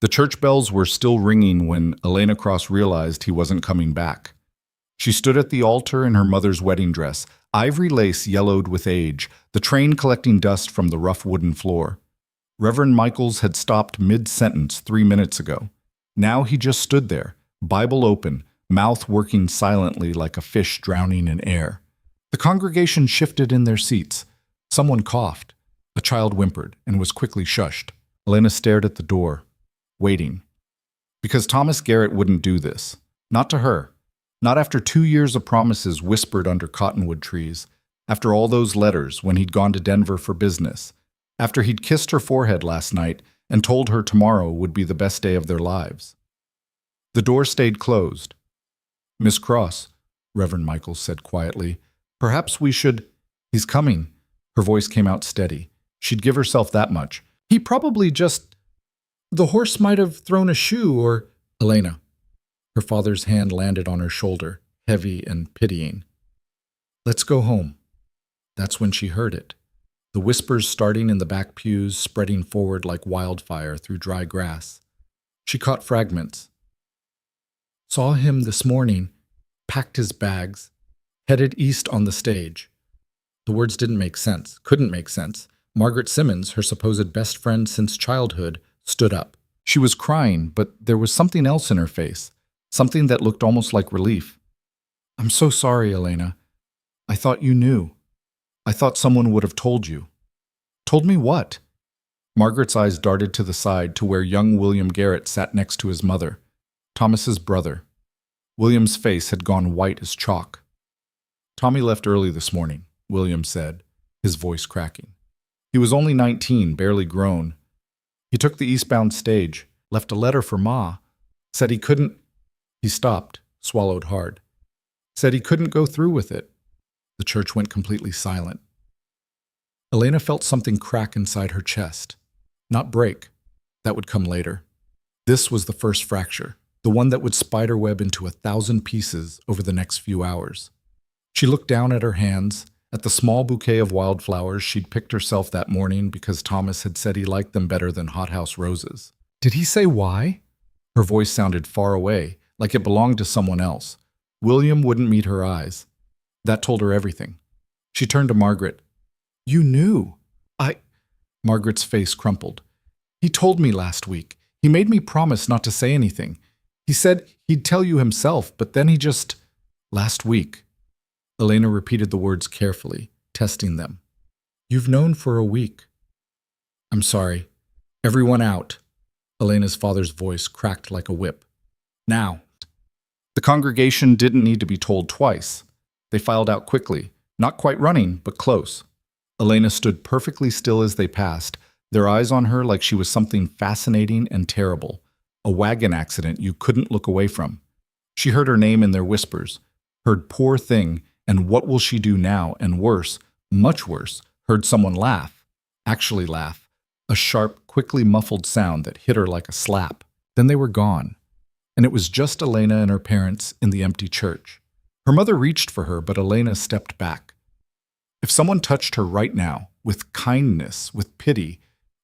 The church bells were still ringing when Elena Cross realized he wasn't coming back. She stood at the altar in her mother's wedding dress, ivory lace yellowed with age, the train collecting dust from the rough wooden floor. Reverend Michaels had stopped mid-sentence 3 minutes ago. Now he just stood there, Bible open, mouth working silently like a fish drowning in air. The congregation shifted in their seats. Someone coughed. A child whimpered and was quickly shushed. Elena stared at the door, waiting. Because Thomas Garrett wouldn't do this. Not to her. Not after 2 years of promises whispered under cottonwood trees. After all those letters when he'd gone to Denver for business. After he'd kissed her forehead last night and told her tomorrow would be the best day of their lives. The door stayed closed. "Miss Cross," Reverend Michaels said quietly, "perhaps we should—" "He's coming." Her voice came out steady. She'd give herself that much. "He probably just— the horse might have thrown a shoe or—" "Elena." Her father's hand landed on her shoulder, heavy and pitying. "Let's go home." That's when she heard it. The whispers starting in the back pews, spreading forward like wildfire through dry grass. She caught fragments. "Saw him this morning, packed his bags, headed east on the stage." The words didn't make sense, couldn't make sense. Margaret Simmons, her supposed best friend since childhood, stood up. She was crying, but there was something else in her face, something that looked almost like relief. "I'm so sorry, Elena. I thought you knew. I thought someone would have told you." "Told me what?" Margaret's eyes darted to the side to where young William Garrett sat next to his mother, Thomas's brother. William's face had gone white as chalk. "Tommy left early this morning," William said, his voice cracking. "He was only 19, barely grown. He took the eastbound stage, left a letter for Ma, said he couldn't—" He stopped, swallowed hard. "Said he couldn't go through with it." The church went completely silent. Elena felt something crack inside her chest. Not break. That would come later. This was the first fracture, the one that would spiderweb into 1,000 pieces over the next few hours. She looked down at her hands, at the small bouquet of wildflowers she'd picked herself that morning because Thomas had said he liked them better than hothouse roses. Did he say why? Her voice sounded far away, like it belonged to someone else. William wouldn't meet her eyes. That told her everything. She turned to Margaret. "You knew." Margaret's face crumpled. "He told me last week. He made me promise not to say anything. He said he'd tell you himself, but then he just—" "Last week." Elena repeated the words carefully, testing them. "You've known for a week." "I'm sorry. Everyone out." Elena's father's voice cracked like a whip. "Now." The congregation didn't need to be told twice. They filed out quickly, not quite running, but close. Elena stood perfectly still as they passed, their eyes on her like she was something fascinating and terrible, a wagon accident you couldn't look away from. She heard her name in their whispers, heard "poor thing" and "what will she do now?" and worse, much worse, heard someone laugh, actually laugh, a sharp, quickly muffled sound that hit her like a slap. Then they were gone, and it was just Elena and her parents in the empty church. Her mother reached for her, but Elena stepped back. If someone touched her right now, with kindness, with pity,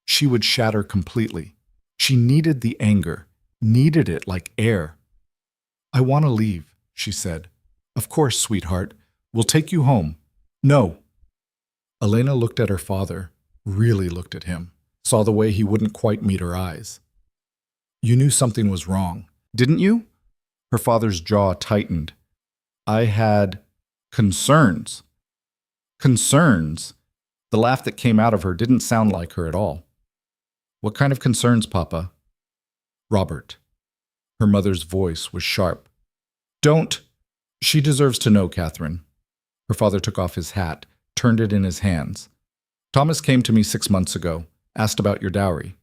she would shatter completely. She needed the anger, needed it like air. "I want to leave," she said. "Of course, sweetheart. We'll take you home." "No." Elena looked at her father, really looked at him, saw the way he wouldn't quite meet her eyes. "You knew something was wrong, didn't you?" Her father's jaw tightened. "I had concerns." Concerns? The laugh that came out of her didn't sound like her at all. "What kind of concerns, Papa?" "Robert." Her mother's voice was sharp. "Don't—" "She deserves to know, Catherine." Her father took off his hat, turned it in his hands. "Thomas came to me 6 months ago, asked about your dowry.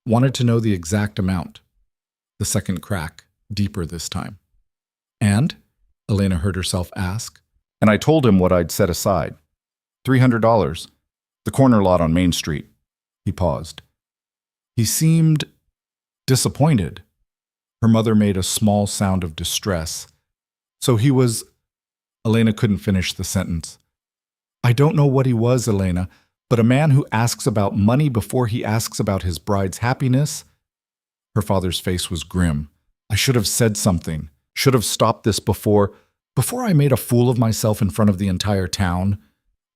Wanted to know the exact amount." The second crack, deeper this time. "And?" Elena heard herself ask. "And I told him what I'd set aside. $300. The corner lot on Main Street." He paused. He seemed disappointed. Her mother made a small sound of distress. "So he was—" Elena couldn't finish the sentence. "I don't know what he was, Elena, but a man who asks about money before he asks about his bride's happiness—" Her father's face was grim. I should have said something. Should have stopped this before I made a fool of myself in front of the entire town.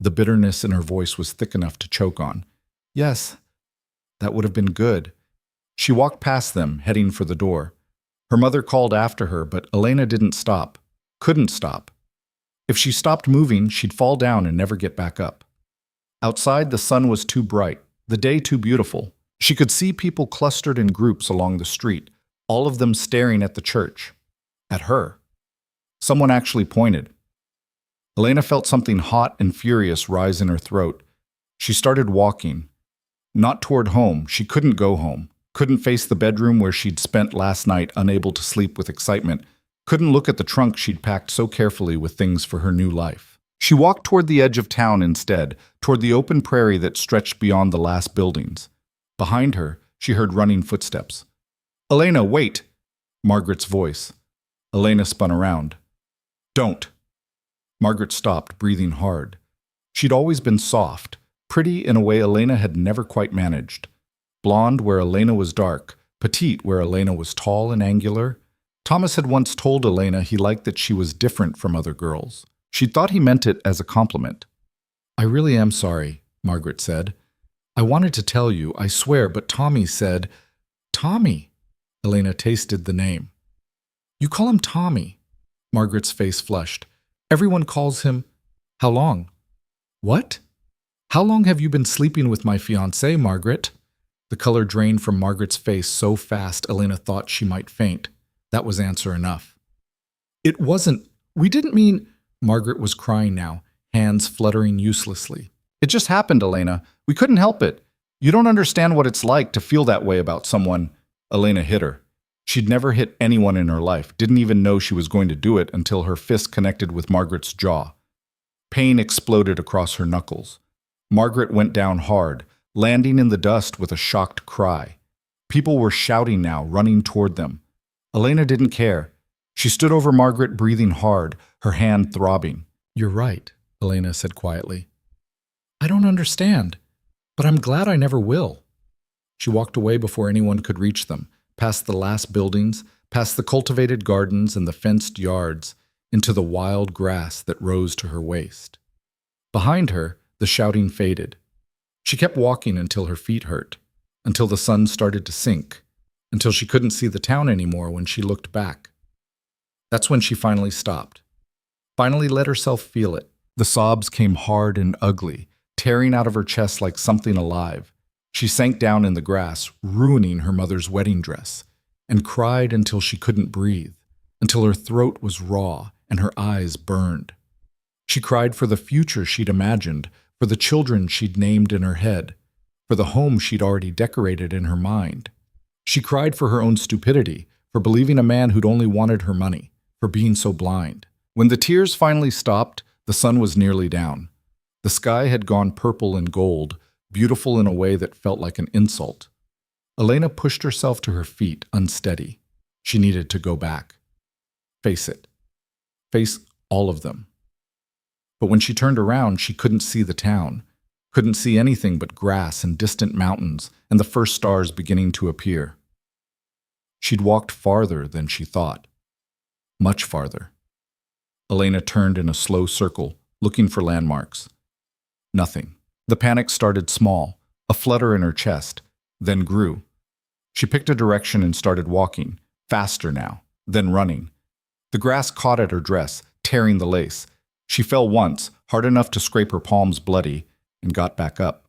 The bitterness in her voice was thick enough to choke on. Yes, that would have been good. She walked past them, heading for the door. Her mother called after her, but Elena didn't stop. Couldn't stop. If she stopped moving, she'd fall down and never get back up. Outside, the sun was too bright, the day too beautiful. She could see people clustered in groups along the street, all of them staring at the church. At her. Someone actually pointed. Elena felt something hot and furious rise in her throat. She started walking. Not toward home. She couldn't go home. Couldn't face the bedroom where she'd spent last night unable to sleep with excitement. Couldn't look at the trunk she'd packed so carefully with things for her new life. She walked toward the edge of town instead, toward the open prairie that stretched beyond the last buildings. Behind her, she heard running footsteps. "Elena, wait!" Margaret's voice. Elena spun around. "Don't." Margaret stopped, breathing hard. She'd always been soft, pretty in a way Elena had never quite managed. Blonde where Elena was dark, petite where Elena was tall and angular. Thomas had once told Elena he liked that she was different from other girls. She thought he meant it as a compliment. "I really am sorry," Margaret said. "I wanted to tell you, I swear, but Tommy said—" "Tommy?" Elena tasted the name. "You call him Tommy?" Margaret's face flushed. "Everyone calls him—" "How long?" "What? How long have you been sleeping with my fiancé, Margaret?" The color drained from Margaret's face so fast Elena thought she might faint. That was answer enough. "It wasn't— We didn't mean—" Margaret was crying now, hands fluttering uselessly. "It just happened, Elena. We couldn't help it. You don't understand what it's like to feel that way about someone." Elena hit her. She'd never hit anyone in her life, didn't even know she was going to do it until her fist connected with Margaret's jaw. Pain exploded across her knuckles. Margaret went down hard, landing in the dust with a shocked cry. People were shouting now, running toward them. Elena didn't care. She stood over Margaret, breathing hard, her hand throbbing. "You're right," Elena said quietly. "I don't understand, but I'm glad I never will." She walked away before anyone could reach them, past the last buildings, past the cultivated gardens and the fenced yards, into the wild grass that rose to her waist. Behind her, the shouting faded. She kept walking until her feet hurt, until the sun started to sink, until she couldn't see the town anymore when she looked back. That's when she finally stopped. Finally let herself feel it. The sobs came hard and ugly, tearing out of her chest like something alive. She sank down in the grass, ruining her mother's wedding dress, and cried until she couldn't breathe, until her throat was raw and her eyes burned. She cried for the future she'd imagined, for the children she'd named in her head, for the home she'd already decorated in her mind. She cried for her own stupidity, for believing a man who'd only wanted her money, for being so blind. When the tears finally stopped, the sun was nearly down. The sky had gone purple and gold, beautiful in a way that felt like an insult. Elena pushed herself to her feet, unsteady. She needed to go back. Face it. Face all of them. But when she turned around, she couldn't see the town, couldn't see anything but grass and distant mountains and the first stars beginning to appear. She'd walked farther than she thought. Much farther. Elena turned in a slow circle, looking for landmarks. Nothing. The panic started small, a flutter in her chest, then grew. She picked a direction and started walking, faster now, then running. The grass caught at her dress, tearing the lace. She fell once, hard enough to scrape her palms bloody, and got back up.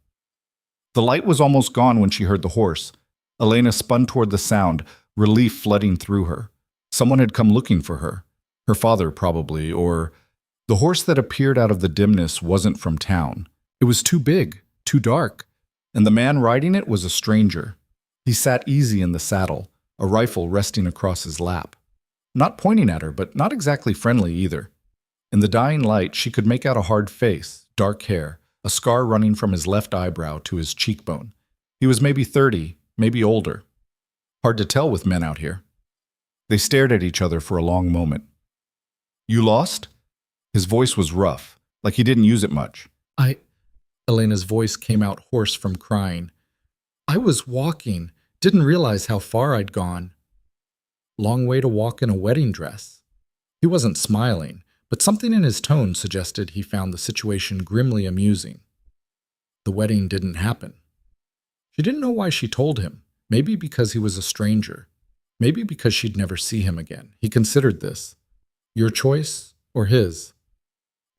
The light was almost gone when she heard the horse. Elena spun toward the sound, relief flooding through her. Someone had come looking for her. Her father, probably, or... The horse that appeared out of the dimness wasn't from town. It was too big, too dark, and the man riding it was a stranger. He sat easy in the saddle, a rifle resting across his lap. Not pointing at her, but not exactly friendly either. In the dying light, she could make out a hard face, dark hair, a scar running from his left eyebrow to his cheekbone. He was maybe 30, maybe older. Hard to tell with men out here. They stared at each other for a long moment. "You lost?" His voice was rough, like he didn't use it much. Elena's voice came out hoarse from crying. "I was walking, Didn't realize how far I'd gone. Long way to walk in a wedding dress. He wasn't smiling, but something in his tone suggested he found the situation grimly amusing. The wedding didn't happen. She didn't know why she told him. Maybe because he was a stranger. Maybe because she'd never see him again. He considered this. Your choice or his?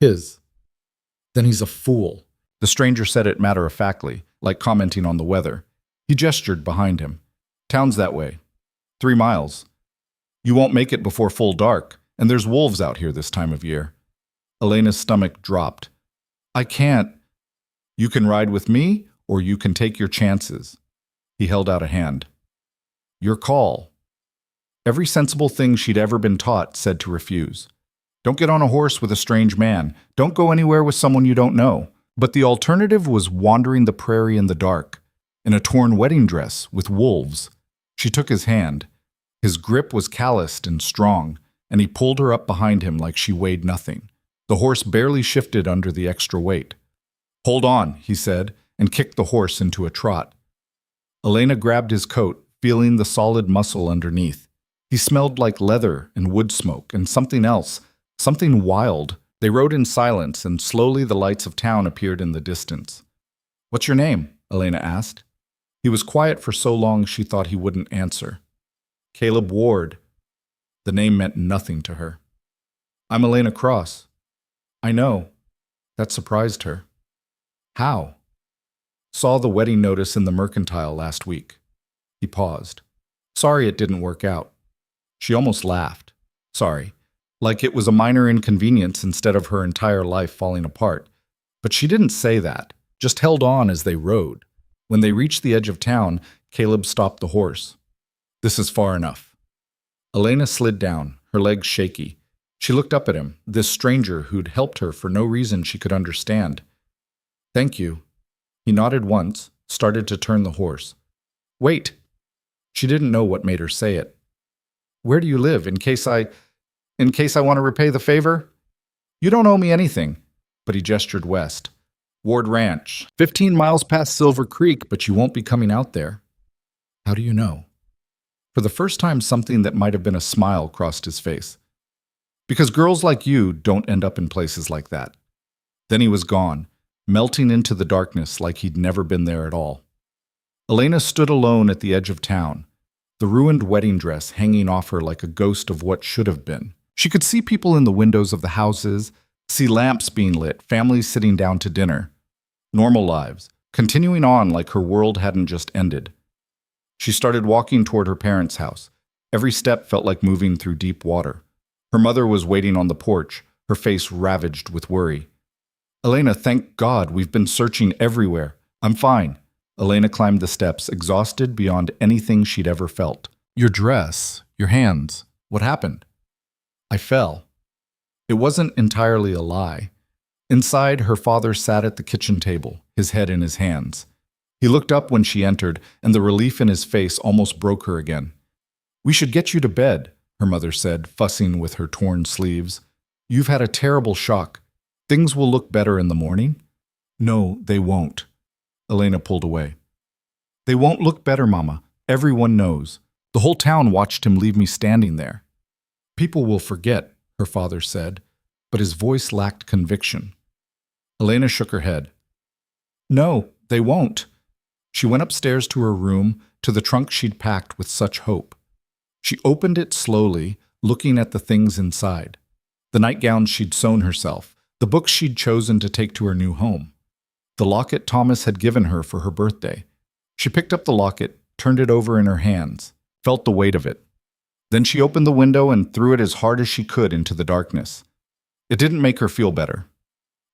His. Then he's a fool. The stranger said it matter-of-factly, like commenting on the weather. He gestured behind him. Town's that way. 3 miles. You won't make it before full dark, and there's wolves out here this time of year. Elena's stomach dropped. I can't. You can ride with me, or you can take your chances. He held out a hand. Your call. Every sensible thing she'd ever been taught said to refuse. Don't get on a horse with a strange man. Don't go anywhere with someone you don't know. But the alternative was wandering the prairie in the dark, in a torn wedding dress with wolves. She took his hand. His grip was calloused and strong, and he pulled her up behind him like she weighed nothing. The horse barely shifted under the extra weight. Hold on, he said, and kicked the horse into a trot. Elena grabbed his coat, feeling the solid muscle underneath. He smelled like leather and wood smoke and something else, something wild. They rode in silence, and slowly the lights of town appeared in the distance. What's your name? Elena asked. He was quiet for so long she thought he wouldn't answer. Caleb Ward. The name meant nothing to her. I'm Elena Cross. I know. That surprised her. How? Saw the wedding notice in the Mercantile last week. He paused. Sorry it didn't work out. She almost laughed. Sorry. Like it was a minor inconvenience instead of her entire life falling apart. But she didn't say that, just held on as they rode. When they reached the edge of town, Caleb stopped the horse. This is far enough. Elena slid down, her legs shaky. She looked up at him, this stranger who'd helped her for no reason she could understand. Thank you. He nodded once, started to turn the horse. Wait! She didn't know what made her say it. Where do you live, in case I want to repay the favor? You don't owe me anything. But he gestured west. Ward Ranch, 15 miles past Silver Creek, but you won't be coming out there. How do you know? For the first time, something that might have been a smile crossed his face. Because girls like you don't end up in places like that. Then he was gone, melting into the darkness like he'd never been there at all. Elena stood alone at the edge of town, the ruined wedding dress hanging off her like a ghost of what should have been. She could see people in the windows of the houses, see lamps being lit, families sitting down to dinner. Normal lives, continuing on like her world hadn't just ended. She started walking toward her parents' house. Every step felt like moving through deep water. Her mother was waiting on the porch, her face ravaged with worry. Elena, thank God, we've been searching everywhere. I'm fine. Elena climbed the steps, exhausted beyond anything she'd ever felt. Your dress, your hands, what happened? I fell. It wasn't entirely a lie. Inside, her father sat at the kitchen table, his head in his hands. He looked up when she entered, and the relief in his face almost broke her again. We should get you to bed, her mother said, fussing with her torn sleeves. You've had a terrible shock. Things will look better in the morning. No, they won't. Elena pulled away. They won't look better, Mama. Everyone knows. The whole town watched him leave me standing there. People will forget, her father said, but his voice lacked conviction. Elena shook her head. No, they won't. She went upstairs to her room, to the trunk she'd packed with such hope. She opened it slowly, looking at the things inside. The nightgowns she'd sewn herself, the books she'd chosen to take to her new home. The locket Thomas had given her for her birthday. She picked up the locket, turned it over in her hands, felt the weight of it. Then she opened the window and threw it as hard as she could into the darkness. It didn't make her feel better.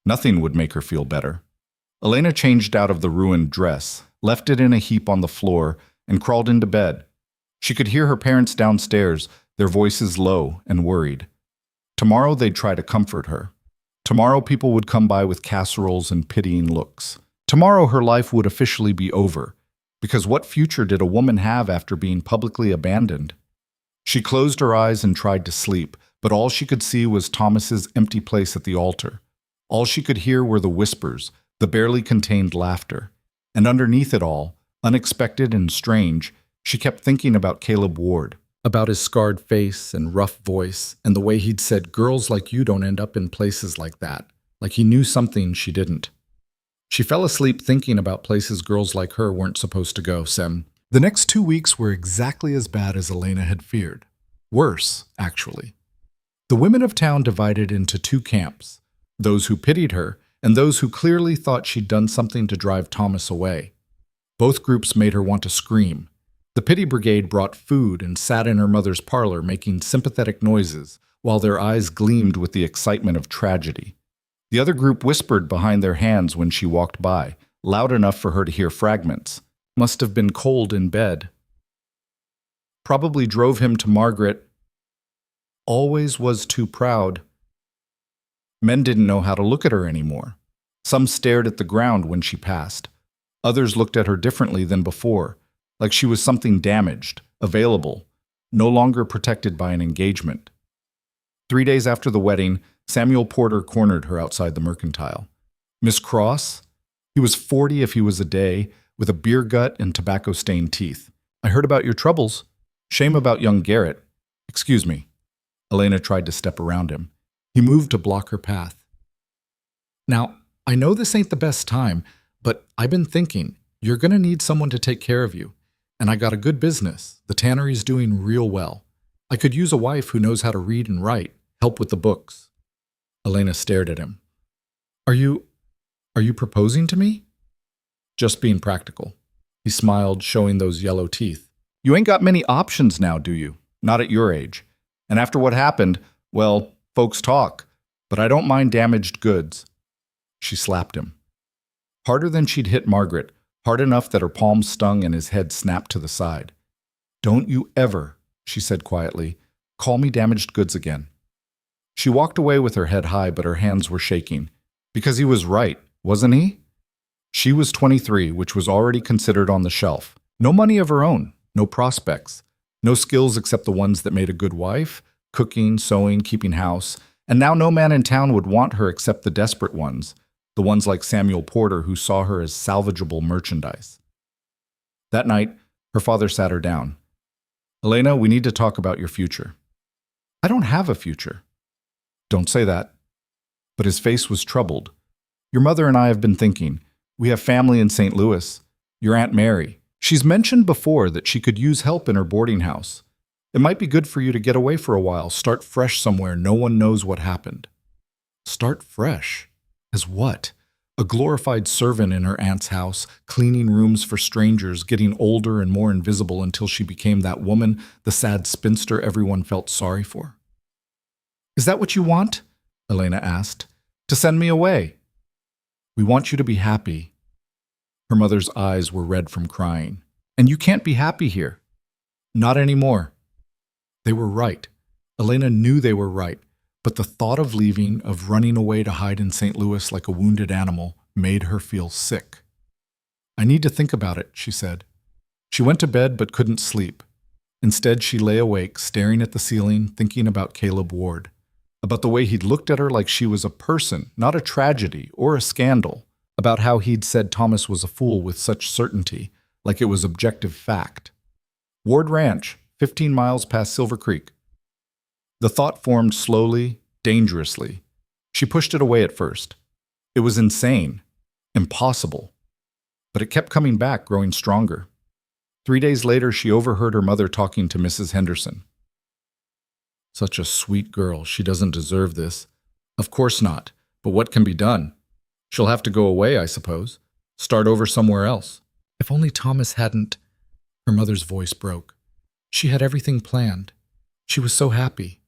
Nothing would make her feel better. Elena changed out of the ruined dress, left it in a heap on the floor, and crawled into bed. She could hear her parents downstairs, their voices low and worried. Tomorrow they'd try to comfort her. Tomorrow people would come by with casseroles and pitying looks. Tomorrow her life would officially be over, because what future did a woman have after being publicly abandoned? She closed her eyes and tried to sleep, but all she could see was Thomas's empty place at the altar. All she could hear were the whispers, the barely contained laughter. And underneath it all, unexpected and strange, She kept thinking about Caleb Ward, about his scarred face and rough voice, and the way he'd said, "Girls like you don't end up in places like that," like he knew something she didn't. She fell asleep thinking about places girls like her weren't supposed to go, Sem. The next 2 weeks were exactly as bad as Elena had feared. Worse, actually. The women of town divided into 2 camps, those who pitied her and those who clearly thought she'd done something to drive Thomas away. Both groups made her want to scream. The pity brigade brought food and sat in her mother's parlor making sympathetic noises while their eyes gleamed with the excitement of tragedy. The other group whispered behind their hands when she walked by, loud enough for her to hear fragments. Must have been cold in bed. Probably drove him to Margaret. Always was too proud. Men didn't know how to look at her anymore. Some stared at the ground when she passed. Others looked at her differently than before, like she was something damaged, available, no longer protected by an engagement. 3 days after the wedding, Samuel Porter cornered her outside the mercantile. Miss Cross? He was 40 if he was a day, with a beer gut and tobacco-stained teeth. I heard about your troubles. Shame about young Garrett. Excuse me. Elena tried to step around him. He moved to block her path. Now, I know this ain't the best time, but I've been thinking, you're going to need someone to take care of you. And I got a good business. The tannery's doing real well. I could use a wife who knows how to read and write, help with the books. Elena stared at him. Are you proposing to me? Just being practical. He smiled, showing those yellow teeth. You ain't got many options now, do you? Not at your age. And after what happened, well, folks talk, but I don't mind damaged goods. She slapped him. Harder than she'd hit Margaret, hard enough that her palms stung and his head snapped to the side. Don't you ever, she said quietly, call me damaged goods again. She walked away with her head high, but her hands were shaking. Because he was right, wasn't he? She was 23, which was already considered on the shelf. No money of her own, no prospects, no skills except the ones that made a good wife, cooking, sewing, keeping house, and now no man in town would want her except the desperate ones, the ones like Samuel Porter who saw her as salvageable merchandise. That night, her father sat her down. Elena, we need to talk about your future. I don't have a future. Don't say that. But his face was troubled. Your mother and I have been thinking. We have family in St. Louis. Your Aunt Mary. She's mentioned before that she could use help in her boarding house. It might be good for you to get away for a while, start fresh somewhere no one knows what happened. Start fresh? As what? A glorified servant in her aunt's house, cleaning rooms for strangers, getting older and more invisible until she became that woman, the sad spinster everyone felt sorry for. Is that what you want? Elena asked. To send me away? We want you to be happy. Her mother's eyes were red from crying. And you can't be happy here. Not anymore. They were right. Elena knew they were right, but the thought of leaving, of running away to hide in St. Louis like a wounded animal, made her feel sick. I need to think about it, she said. She went to bed but couldn't sleep. Instead, she lay awake, staring at the ceiling, thinking about Caleb Ward. About the way he'd looked at her like she was a person, not a tragedy or a scandal. About how he'd said Thomas was a fool with such certainty, like it was objective fact. Ward Ranch, 15 miles past Silver Creek. The thought formed slowly, dangerously. She pushed it away at first. It was insane, impossible. But it kept coming back, growing stronger. 3 days later, she overheard her mother talking to Mrs. Henderson. Such a sweet girl. She doesn't deserve this. Of course not. But what can be done? She'll have to go away, I suppose. Start over somewhere else. If only Thomas hadn't... Her mother's voice broke. She had everything planned. She was so happy.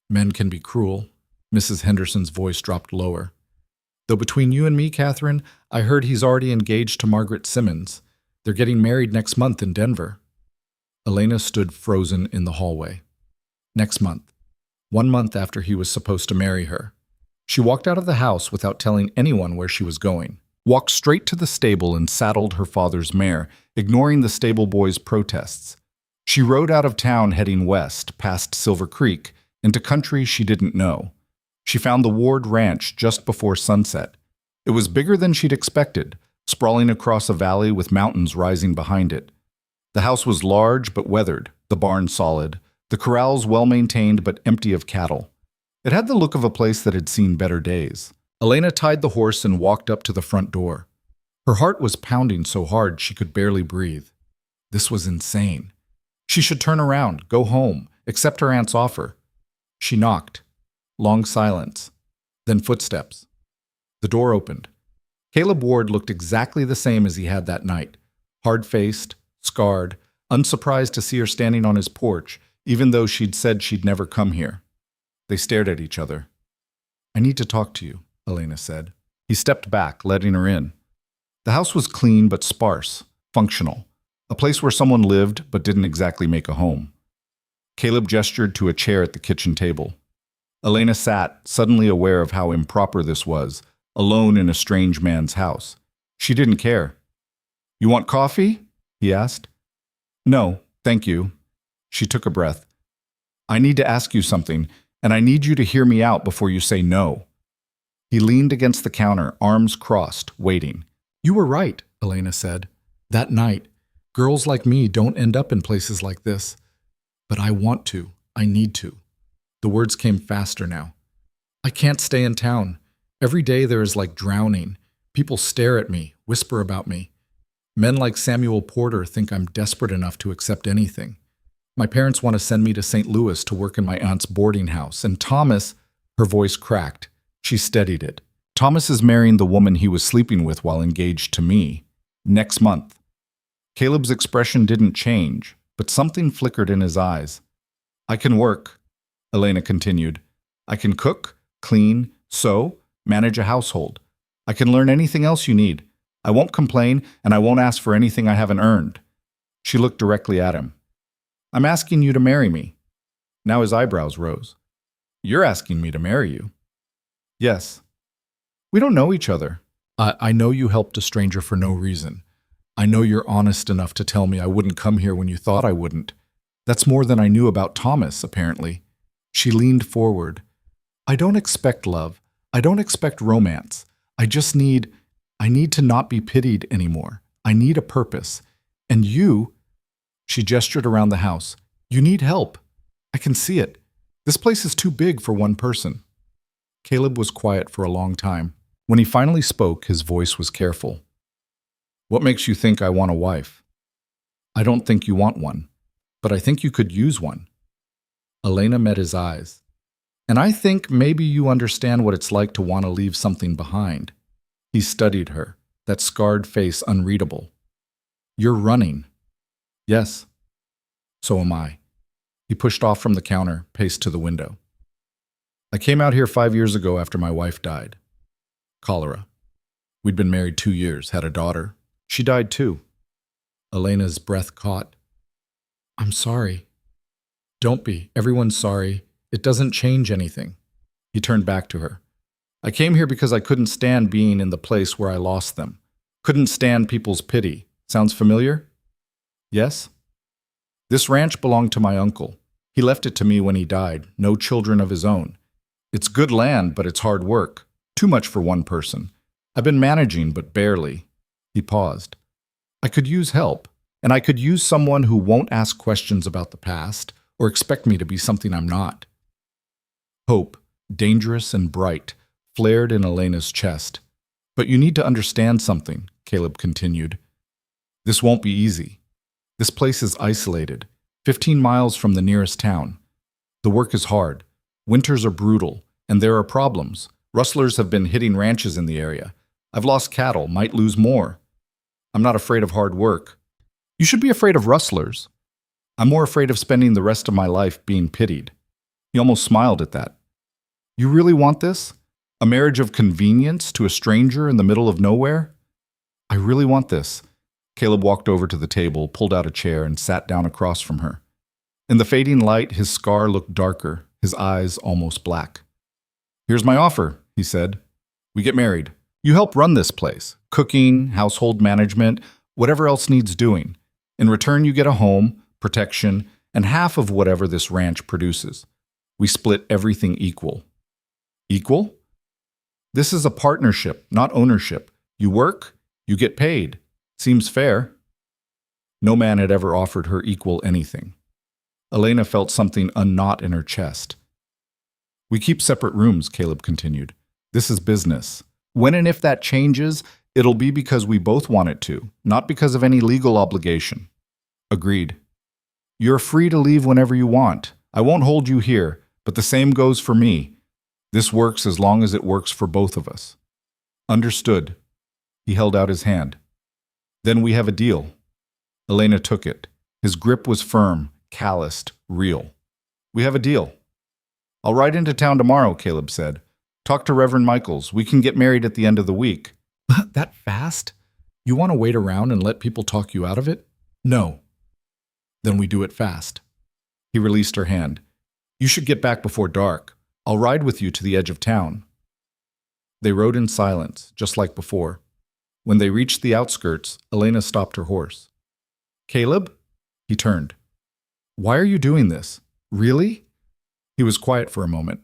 Men can be cruel. Mrs. Henderson's voice dropped lower. Though between you and me, Catherine, I heard he's already engaged to Margaret Simmons. They're getting married next month in Denver. Elena stood frozen in the hallway. Next month. 1 month after he was supposed to marry her. She walked out of the house without telling anyone where she was going. Walked straight to the stable and saddled her father's mare, ignoring the stable boy's protests. She rode out of town heading west, past Silver Creek, into country she didn't know. She found the Ward Ranch just before sunset. It was bigger than she'd expected, sprawling across a valley with mountains rising behind it. The house was large but weathered, the barn solid, the corrals well-maintained but empty of cattle. It had the look of a place that had seen better days. Elena tied the horse and walked up to the front door. Her heart was pounding so hard she could barely breathe. This was insane. She should turn around, go home, accept her aunt's offer. She knocked. Long silence. Then footsteps. The door opened. Caleb Ward looked exactly the same as he had that night. Hard-faced, scarred, unsurprised to see her standing on his porch, even though she'd said she'd never come here. They stared at each other. "I need to talk to you," Elena said. He stepped back, letting her in. The house was clean but sparse, functional. A place where someone lived but didn't exactly make a home. Caleb gestured to a chair at the kitchen table. Elena sat, suddenly aware of how improper this was, alone in a strange man's house. She didn't care. "You want coffee?" he asked. "No, thank you." She took a breath. "I need to ask you something, and I need you to hear me out before you say no." He leaned against the counter, arms crossed, waiting. "You were right," Elena said. "That night, girls like me don't end up in places like this. But I want to. I need to." The words came faster now. "I can't stay in town. Every day there is like drowning. People stare at me, whisper about me. Men like Samuel Porter think I'm desperate enough to accept anything. My parents want to send me to St. Louis to work in my aunt's boarding house. And Thomas," her voice cracked. She steadied it. "Thomas is marrying the woman he was sleeping with while engaged to me. Next month." Caleb's expression didn't change, but something flickered in his eyes. "I can work," Elena continued. "I can cook, clean, sew, manage a household. I can learn anything else you need. I won't complain, and I won't ask for anything I haven't earned." She looked directly at him. "I'm asking you to marry me." Now his eyebrows rose. "You're asking me to marry you?" "Yes." "We don't know each other. I know you helped a stranger for no reason. I know you're honest enough to tell me I wouldn't come here when you thought I wouldn't. That's more than I knew about Thomas, apparently." She leaned forward. "I don't expect love. I don't expect romance. I need to not be pitied anymore. I need a purpose. And you," she gestured around the house, "you need help. I can see it. This place is too big for one person." Caleb was quiet for a long time. When he finally spoke, his voice was careful. "What makes you think I want a wife?" "I don't think you want one, but I think you could use one." Elena met his eyes. "And I think maybe you understand what it's like to want to leave something behind." He studied her, that scarred face unreadable. "You're running." "Yes." "So am I." He pushed off from the counter, paced to the window. "I came out here 5 years ago after my wife died. Cholera. We'd been married 2 years, had a daughter. She died too." Elena's breath caught. "I'm sorry." "Don't be. Everyone's sorry. It doesn't change anything." He turned back to her. "I came here because I couldn't stand being in the place where I lost them. Couldn't stand people's pity. Sounds familiar?" "Yes." "This ranch belonged to my uncle. He left it to me when he died, no children of his own. It's good land, but it's hard work. Too much for one person. I've been managing, but barely." He paused. "I could use help, and I could use someone who won't ask questions about the past or expect me to be something I'm not." Hope, dangerous and bright, flared in Elena's chest. "But you need to understand something," Caleb continued. "This won't be easy. This place is isolated, 15 miles from the nearest town. The work is hard. Winters are brutal, and there are problems. Rustlers have been hitting ranches in the area. I've lost cattle, might lose more. I'm not afraid of hard work. You should be afraid of rustlers. I'm more afraid of spending the rest of my life being pitied." He almost smiled at that. "You really want this? A marriage of convenience to a stranger in the middle of nowhere?" "I really want this." Caleb walked over to the table, pulled out a chair, and sat down across from her. In the fading light, his scar looked darker, his eyes almost black. "Here's my offer," he said. "We get married. You help run this place. Cooking, household management, whatever else needs doing. In return, you get a home, protection, and half of whatever this ranch produces. We split everything equal." "Equal?" "This is a partnership, not ownership. You work, you get paid. Seems fair." No man had ever offered her equal anything. Elena felt something unknot in her chest. We keep separate rooms, Caleb continued. This is business. When and if that changes, it'll be because we both want it to, not because of any legal obligation. Agreed. You're free to leave whenever you want. I won't hold you here, but the same goes for me. This works as long as it works for both of us. Understood. He held out his hand. Then we have a deal. Elena took it. His grip was firm, calloused, real. We have a deal. I'll ride into town tomorrow, Caleb said. Talk to Reverend Michaels. We can get married at the end of the week. That fast? You want to wait around and let people talk you out of it? No. Then we do it fast. He released her hand. You should get back before dark. I'll ride with you to the edge of town. They rode in silence, just like before. When they reached the outskirts, Elena stopped her horse. Caleb? He turned. Why are you doing this? Really? He was quiet for a moment.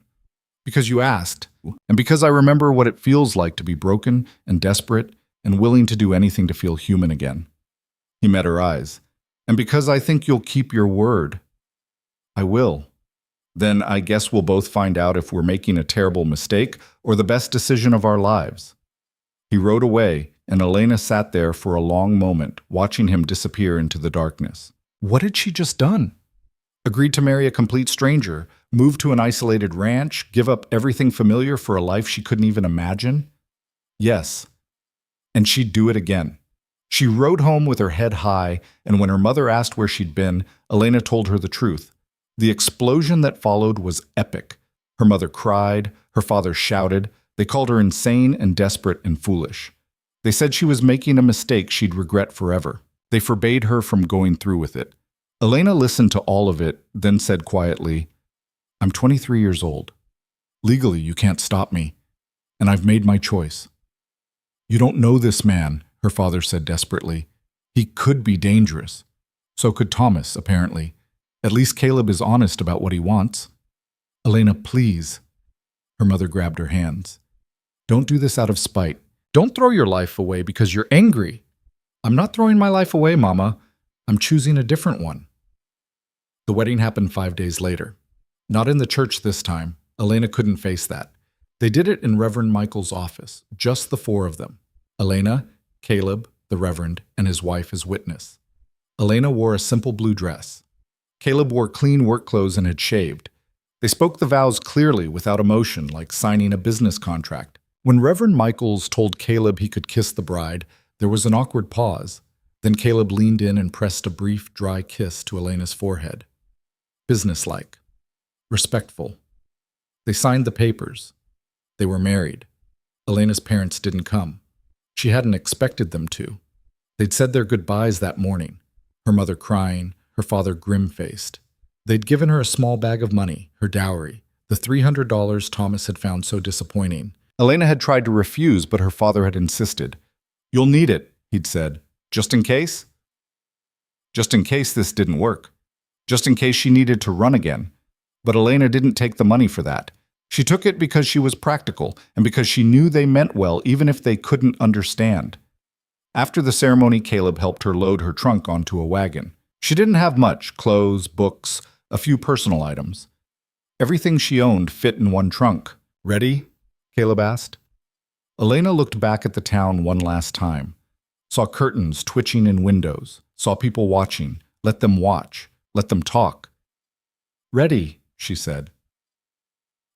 Because you asked, and because I remember what it feels like to be broken and desperate and willing to do anything to feel human again. He met her eyes. And because I think you'll keep your word. I will. Then I guess we'll both find out if we're making a terrible mistake or the best decision of our lives. He rode away, and Elena sat there for a long moment, watching him disappear into the darkness. What had she just done? Agreed to marry a complete stranger, move to an isolated ranch, give up everything familiar for a life she couldn't even imagine? Yes. And she'd do it again. She rode home with her head high, and when her mother asked where she'd been, Elena told her the truth. The explosion that followed was epic. Her mother cried, her father shouted. They called her insane and desperate and foolish. They said she was making a mistake she'd regret forever. They forbade her from going through with it. Elena listened to all of it, then said quietly, I'm 23 years old. Legally, you can't stop me, and I've made my choice. You don't know this man, her father said desperately. He could be dangerous. So could Thomas, apparently. At least Caleb is honest about what he wants. Elena, please. Her mother grabbed her hands. Don't do this out of spite. Don't throw your life away because you're angry. I'm not throwing my life away, Mama. I'm choosing a different one. The wedding happened 5 days later. Not in the church this time. Elena couldn't face that. They did it in Reverend Michael's office, just the four of them. Elena, Caleb, the Reverend, and his wife as witness. Elena wore a simple blue dress. Caleb wore clean work clothes and had shaved. They spoke the vows clearly without emotion, like signing a business contract. When Reverend Michaels told Caleb he could kiss the bride, there was an awkward pause. Then Caleb leaned in and pressed a brief, dry kiss to Elena's forehead. Businesslike. Respectful. They signed the papers. They were married. Elena's parents didn't come. She hadn't expected them to. They'd said their goodbyes that morning, her mother crying, her father grim-faced. They'd given her a small bag of money, her dowry, the $300 Thomas had found so disappointing. Elena had tried to refuse, but her father had insisted. You'll need it, he'd said. Just in case? Just in case this didn't work. Just in case she needed to run again. But Elena didn't take the money for that. She took it because she was practical and because she knew they meant well even if they couldn't understand. After the ceremony, Caleb helped her load her trunk onto a wagon. She didn't have much, clothes, books, a few personal items. Everything she owned fit in one trunk. Ready? Caleb asked. Elena looked back at the town one last time, saw curtains twitching in windows, saw people watching, let them watch, let them talk. Ready, she said.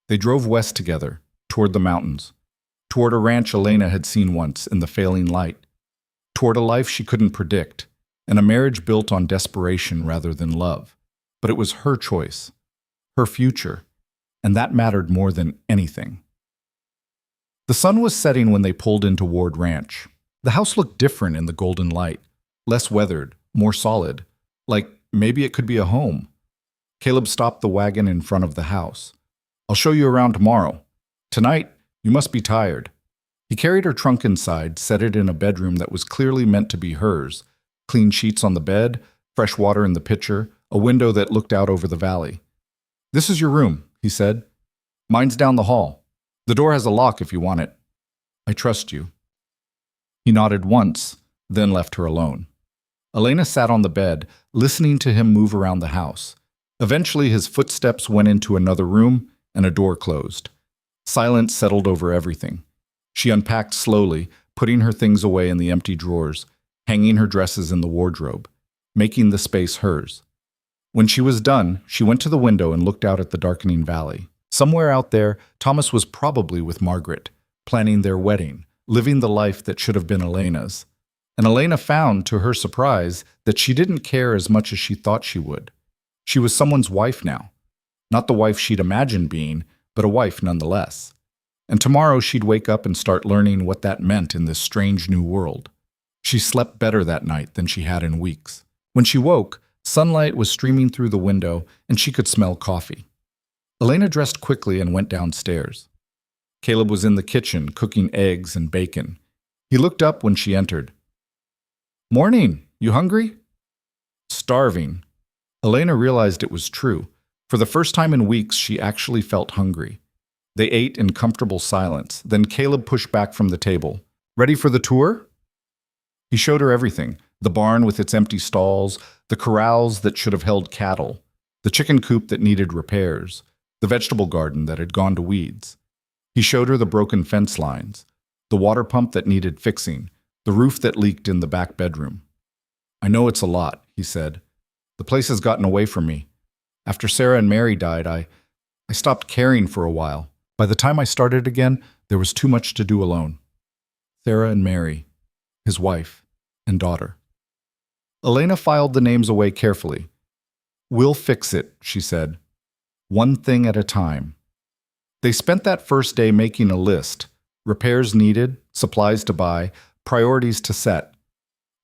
They drove west together, toward the mountains, toward a ranch Elena had seen once in the failing light, toward a life she couldn't predict, and a marriage built on desperation rather than love. But it was her choice, her future, and that mattered more than anything. The sun was setting when they pulled into Ward Ranch. The house looked different in the golden light, less weathered, more solid, like maybe it could be a home. Caleb stopped the wagon in front of the house. I'll show you around tomorrow. Tonight, you must be tired. He carried her trunk inside, set it in a bedroom that was clearly meant to be hers. Clean sheets on the bed, fresh water in the pitcher, a window that looked out over the valley. This is your room, he said. Mine's down the hall. The door has a lock if you want it. I trust you. He nodded once, then left her alone. Elena sat on the bed, listening to him move around the house. Eventually, his footsteps went into another room, and a door closed. Silence settled over everything. She unpacked slowly, putting her things away in the empty drawers, hanging her dresses in the wardrobe, making the space hers. When she was done, she went to the window and looked out at the darkening valley. Somewhere out there, Thomas was probably with Margaret, planning their wedding, living the life that should have been Elena's. And Elena found, to her surprise, that she didn't care as much as she thought she would. She was someone's wife now. Not the wife she'd imagined being, but a wife nonetheless. And tomorrow she'd wake up and start learning what that meant in this strange new world. She slept better that night than she had in weeks. When she woke, sunlight was streaming through the window and she could smell coffee. Elena dressed quickly and went downstairs. Caleb was in the kitchen cooking eggs and bacon. He looked up when she entered. "Morning. You hungry?" "Starving." Elena realized it was true. For the first time in weeks, she actually felt hungry. They ate in comfortable silence. Then Caleb pushed back from the table. "Ready for the tour?" He showed her everything. The barn with its empty stalls, the corrals that should have held cattle, the chicken coop that needed repairs, the vegetable garden that had gone to weeds. He showed her the broken fence lines, the water pump that needed fixing, the roof that leaked in the back bedroom. "I know it's a lot," he said. "The place has gotten away from me. After Sarah and Mary died, I stopped caring for a while. By the time I started again, there was too much to do alone." Sarah and Mary, his wife and daughter. Elena filed the names away carefully. "We'll fix it," she said. "One thing at a time." They spent that first day making a list. Repairs needed, supplies to buy, priorities to set.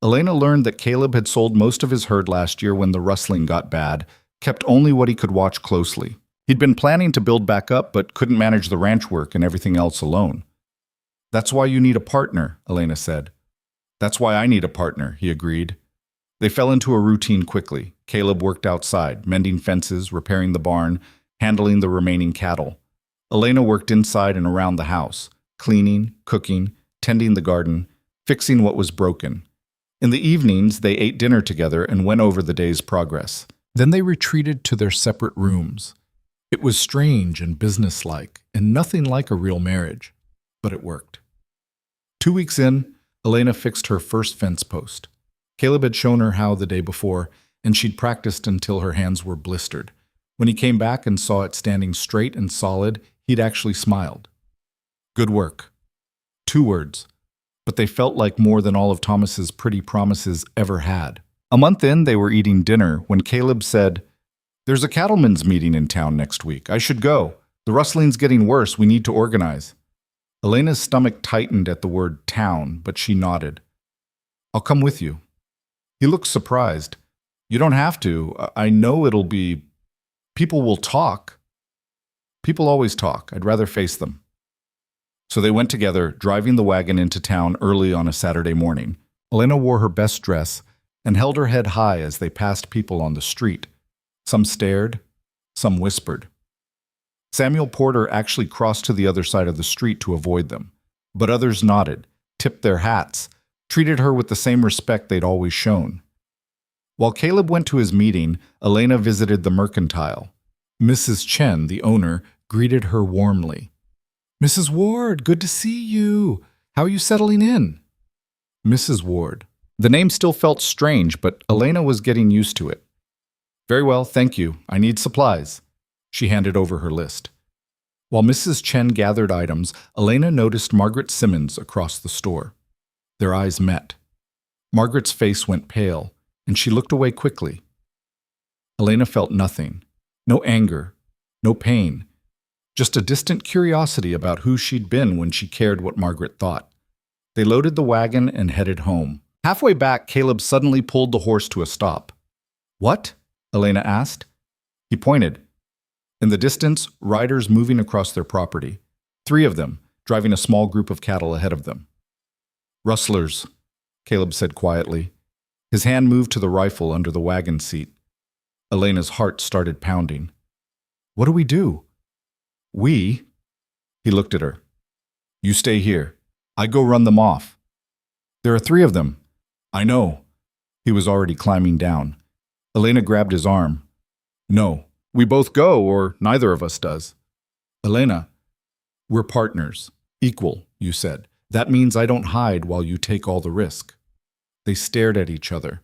Elena learned that Caleb had sold most of his herd last year when the rustling got bad, kept only what he could watch closely. He'd been planning to build back up, but couldn't manage the ranch work and everything else alone. "That's why you need a partner," Elena said. "That's why I need a partner," he agreed. They fell into a routine quickly. Caleb worked outside, mending fences, repairing the barn, handling the remaining cattle. Elena worked inside and around the house, cleaning, cooking, tending the garden, fixing what was broken. In the evenings, they ate dinner together and went over the day's progress. Then they retreated to their separate rooms. It was strange and businesslike, and nothing like a real marriage, but it worked. 2 weeks in, Elena fixed her first fence post. Caleb had shown her how the day before, and she'd practiced until her hands were blistered. When he came back and saw it standing straight and solid, he'd actually smiled. "Good work." 2 words, but they felt like more than all of Thomas's pretty promises ever had. A month in, they were eating dinner when Caleb said, "There's a cattlemen's meeting in town next week. I should go. The rustling's getting worse. We need to organize." Elena's stomach tightened at the word town, but she nodded. "I'll come with you." He looked surprised. "You don't have to. I know it'll be... People will talk." "People always talk. I'd rather face them." So they went together, driving the wagon into town early on a Saturday morning. Elena wore her best dress and held her head high as they passed people on the street. Some stared, some whispered. Samuel Porter actually crossed to the other side of the street to avoid them, but others nodded, tipped their hats, treated her with the same respect they'd always shown. While Caleb went to his meeting, Elena visited the mercantile. Mrs. Chen, the owner, greeted her warmly. "Mrs. Ward, good to see you. How are you settling in?" Mrs. Ward. The name still felt strange, but Elena was getting used to it. "Very well, thank you. I need supplies." She handed over her list. While Mrs. Chen gathered items, Elena noticed Margaret Simmons across the store. Their eyes met. Margaret's face went pale, and she looked away quickly. Elena felt nothing. No anger, no pain. Just a distant curiosity about who she'd been when she cared what Margaret thought. They loaded the wagon and headed home. Halfway back, Caleb suddenly pulled the horse to a stop. "What?" Elena asked. He pointed. In the distance, riders moving across their property. 3 of them, driving a small group of cattle ahead of them. "Rustlers," Caleb said quietly. His hand moved to the rifle under the wagon seat. Elena's heart started pounding. "What do we do?" "We?" He looked at her. "You stay here. I go run them off." "There are 3 of them." "I know." He was already climbing down. Elena grabbed his arm. No, we both go, or neither of us does. Elena, we're partners. Equal, you said. That means I don't hide while you take all the risk. They stared at each other.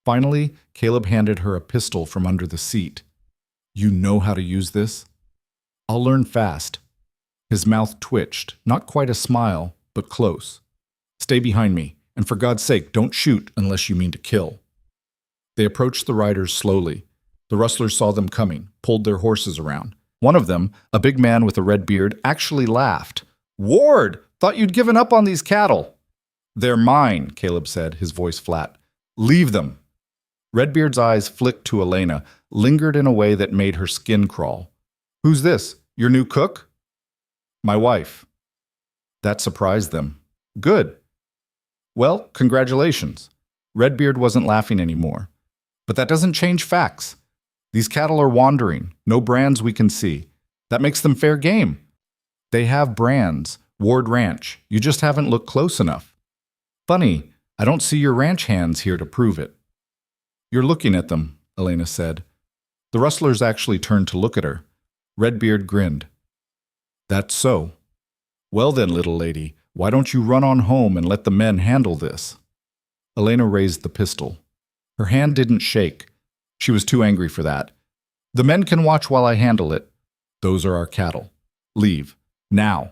Finally, Caleb handed her a pistol from under the seat. You know how to use this? I'll learn fast. His mouth twitched, not quite a smile, but close. Stay behind me, and for God's sake, don't shoot unless you mean to kill. They approached the riders slowly. The rustlers saw them coming, pulled their horses around. One of them, a big man with a red beard, actually laughed. Ward, thought you'd given up on these cattle. They're mine, Caleb said, his voice flat. Leave them. Redbeard's eyes flicked to Elena, lingered in a way that made her skin crawl. Who's this? Your new cook? My wife. That surprised them. Good. Well, congratulations. Redbeard wasn't laughing anymore. But that doesn't change facts. These cattle are wandering, no brands we can see. That makes them fair game. They have brands, Ward Ranch. You just haven't looked close enough. Funny, I don't see your ranch hands here to prove it. You're looking at them, Elena said. The rustlers actually turned to look at her. Redbeard grinned. That's so. Well then, little lady, why don't you run on home and let the men handle this? Elena raised the pistol. Her hand didn't shake. She was too angry for that. The men can watch while I handle it. Those are our cattle. Leave. Now.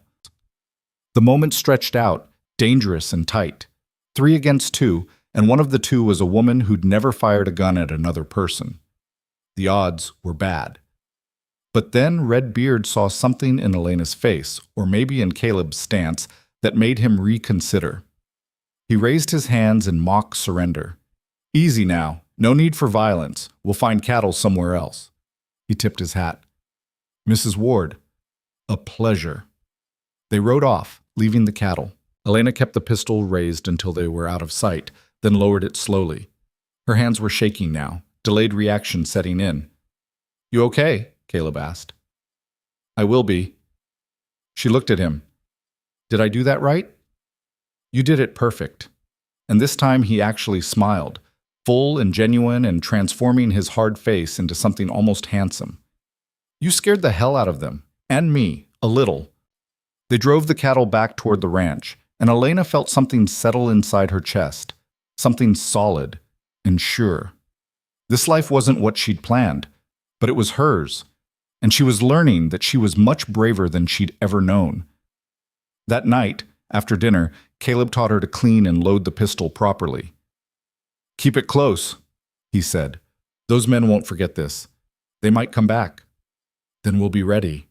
The moment stretched out, dangerous and tight. 3 against 2, and one of the 2 was a woman who'd never fired a gun at another person. The odds were bad. But then Redbeard saw something in Elena's face, or maybe in Caleb's stance, that made him reconsider. He raised his hands in mock surrender. Easy now. No need for violence. We'll find cattle somewhere else. He tipped his hat. Mrs. Ward, a pleasure. They rode off, leaving the cattle. Elena kept the pistol raised until they were out of sight, then lowered it slowly. Her hands were shaking now, delayed reaction setting in. You okay? Caleb asked. I will be. She looked at him. Did I do that right? You did it perfect. And this time he actually smiled, full and genuine and transforming his hard face into something almost handsome. You scared the hell out of them, and me, a little. They drove the cattle back toward the ranch, and Elena felt something settle inside her chest, something solid and sure. This life wasn't what she'd planned, but it was hers, and she was learning that she was much braver than she'd ever known. That night, after dinner, Caleb taught her to clean and load the pistol properly. Keep it close, he said. Those men won't forget this. They might come back. Then we'll be ready.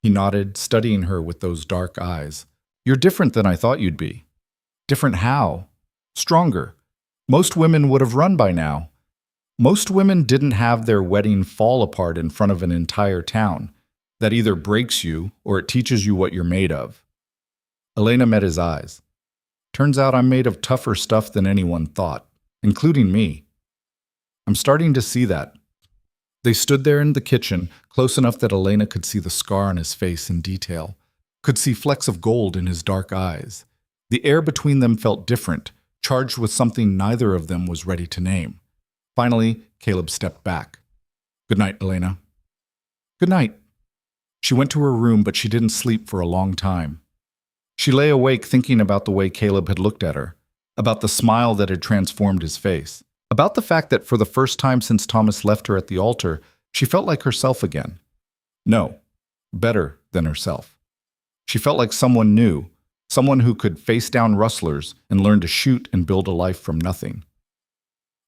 He nodded, studying her with those dark eyes. You're different than I thought you'd be. Different how? Stronger. Most women would have run by now. Most women didn't have their wedding fall apart in front of an entire town. That either breaks you or it teaches you what you're made of. Elena met his eyes. Turns out I'm made of tougher stuff than anyone thought, including me. I'm starting to see that. They stood there in the kitchen, close enough that Elena could see the scar on his face in detail, could see flecks of gold in his dark eyes. The air between them felt different, charged with something neither of them was ready to name. Finally, Caleb stepped back. Good night, Elena. Good night. She went to her room, but she didn't sleep for a long time. She lay awake thinking about the way Caleb had looked at her, about the smile that had transformed his face, about the fact that for the first time since Thomas left her at the altar, she felt like herself again. No, better than herself. She felt like someone new, someone who could face down rustlers and learn to shoot and build a life from nothing.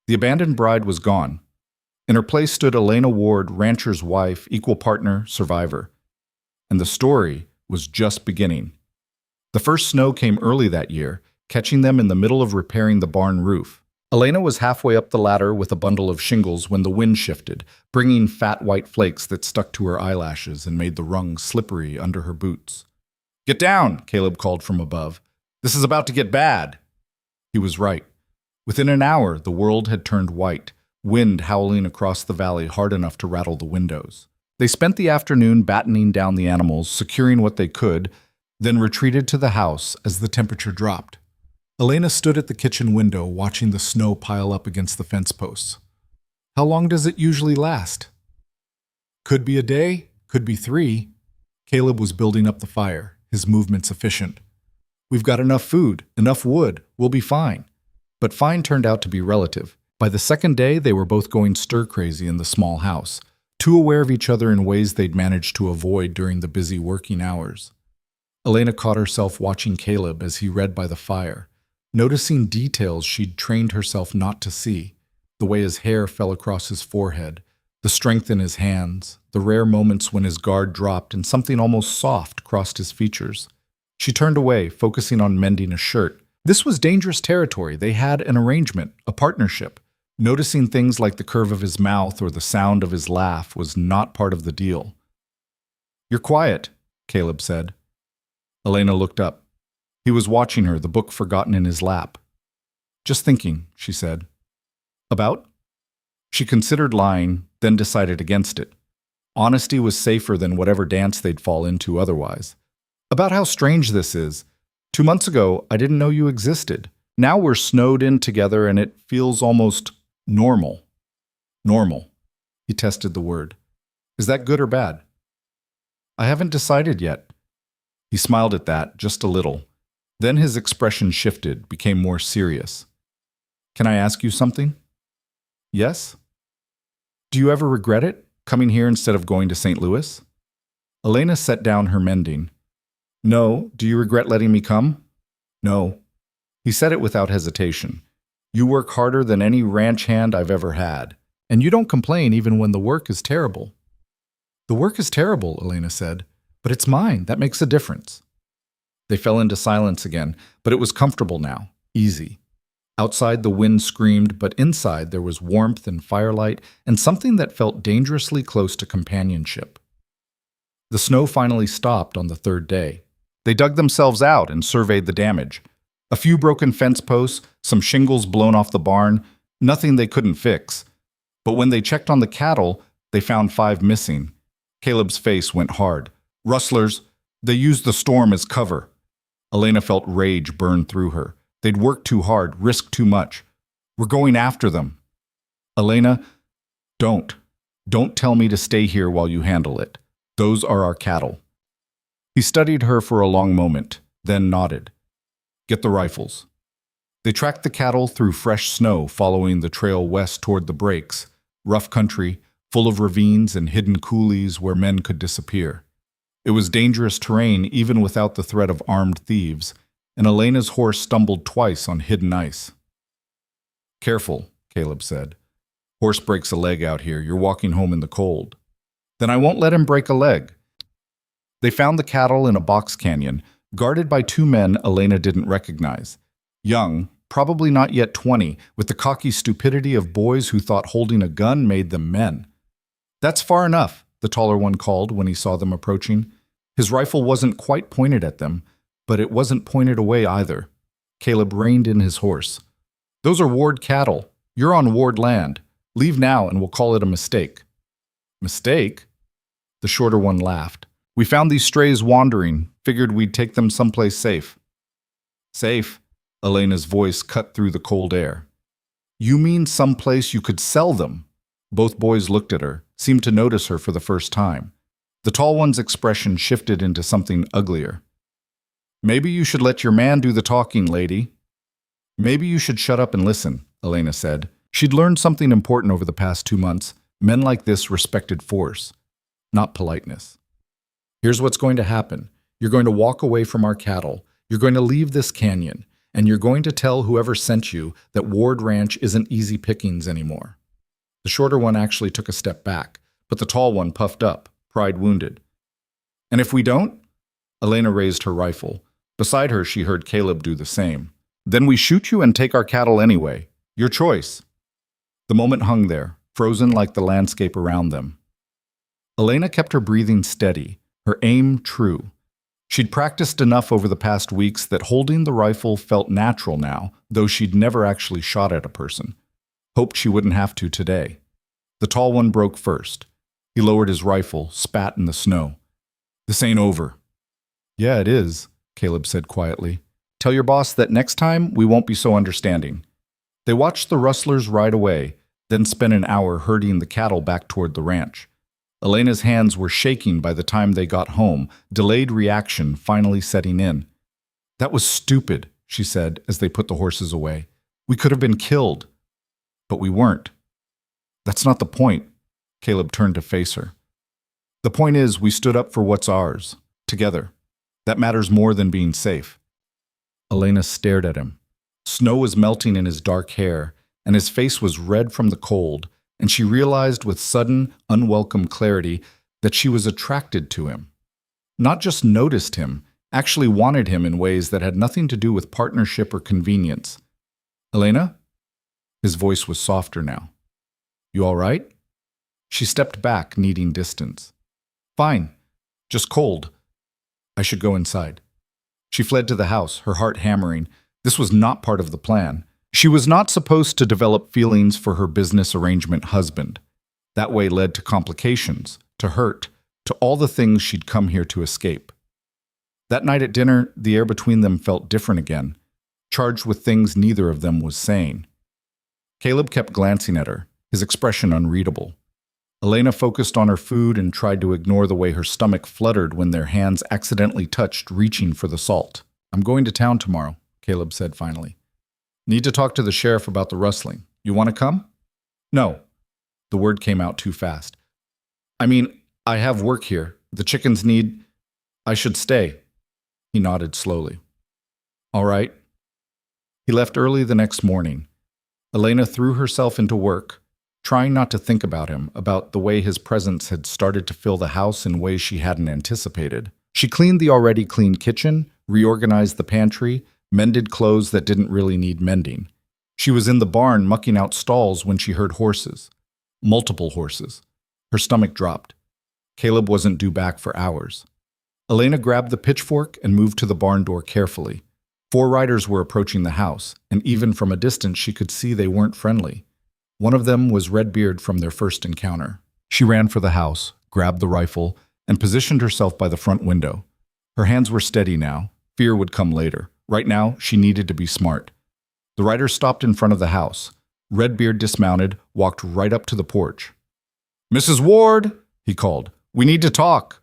The abandoned bride was gone. In her place stood Elena Ward, rancher's wife, equal partner, survivor. And the story was just beginning. The first snow came early that year, catching them in the middle of repairing the barn roof. Elena was halfway up the ladder with a bundle of shingles when the wind shifted, bringing fat white flakes that stuck to her eyelashes and made the rungs slippery under her boots. Get down, Caleb called from above. This is about to get bad. He was right. Within an hour, the world had turned white, wind howling across the valley hard enough to rattle the windows. They spent the afternoon battening down the animals, securing what they could, then retreated to the house as the temperature dropped. Elena stood at the kitchen window watching the snow pile up against the fence posts. How long does it usually last? Could be a day, could be 3. Caleb was building up the fire, his movements efficient. We've got enough food, enough wood, we'll be fine. But fine turned out to be relative. By the second day, they were both going stir-crazy in the small house, too aware of each other in ways they'd managed to avoid during the busy working hours. Elena caught herself watching Caleb as he read by the fire, noticing details she'd trained herself not to see, the way his hair fell across his forehead, the strength in his hands, the rare moments when his guard dropped and something almost soft crossed his features. She turned away, focusing on mending a shirt. This was dangerous territory. They had an arrangement, a partnership. Noticing things like the curve of his mouth or the sound of his laugh was not part of the deal. "You're quiet," Caleb said. Elena looked up. He was watching her, the book forgotten in his lap. "Just thinking," she said. "About?" She considered lying, then decided against it. Honesty was safer than whatever dance they'd fall into otherwise. "About how strange this is. 2 months ago, I didn't know you existed. Now we're snowed in together and it feels almost normal." Normal. He tested the word. "Is that good or bad?" "I haven't decided yet." He smiled at that, just a little. Then his expression shifted, became more serious. "Can I ask you something?" "Yes?" "Do you ever regret it, coming here instead of going to St. Louis?" Elena set down her mending. "No. Do you regret letting me come?" "No." He said it without hesitation. "You work harder than any ranch hand I've ever had. And you don't complain even when the work is terrible." "The work is terrible," Elena said. "But it's mine. That makes a difference." They fell into silence again, but it was comfortable now, easy. Outside the wind screamed, but inside there was warmth and firelight and something that felt dangerously close to companionship. The snow finally stopped on the 3rd day. They dug themselves out and surveyed the damage. A few broken fence posts, some shingles blown off the barn, nothing they couldn't fix. But when they checked on the cattle, they found 5 missing. Caleb's face went hard. "Rustlers. They used the storm as cover." Elena felt rage burn through her. They'd worked too hard, risked too much. "We're going after them." "Elena, don't. Don't tell me to stay here while you handle it. Those are our cattle." He studied her for a long moment, then nodded. "Get the rifles." They tracked the cattle through fresh snow, following the trail west toward the breaks, rough country, full of ravines and hidden coulees where men could disappear. It was dangerous terrain even without the threat of armed thieves, and Elena's horse stumbled twice on hidden ice. "Careful," Caleb said. "Horse breaks a leg out here. You're walking home in the cold." "Then I won't let him break a leg." They found the cattle in a box canyon, guarded by 2 men Elena didn't recognize. Young, probably not yet 20, with the cocky stupidity of boys who thought holding a gun made them men. "That's far enough," the taller one called when he saw them approaching. His rifle wasn't quite pointed at them, but it wasn't pointed away either. Caleb reined in his horse. "Those are Ward cattle. You're on Ward land. Leave now and we'll call it a mistake." "Mistake?" The shorter one laughed. "We found these strays wandering, figured we'd take them someplace safe." "Safe?" Elena's voice cut through the cold air. "You mean someplace you could sell them?" Both boys looked at her, seemed to notice her for the first time. The tall one's expression shifted into something uglier. "Maybe you should let your man do the talking, lady." "Maybe you should shut up and listen," Elena said. She'd learned something important over the past 2 months. Men like this respected force, not politeness. "Here's what's going to happen. You're going to walk away from our cattle. You're going to leave this canyon, and you're going to tell whoever sent you that Ward Ranch isn't easy pickings anymore." The shorter one actually took a step back, but the tall one puffed up, pride wounded. "And if we don't?" Elena raised her rifle. Beside her, she heard Caleb do the same. "Then we shoot you and take our cattle anyway. Your choice." The moment hung there, frozen like the landscape around them. Elena kept her breathing steady, her aim true. She'd practiced enough over the past weeks that holding the rifle felt natural now, though she'd never actually shot at a person. Hoped she wouldn't have to today. The tall one broke first. He lowered his rifle, spat in the snow. "This ain't over." "Yeah, it is," Caleb said quietly. Tell your boss that next time we won't be so understanding." They watched the rustlers ride away, then spent an hour herding the cattle back toward the ranch. Elena's hands were shaking by the time they got home, delayed reaction finally setting in. "That was stupid," she said as they put the horses away. "We could have been killed. But we weren't." "That's not the point." Caleb turned to face her. "The point is we stood up for what's ours, together. That matters more than being safe." Elena stared at him. Snow was melting in his dark hair, and his face was red from the cold, and she realized with sudden, unwelcome clarity that she was attracted to him. Not just noticed him, actually wanted him in ways that had nothing to do with partnership or convenience. "Elena?" His voice was softer now. "You all right?" She stepped back, needing distance. "Fine. Just cold. I should go inside." She fled to the house, her heart hammering. This was not part of the plan. She was not supposed to develop feelings for her business arrangement husband. That way led to complications, to hurt, to all the things she'd come here to escape. That night at dinner, the air between them felt different again, charged with things neither of them was saying. Caleb kept glancing at her, his expression unreadable. Elena focused on her food and tried to ignore the way her stomach fluttered when their hands accidentally touched, reaching for the salt. "I'm going to town tomorrow," Caleb said finally. "Need to talk to the sheriff about the rustling. You want to come?" "No." The word came out too fast. "I mean, I have work here. The chickens need... I should stay." He nodded slowly. "All right." He left early the next morning. Elena threw herself into work, trying not to think about him, about the way his presence had started to fill the house in ways she hadn't anticipated. She cleaned the already clean kitchen, reorganized the pantry, mended clothes that didn't really need mending. She was in the barn mucking out stalls when she heard horses. Multiple horses. Her stomach dropped. Caleb wasn't due back for hours. Elena grabbed the pitchfork and moved to the barn door carefully. 4 riders were approaching the house, and even from a distance she could see they weren't friendly. One of them was Redbeard from their first encounter. She ran for the house, grabbed the rifle, and positioned herself by the front window. Her hands were steady now. Fear would come later. Right now, she needed to be smart. The riders stopped in front of the house. Redbeard dismounted, walked right up to the porch. "Mrs. Ward," he called, "we need to talk."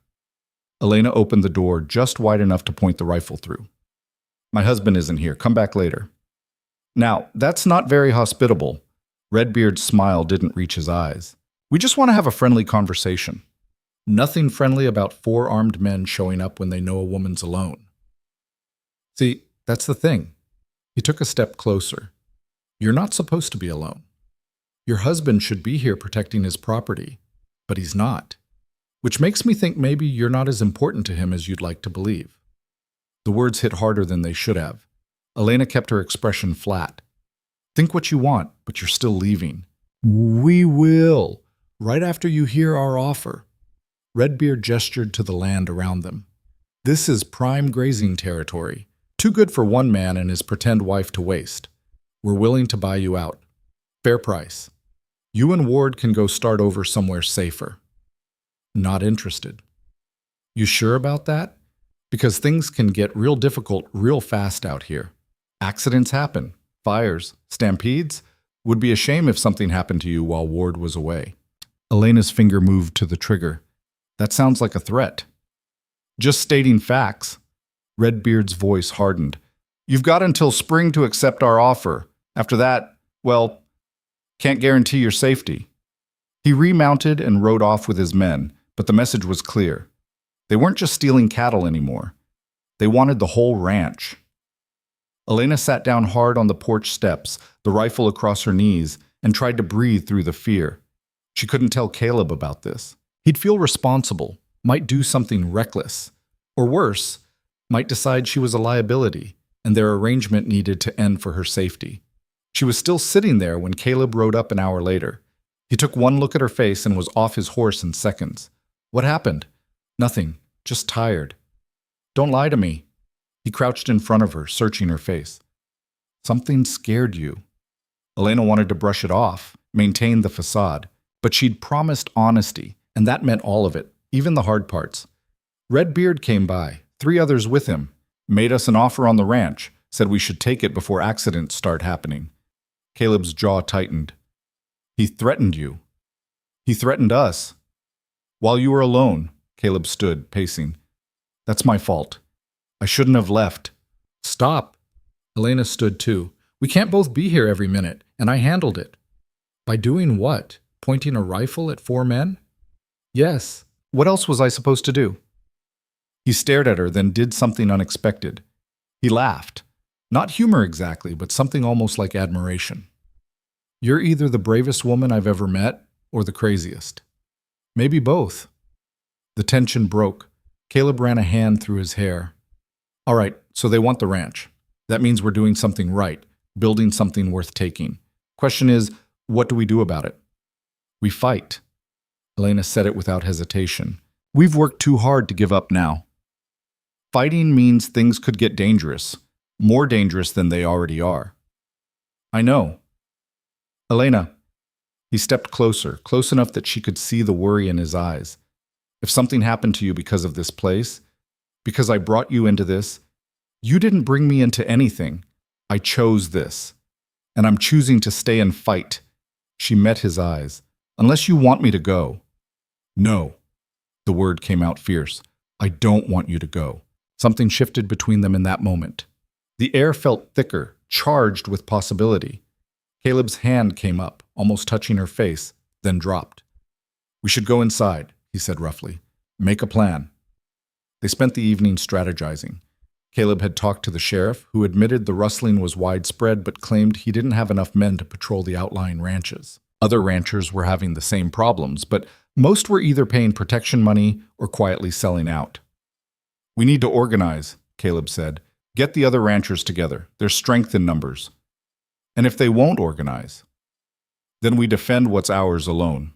Elena opened the door just wide enough to point the rifle through. "My husband isn't here. Come back later." Now, that's not very hospitable. Redbeard's smile didn't reach his eyes. "We just want to have a friendly conversation." Nothing friendly about 4 armed men showing up when they know a woman's alone. See, that's the thing. He took a step closer. You're not supposed to be alone. Your husband should be here protecting his property, but he's not. Which makes me think maybe you're not as important to him as you'd like to believe. The words hit harder than they should have. Elena kept her expression flat. "Think what you want, but you're still leaving." "We will, right after you hear our offer." Redbeard gestured to the land around them. "This is prime grazing territory. Too good for one man and his pretend wife to waste. We're willing to buy you out. Fair price. You and Ward can go start over somewhere safer." "Not interested." "You sure about that? Because things can get real difficult real fast out here. Accidents happen. Fires, stampedes. Would be a shame if something happened to you while Ward was away." Elena's finger moved to the trigger. "That sounds like a threat." "Just stating facts." Redbeard's voice hardened. "You've got until spring to accept our offer. After that, well, can't guarantee your safety." He remounted and rode off with his men, but the message was clear. They weren't just stealing cattle anymore. They wanted the whole ranch. Elena sat down hard on the porch steps, the rifle across her knees, and tried to breathe through the fear. She couldn't tell Caleb about this. He'd feel responsible, might do something reckless, or worse, might decide she was a liability, and their arrangement needed to end for her safety. She was still sitting there when Caleb rode up an hour later. He took one look at her face and was off his horse in seconds. "What happened?" "Nothing, just tired." "Don't lie to me." He crouched in front of her, searching her face. "Something scared you." Elena wanted to brush it off, maintain the facade, but she'd promised honesty, and that meant all of it, even the hard parts. "Redbeard came by, 3 others with him, made us an offer on the ranch, Said we should take it before accidents start happening. Caleb's jaw tightened. He threatened you. He threatened us. While you were alone, Caleb stood, pacing. That's my fault. I shouldn't have left. Stop. Elena stood too. We can't both be here every minute, and I handled it. By doing what? Pointing a rifle at 4 men? Yes. What else was I supposed to do? He stared at her, then did something unexpected. He laughed. Not humor exactly, but something almost like admiration. You're either the bravest woman I've ever met, or the craziest. Maybe both. The tension broke. Caleb ran a hand through his hair. All right, so they want the ranch. That means we're doing something right, building something worth taking. Question is, what do we do about it? We fight. Elena said it without hesitation. We've worked too hard to give up now. Fighting means things could get dangerous, more dangerous than they already are. I know. Elena. He stepped closer, close enough that she could see the worry in his eyes. If something happened to you because of this place, because I brought you into this, you didn't bring me into anything. I chose this. And I'm choosing to stay and fight. She met his eyes. Unless you want me to go. No. The word came out fierce. I don't want you to go. Something shifted between them in that moment. The air felt thicker, charged with possibility. Caleb's hand came up, almost touching her face, then dropped. We should go inside, he said roughly. Make a plan. They spent the evening strategizing. Caleb had talked to the sheriff, who admitted the rustling was widespread but claimed he didn't have enough men to patrol the outlying ranches. Other ranchers were having the same problems, but most were either paying protection money or quietly selling out. We need to organize, Caleb said. Get the other ranchers together. There's strength in numbers. And if they won't organize, then we defend what's ours alone.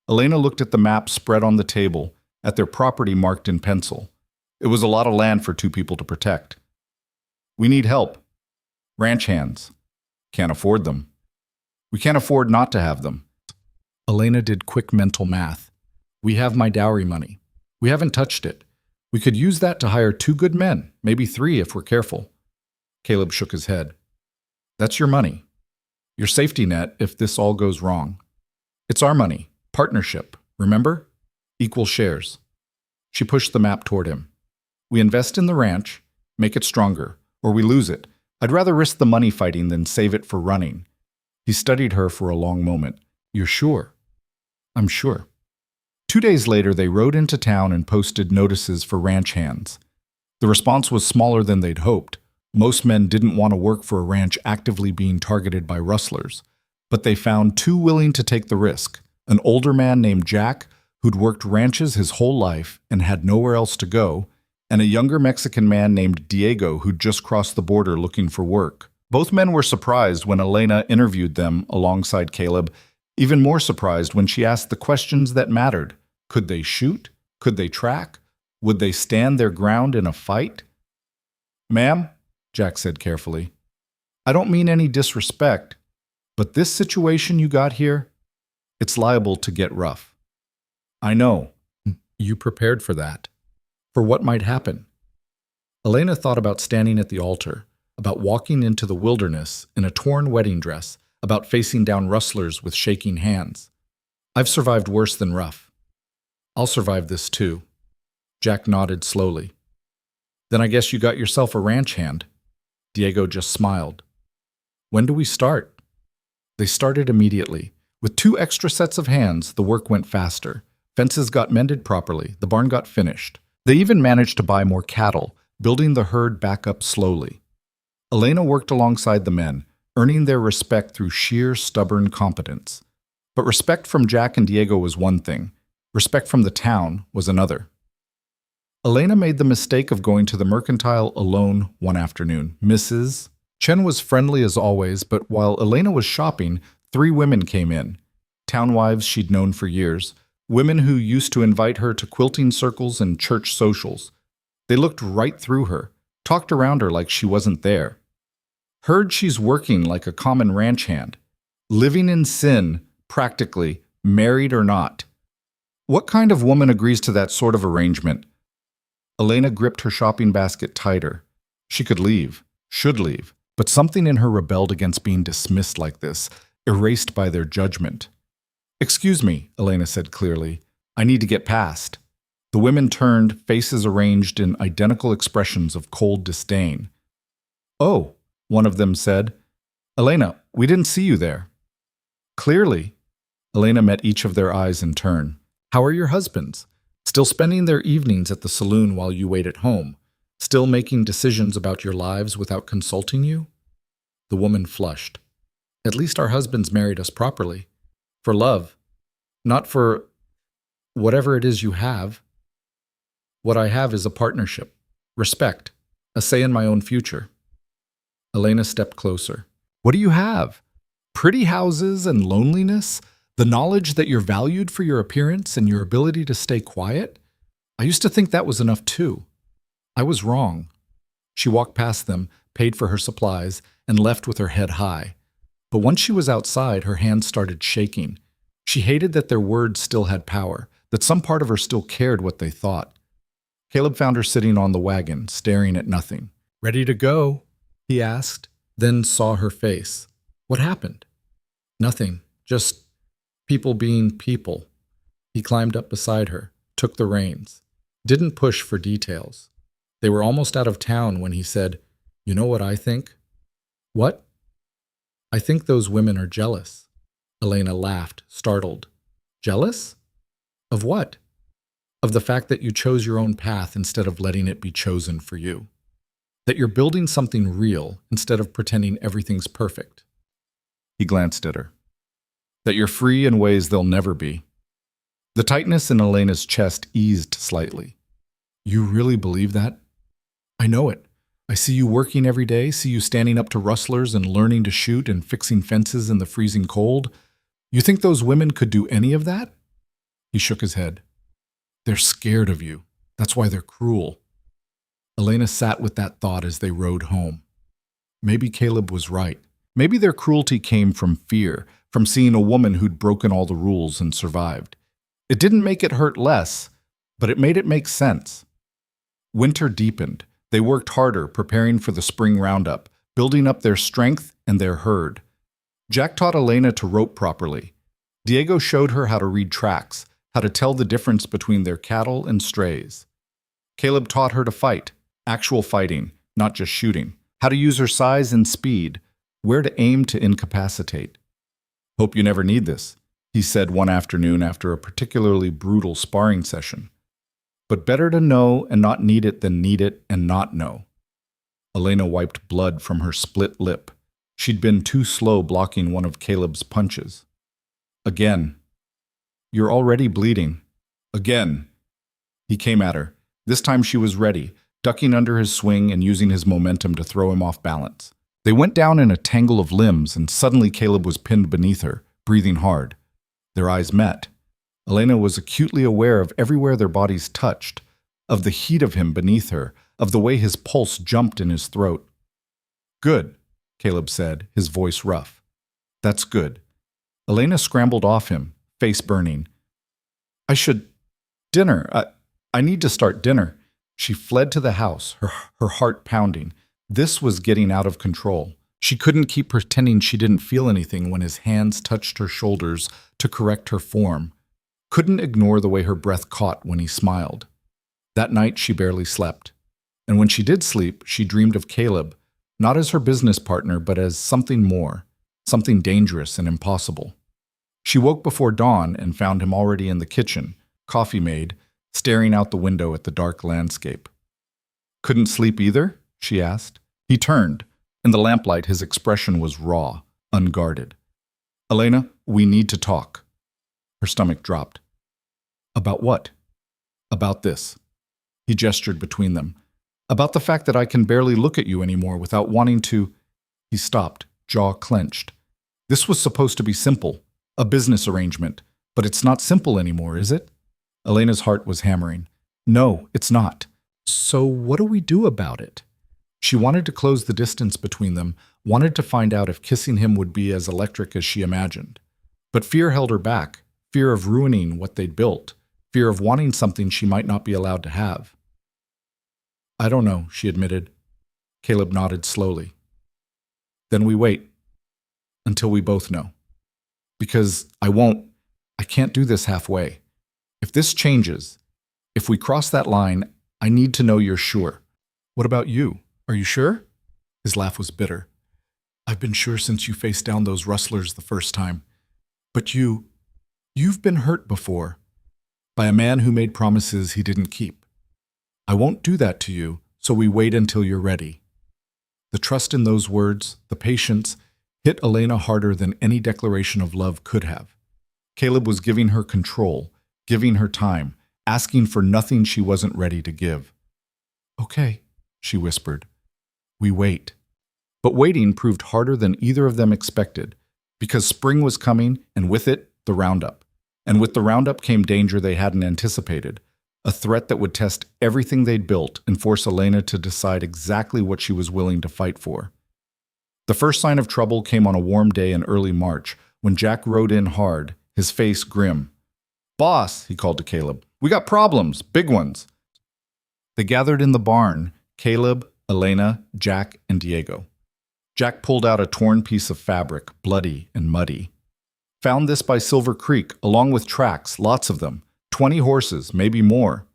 Elena looked at the map spread on the table, at their property marked in pencil. It was a lot of land for 2 people to protect. We need help. Ranch hands. Can't afford them. We can't afford not to have them. Elena did quick mental math. We have my dowry money. We haven't touched it. We could use that to hire 2 good men, maybe 3 if we're careful. Caleb shook his head. That's your money. Your safety net if this all goes wrong. It's our money. Partnership. Remember? Equal shares. She pushed the map toward him. We invest in the ranch, make it stronger, or we lose it. I'd rather risk the money fighting than save it for running. He studied her for a long moment. You're sure? I'm sure. 2 days later, they rode into town and posted notices for ranch hands. The response was smaller than they'd hoped. Most men didn't want to work for a ranch actively being targeted by rustlers, but they found 2 willing to take the risk. An older man named Jack, who'd worked ranches his whole life and had nowhere else to go, and a younger Mexican man named Diego who'd just crossed the border looking for work. Both men were surprised when Elena interviewed them alongside Caleb, even more surprised when she asked the questions that mattered. Could they shoot? Could they track? Would they stand their ground in a fight? Ma'am, Jack said carefully, I don't mean any disrespect, but this situation you got here, it's liable to get rough. I know. You prepared for that. For what might happen. Elena thought about standing at the altar, about walking into the wilderness in a torn wedding dress, about facing down rustlers with shaking hands. I've survived worse than rough. I'll survive this too. Jack nodded slowly. Then I guess you got yourself a ranch hand. Diego just smiled. When do we start? They started immediately. With 2 extra sets of hands, the work went faster. Fences got mended properly. The barn got finished. They even managed to buy more cattle, building the herd back up slowly. Elena worked alongside the men, earning their respect through sheer stubborn competence. But respect from Jack and Diego was one thing. Respect from the town was another. Elena made the mistake of going to the mercantile alone one afternoon. Mrs. Chen was friendly as always, but while Elena was shopping, 3 women came in. Town wives she'd known for years. Women who used to invite her to quilting circles and church socials. They looked right through her, talked around her like she wasn't there. Heard she's working like a common ranch hand. Living in sin, practically, married or not. What kind of woman agrees to that sort of arrangement? Elena gripped her shopping basket tighter. She could leave. should leave, but something in her rebelled against being dismissed like this, erased by their judgment. "Excuse me," Elena said clearly. "I need to get past." The women turned, faces arranged in identical expressions of cold disdain. "Oh," one of them said. "Elena, we didn't see you there." "Clearly." Elena met each of their eyes in turn. "How are your husbands? Still spending their evenings at the saloon while you wait at home? Still making decisions about your lives without consulting you?" The woman flushed. "At least our husbands married us properly. For love. Not for whatever it is you have. What I have is a partnership, respect, a say in my own future." Elena stepped closer. "What do you have? Pretty houses and loneliness? The knowledge that you're valued for your appearance and your ability to stay quiet? I used to think that was enough too. I was wrong." She walked past them, paid for her supplies, and left with her head high. But once she was outside, her hands started shaking. She hated that their words still had power, that some part of her still cared what they thought. Caleb found her sitting on the wagon, staring at nothing. "Ready to go?" he asked, then saw her face. "What happened?" "Nothing, just people being people." He climbed up beside her, took the reins, didn't push for details. They were almost out of town when he said, "You know what I think?" "What?" "I think those women are jealous." Elena laughed, startled. "Jealous? Of what?" "Of the fact that you chose your own path instead of letting it be chosen for you. That you're building something real instead of pretending everything's perfect." He glanced at her. "That you're free in ways they'll never be." The tightness in Elena's chest eased slightly. "You really believe that?" "I know it. I see you working every day, see you standing up to rustlers and learning to shoot and fixing fences in the freezing cold. You think those women could do any of that?" He shook his head. "They're scared of you. That's why they're cruel." Elena sat with that thought as they rode home. Maybe Caleb was right. Maybe their cruelty came from fear, from seeing a woman who'd broken all the rules and survived. It didn't make it hurt less, but it made it make sense. Winter deepened. They worked harder, preparing for the spring roundup, building up their strength and their herd. Jack taught Elena to rope properly. Diego showed her how to read tracks, how to tell the difference between their cattle and strays. Caleb taught her to fight, actual fighting, not just shooting, how to use her size and speed, where to aim to incapacitate. "Hope you never need this," he said one afternoon after a particularly brutal sparring session. "But better to know and not need it than need it and not know." Elena wiped blood from her split lip. She'd been too slow blocking one of Caleb's punches. "Again." "You're already bleeding." "Again." He came at her. This time she was ready, ducking under his swing and using his momentum to throw him off balance. They went down in a tangle of limbs, and suddenly Caleb was pinned beneath her, breathing hard. Their eyes met. Elena was acutely aware of everywhere their bodies touched, of the heat of him beneath her, of the way his pulse jumped in his throat. "Good," Caleb said, his voice rough. "That's good." Elena scrambled off him, face burning. Dinner. I need to start dinner." She fled to the house, her heart pounding. This was getting out of control. She couldn't keep pretending she didn't feel anything when his hands touched her shoulders to correct her form. Couldn't ignore the way her breath caught when he smiled. That night she barely slept. And when she did sleep, she dreamed of Caleb, not as her business partner, but as something more, something dangerous and impossible. She woke before dawn and found him already in the kitchen, coffee made, staring out the window at the dark landscape. "Couldn't sleep either?" she asked. He turned. In the lamplight, his expression was raw, unguarded. "Elena, we need to talk." Her stomach dropped. "About what?" "About this." He gestured between them. "About the fact that I can barely look at you anymore without wanting to—" He stopped, jaw clenched. "This was supposed to be simple, a business arrangement, but it's not simple anymore, is it?" Elena's heart was hammering. "No, it's not. So what do we do about it?" She wanted to close the distance between them, wanted to find out if kissing him would be as electric as she imagined. But fear held her back, fear of ruining what they'd built, fear of wanting something she might not be allowed to have. "I don't know," she admitted. Caleb nodded slowly. Then we wait until we both know. Because I can't do this halfway. If this changes, if we cross that line, I need to know you're sure. What about you? Are you sure? His laugh was bitter. I've been sure since you faced down those rustlers the first time. But you've been hurt before. By a man who made promises he didn't keep. I won't do that to you, so we wait until you're ready. The trust in those words, the patience, hit Elena harder than any declaration of love could have. Caleb was giving her control, giving her time, asking for nothing she wasn't ready to give. Okay, she whispered. We wait. But waiting proved harder than either of them expected, because spring was coming, and with it, the roundup. And with the roundup came danger they hadn't anticipated, a threat that would test everything they'd built and force Elena to decide exactly what she was willing to fight for. The first sign of trouble came on a warm day in early March, when Jack rode in hard, his face grim. Boss, he called to Caleb, we got problems, big ones. They gathered in the barn, Caleb, Elena, Jack, and Diego. Jack pulled out a torn piece of fabric, bloody and muddy. Found this by Silver Creek, along with tracks, lots of them, 20 horses, maybe more.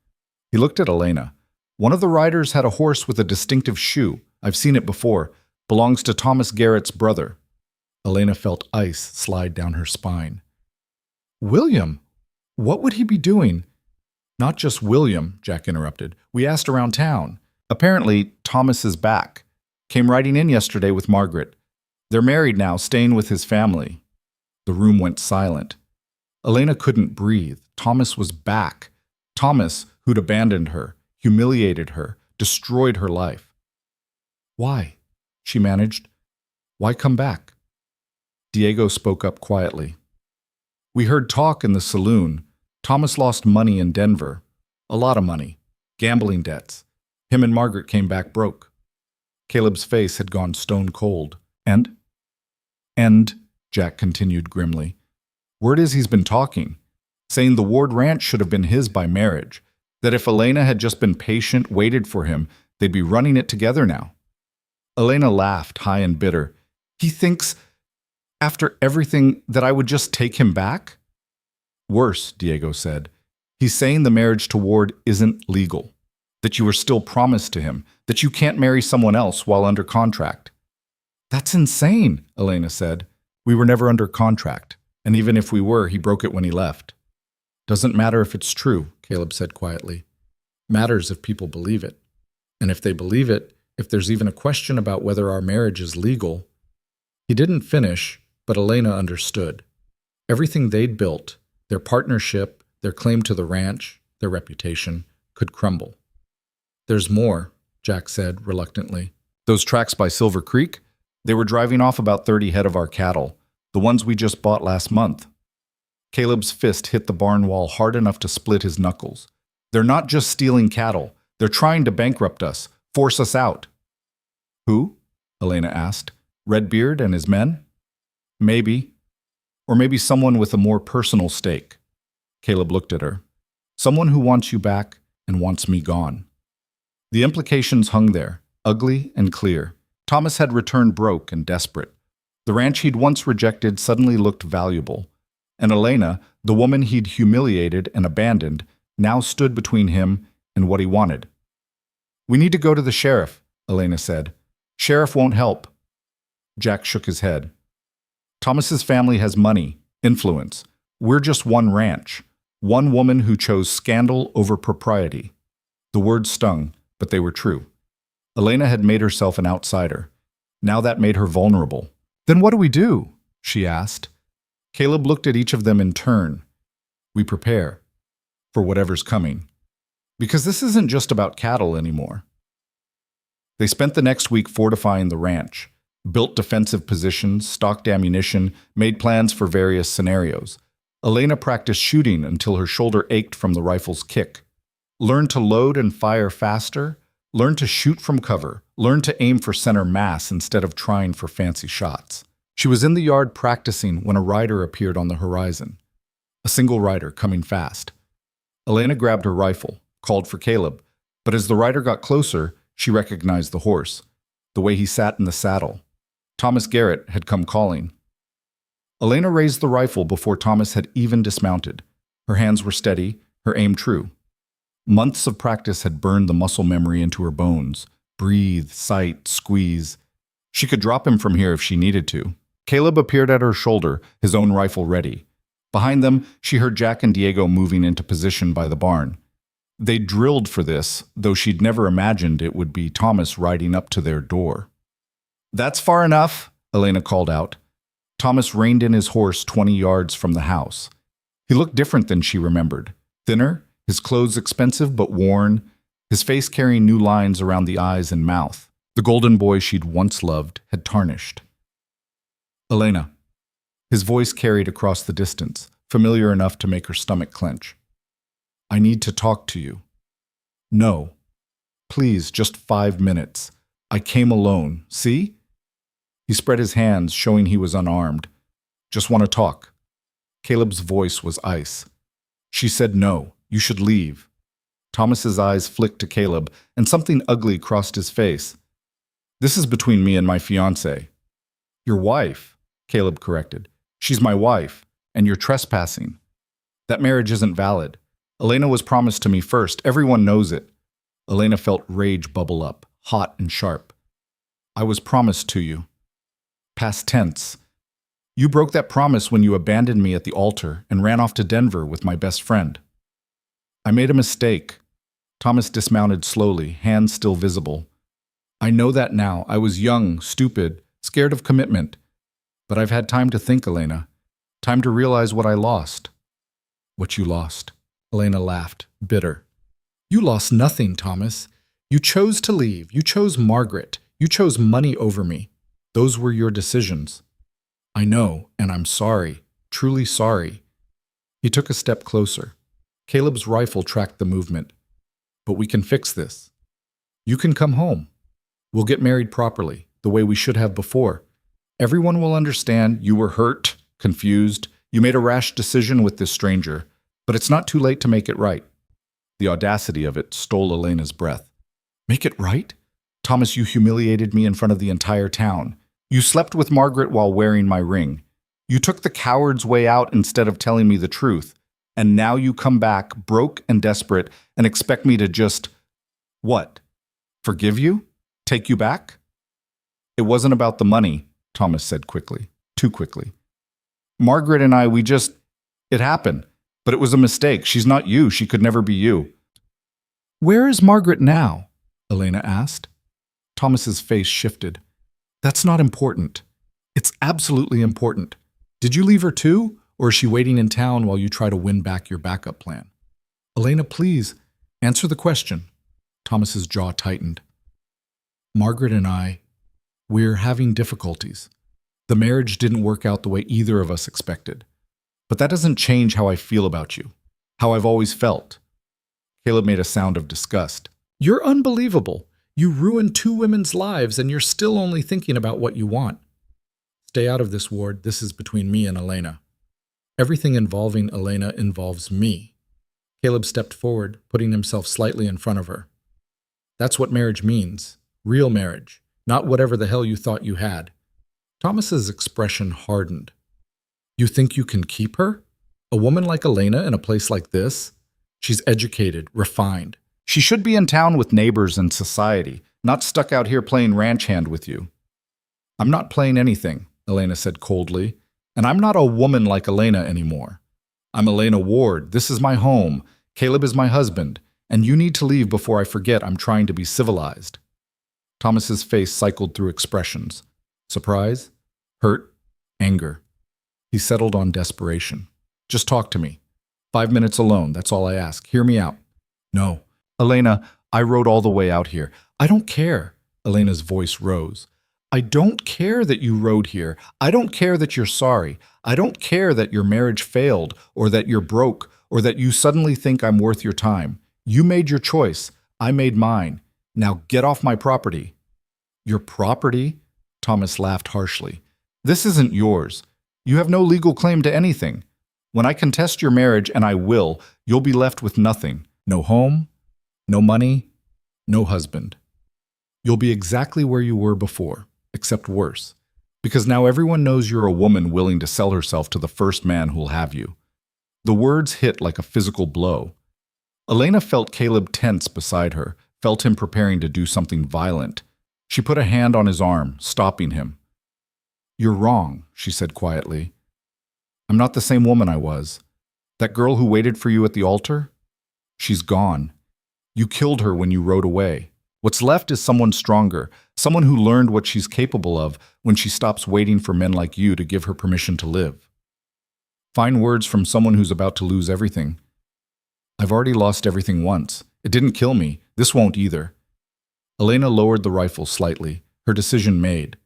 He looked at Elena. One of the riders had a horse with a distinctive shoe. I've seen it before. Belongs to Thomas Garrett's brother. Elena felt ice slide down her spine. William, what would he be doing? Not just William, Jack interrupted. We asked around town. Apparently, Thomas is back. Came riding in yesterday with Margaret. They're married now, staying with his family. The room went silent. Elena couldn't breathe. Thomas was back. Thomas, who'd abandoned her, humiliated her, destroyed her life. Why? She managed. Why come back? Diego spoke up quietly. We heard talk in the saloon. Thomas lost money in Denver. A lot of money. Gambling debts. Him and Margaret came back broke. Caleb's face had gone stone cold. And, Jack continued grimly, word is he's been talking, saying the Ward Ranch should have been his by marriage, that if Elena had just been patient, waited for him, they'd be running it together now. Elena laughed, high and bitter. He thinks, after everything, that I would just take him back? Worse, Diego said. He's saying the marriage to Ward isn't legal, that you were still promised to him, that you can't marry someone else while under contract. That's insane, Elena said. We were never under contract, and even if we were, he broke it when he left. Doesn't matter if it's true, Caleb said quietly. Matters if people believe it. And if they believe it, if there's even a question about whether our marriage is legal. He didn't finish, but Elena understood. Everything they'd built, their partnership, their claim to the ranch, their reputation, could crumble. There's more, Jack said reluctantly. Those tracks by Silver Creek? They were driving off about 30 head of our cattle, the ones we just bought last month. Caleb's fist hit the barn wall hard enough to split his knuckles. They're not just stealing cattle. They're trying to bankrupt us, force us out. Who? Elena asked. Redbeard and his men? Maybe. Or maybe someone with a more personal stake. Caleb looked at her. Someone who wants you back and wants me gone. The implications hung there, ugly and clear. Thomas had returned broke and desperate. The ranch he'd once rejected suddenly looked valuable. And Elena, the woman he'd humiliated and abandoned, now stood between him and what he wanted. We need to go to the sheriff, Elena said. Sheriff won't help. Jack shook his head. Thomas's family has money, influence. We're just one ranch, one woman who chose scandal over propriety. The words stung, but they were true. Elena had made herself an outsider. Now that made her vulnerable. Then what do we do? She asked. Caleb looked at each of them in turn. We prepare for whatever's coming. Because this isn't just about cattle anymore. They spent the next week fortifying the ranch, built defensive positions, stocked ammunition, made plans for various scenarios. Elena practiced shooting until her shoulder ached from the rifle's kick. Learned to load and fire faster. Learn to shoot from cover. Learn to aim for center mass instead of trying for fancy shots. She was in the yard practicing when a rider appeared on the horizon. A single rider coming fast. Elena grabbed her rifle, called for Caleb, but as the rider got closer, she recognized the horse. the way he sat in the saddle. Thomas Garrett had come calling. Elena raised the rifle before Thomas had even dismounted. Her hands were steady, her aim true. Months of practice had burned the muscle memory into her bones. Breathe, sight, squeeze. She could drop him from here if she needed to. Caleb appeared at her shoulder, his own rifle ready. Behind them, she heard Jack and Diego moving into position by the barn. They drilled for this, though she'd never imagined it would be Thomas riding up to their door. "That's far enough," Elena called out. Thomas reined in his horse 20 yards from the house. He looked different than she remembered. Thinner, his clothes expensive but worn, his face carrying new lines around the eyes and mouth. The golden boy she'd once loved had tarnished. "Elena." His voice carried across the distance, familiar enough to make her stomach clench. "I need to talk to you." "No. Please, just 5 minutes. I came alone, see?" He spread his hands, showing he was unarmed. "Just want to talk." Caleb's voice was ice. She said no, you should leave. Thomas's eyes flicked to Caleb, and something ugly crossed his face. "This is between me and my fiancée." "Your wife," Caleb corrected. "She's my wife, and you're trespassing. That marriage isn't valid. Elena was promised to me first. Everyone knows it." Elena felt rage bubble up, hot and sharp. "I was promised to you." Past tense. "You broke that promise when you abandoned me at the altar and ran off to Denver with my best friend." "I made a mistake." Thomas dismounted slowly, hands still visible. "I know that now. I was young, stupid, scared of commitment. But I've had time to think, Elena. Time to realize what I lost." "What you lost?" Elena laughed, bitter. "You lost nothing, Thomas. You chose to leave. You chose Margaret. You chose money over me. Those were your decisions." "I know, and I'm sorry. Truly sorry." He took a step closer. Caleb's rifle tracked the movement. "But we can fix this. You can come home. We'll get married properly, the way we should have before. Everyone will understand you were hurt, confused. You made a rash decision with this stranger, but it's not too late to make it right." The audacity of it stole Elena's breath. "Make it right? Thomas, you humiliated me in front of the entire town. You slept with Margaret while wearing my ring. You took the coward's way out instead of telling me the truth. And now you come back, broke and desperate, and expect me to just, what? Forgive you? Take you back?" "It wasn't about the money," Thomas said quickly, too quickly. "Margaret and I, it happened. But it was a mistake. She's not you. She could never be you." "Where is Margaret now?" Elena asked. Thomas's face shifted. "That's not important." "It's absolutely important. Did you leave her too? Or is she waiting in town while you try to win back your backup plan?" "Elena, please, answer the question." Thomas's jaw tightened. "Margaret and we're having difficulties. The marriage didn't work out the way either of us expected. But that doesn't change how I feel about you, how I've always felt." Caleb made a sound of disgust. "You're unbelievable. You ruined 2 women's lives and you're still only thinking about what you want." "Stay out of this, Ward. This is between me and Elena." "Everything involving Elena involves me." Caleb stepped forward, putting himself slightly in front of her. "That's what marriage means. Real marriage, not whatever the hell you thought you had." Thomas's expression hardened. "You think you can keep her? A woman like Elena in a place like this? She's educated, refined. She should be in town with neighbors and society, not stuck out here playing ranch hand with you." "I'm not playing anything," Elena said coldly. "And I'm not a woman like Elena anymore. I'm Elena Ward. This is my home. Caleb is my husband. And you need to leave before I forget I'm trying to be civilized." Thomas's face cycled through expressions. Surprise, hurt, anger. He settled on desperation. "Just talk to me. 5 minutes alone, that's all I ask. Hear me out." "No. Elena, I rode all the way out here." "I don't care." Elena's voice rose. "I don't care that you rode here. I don't care that you're sorry. I don't care that your marriage failed, or that you're broke, or that you suddenly think I'm worth your time. You made your choice. I made mine. Now get off my property." "Your property?" Thomas laughed harshly. "This isn't yours. You have no legal claim to anything. When I contest your marriage, and I will, you'll be left with nothing. No home, no money, no husband." You'll be exactly where you were before, except worse. Because now everyone knows you're a woman willing to sell herself to the first man who'll have you. The words hit like a physical blow. Elena felt Caleb tense beside her, felt him preparing to do something violent. She put a hand on his arm, stopping him. "You're wrong," she said quietly. "I'm not the same woman I was. That girl who waited for you at the altar? She's gone. You killed her when you rode away. What's left is someone stronger, someone who learned what she's capable of when she stops waiting for men like you to give her permission to live." Fine words from someone who's about to lose everything. I've already lost everything once. It didn't kill me. This won't either. Elena lowered the rifle slightly, her decision made.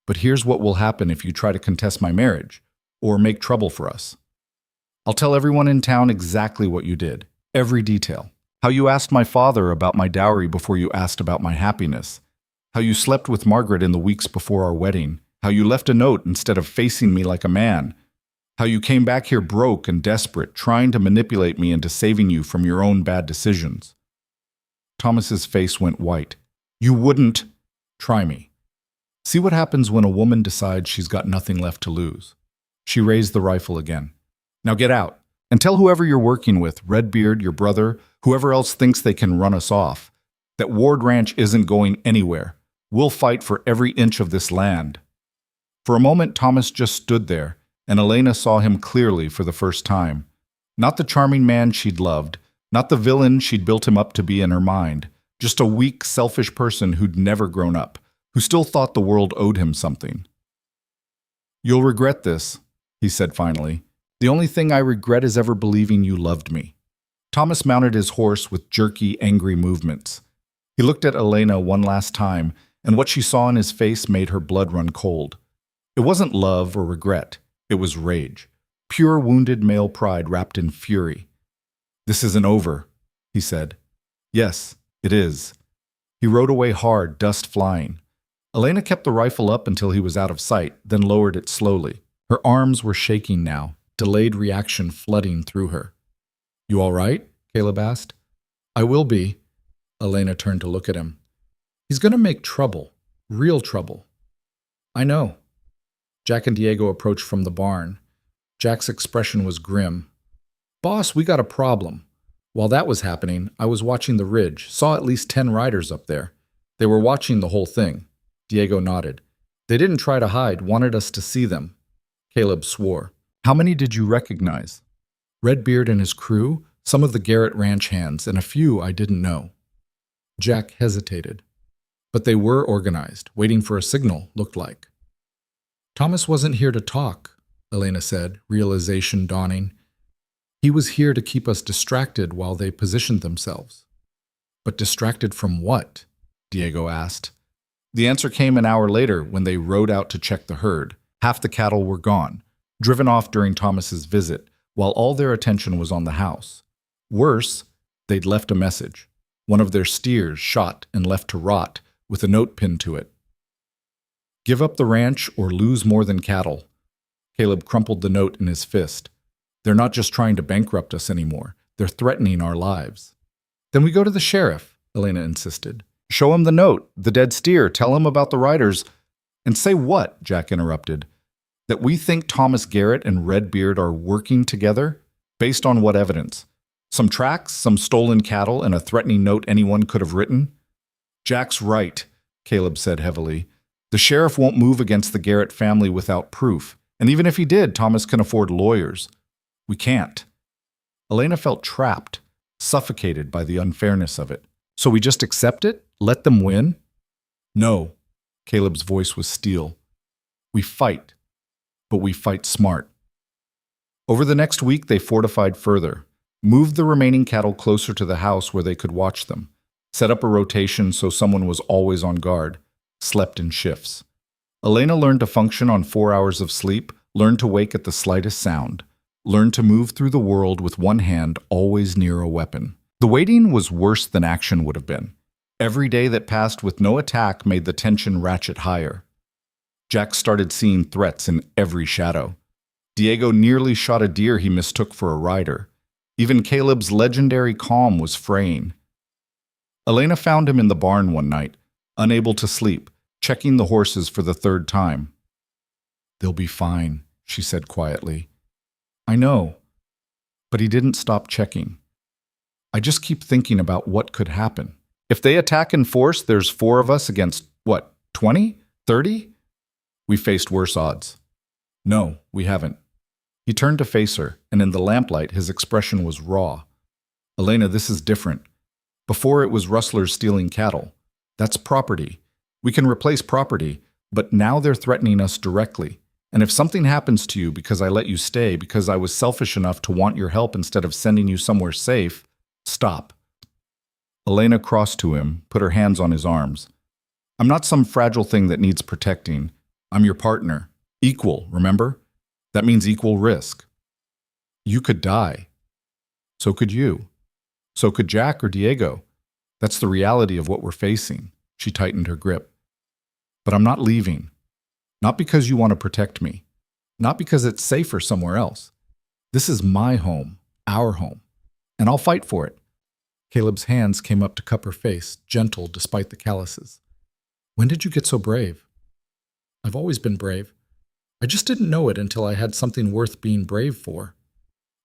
But here's what will happen if you try to contest my marriage, or make trouble for us. I'll tell everyone in town exactly what you did, every detail. How you asked my father about my dowry before you asked about my happiness. How you slept with Margaret in the weeks before our wedding. How you left a note instead of facing me like a man. How you came back here broke and desperate, trying to manipulate me into saving you from your own bad decisions. Thomas's face went white. You wouldn't try me. See what happens when a woman decides she's got nothing left to lose. She raised the rifle again. Now get out, and tell whoever you're working with, Redbeard, your brother, whoever else thinks they can run us off, that Ward Ranch isn't going anywhere. We'll fight for every inch of this land. For a moment, Thomas just stood there, and Elena saw him clearly for the first time. Not the charming man she'd loved, not the villain she'd built him up to be in her mind, just a weak, selfish person who'd never grown up, who still thought the world owed him something. You'll regret this, he said finally. The only thing I regret is ever believing you loved me. Thomas mounted his horse with jerky, angry movements. He looked at Elena one last time, and what she saw in his face made her blood run cold. It wasn't love or regret. It was rage. Pure wounded male pride wrapped in fury. This isn't over, he said. Yes, it is. He rode away hard, dust flying. Elena kept the rifle up until he was out of sight, then lowered it slowly. Her arms were shaking now, delayed reaction flooding through her. You all right? Caleb asked. I will be. Elena turned to look at him. He's going to make trouble. Real trouble. I know. Jack and Diego approached from the barn. Jack's expression was grim. Boss, we got a problem. While that was happening, I was watching the ridge, saw at least 10 riders up there. They were watching the whole thing. Diego nodded. They didn't try to hide, wanted us to see them. Caleb swore. How many did you recognize? Redbeard and his crew, some of the Garrett Ranch hands, and a few I didn't know. Jack hesitated. But they were organized, waiting for a signal, looked like. Thomas wasn't here to talk, Elena said, realization dawning. He was here to keep us distracted while they positioned themselves. But distracted from what? Diego asked. The answer came an hour later when they rode out to check the herd. Half the cattle were gone, driven off during Thomas's visit, while all their attention was on the house. Worse, they'd left a message. One of their steers shot and left to rot, with a note pinned to it. Give up the ranch or lose more than cattle. Caleb crumpled the note in his fist. They're not just trying to bankrupt us anymore. They're threatening our lives. Then we go to the sheriff, Elena insisted. Show him the note, the dead steer, tell him about the riders. And say what? Jack interrupted. That we think Thomas Garrett and Redbeard are working together? Based on what evidence? Some tracks, some stolen cattle, and a threatening note anyone could have written? Jack's right, Caleb said heavily. The sheriff won't move against the Garrett family without proof. And even if he did, Thomas can afford lawyers. We can't. Elena felt trapped, suffocated by the unfairness of it. So we just accept it? Let them win? No. Caleb's voice was steel. We fight. But we fight smart. Over the next week, they fortified further, moved the remaining cattle closer to the house where they could watch them, set up a rotation so someone was always on guard, slept in shifts. Elena learned to function on 4 hours of sleep, learned to wake at the slightest sound, learned to move through the world with one hand always near a weapon. The waiting was worse than action would have been. Every day that passed with no attack made the tension ratchet higher. Jack started seeing threats in every shadow. Diego nearly shot a deer he mistook for a rider. Even Caleb's legendary calm was fraying. Elena found him in the barn one night, unable to sleep, checking the horses for the third time. "They'll be fine," she said quietly. "I know." But he didn't stop checking. "I just keep thinking about what could happen. If they attack in force, there's 4 of us against, what, 20? 30? We faced worse odds." "No, we haven't." He turned to face her, and in the lamplight his expression was raw. "Elena, this is different. Before it was rustlers stealing cattle. That's property. We can replace property, but now they're threatening us directly. And if something happens to you because I let you stay, because I was selfish enough to want your help instead of sending you somewhere safe, stop." Elena crossed to him, put her hands on his arms. "I'm not some fragile thing that needs protecting. I'm your partner. Equal, remember? That means equal risk. You could die. So could you. So could Jack or Diego. That's the reality of what we're facing." She tightened her grip. "But I'm not leaving. Not because you want to protect me. Not because it's safer somewhere else. This is my home, our home. And I'll fight for it." Caleb's hands came up to cup her face, gentle despite the calluses. "When did you get so brave?" "I've always been brave. I just didn't know it until I had something worth being brave for."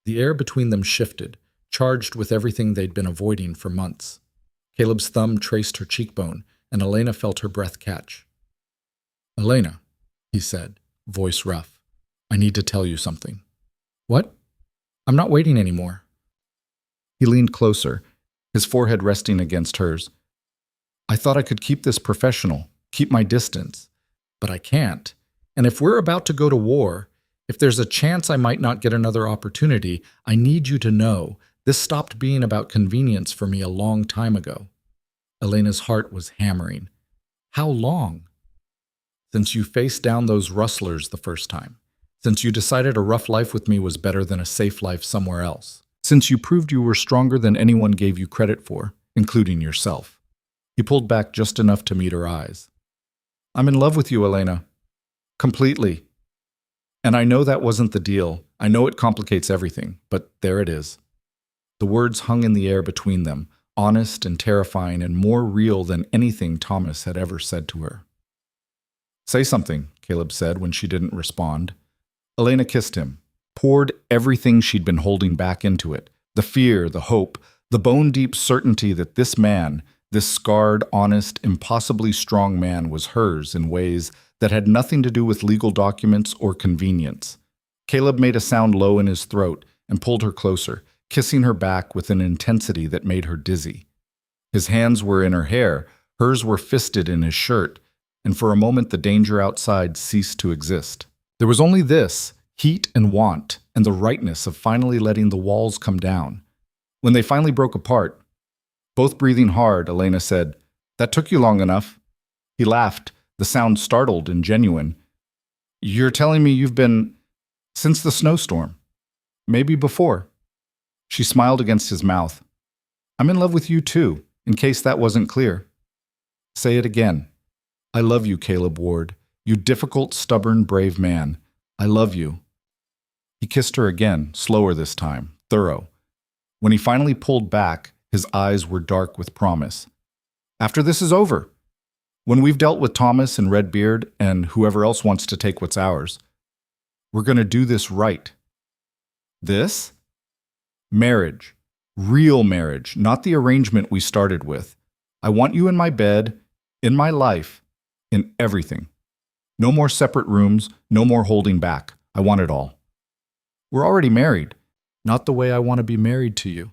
The air between them shifted, charged with everything they'd been avoiding for months. Caleb's thumb traced her cheekbone, and Elena felt her breath catch. "Elena," he said, voice rough, "I need to tell you something." "What?" "I'm not waiting anymore." He leaned closer, his forehead resting against hers. "I thought I could keep this professional, keep my distance. But I can't. And if we're about to go to war, if there's a chance I might not get another opportunity, I need you to know this stopped being about convenience for me a long time ago." Elena's heart was hammering. "How long?" "Since you faced down those rustlers the first time. Since you decided a rough life with me was better than a safe life somewhere else. Since you proved you were stronger than anyone gave you credit for, including yourself." He pulled back just enough to meet her eyes. "I'm in love with you, Elena. Completely. And I know that wasn't the deal. I know it complicates everything, but there it is." The words hung in the air between them, honest and terrifying and more real than anything Thomas had ever said to her. "Say something," Caleb said when she didn't respond. Elena kissed him, poured everything she'd been holding back into it, the fear, the hope, the bone-deep certainty that this man, this scarred, honest, impossibly strong man was hers in ways that had nothing to do with legal documents or convenience. Caleb made a sound low in his throat and pulled her closer, kissing her back with an intensity that made her dizzy. His hands were in her hair, hers were fisted in his shirt, and for a moment the danger outside ceased to exist. There was only this, heat and want, and the rightness of finally letting the walls come down. When they finally broke apart, both breathing hard, Elena said, "That took you long enough." He laughed, the sound startled and genuine. "You're telling me you've been... since the snowstorm? Maybe before." She smiled against his mouth. "I'm in love with you too, in case that wasn't clear." "Say it again." "I love you, Caleb Ward. You difficult, stubborn, brave man. I love you." He kissed her again, slower this time, thorough. When he finally pulled back, his eyes were dark with promise. "After this is over, when we've dealt with Thomas and Redbeard and whoever else wants to take what's ours, we're going to do this right." "This?" "Marriage. Real marriage, not the arrangement we started with. I want you in my bed, in my life, in everything. No more separate rooms, no more holding back. I want it all. We're already married. Not the way I want to be married to you."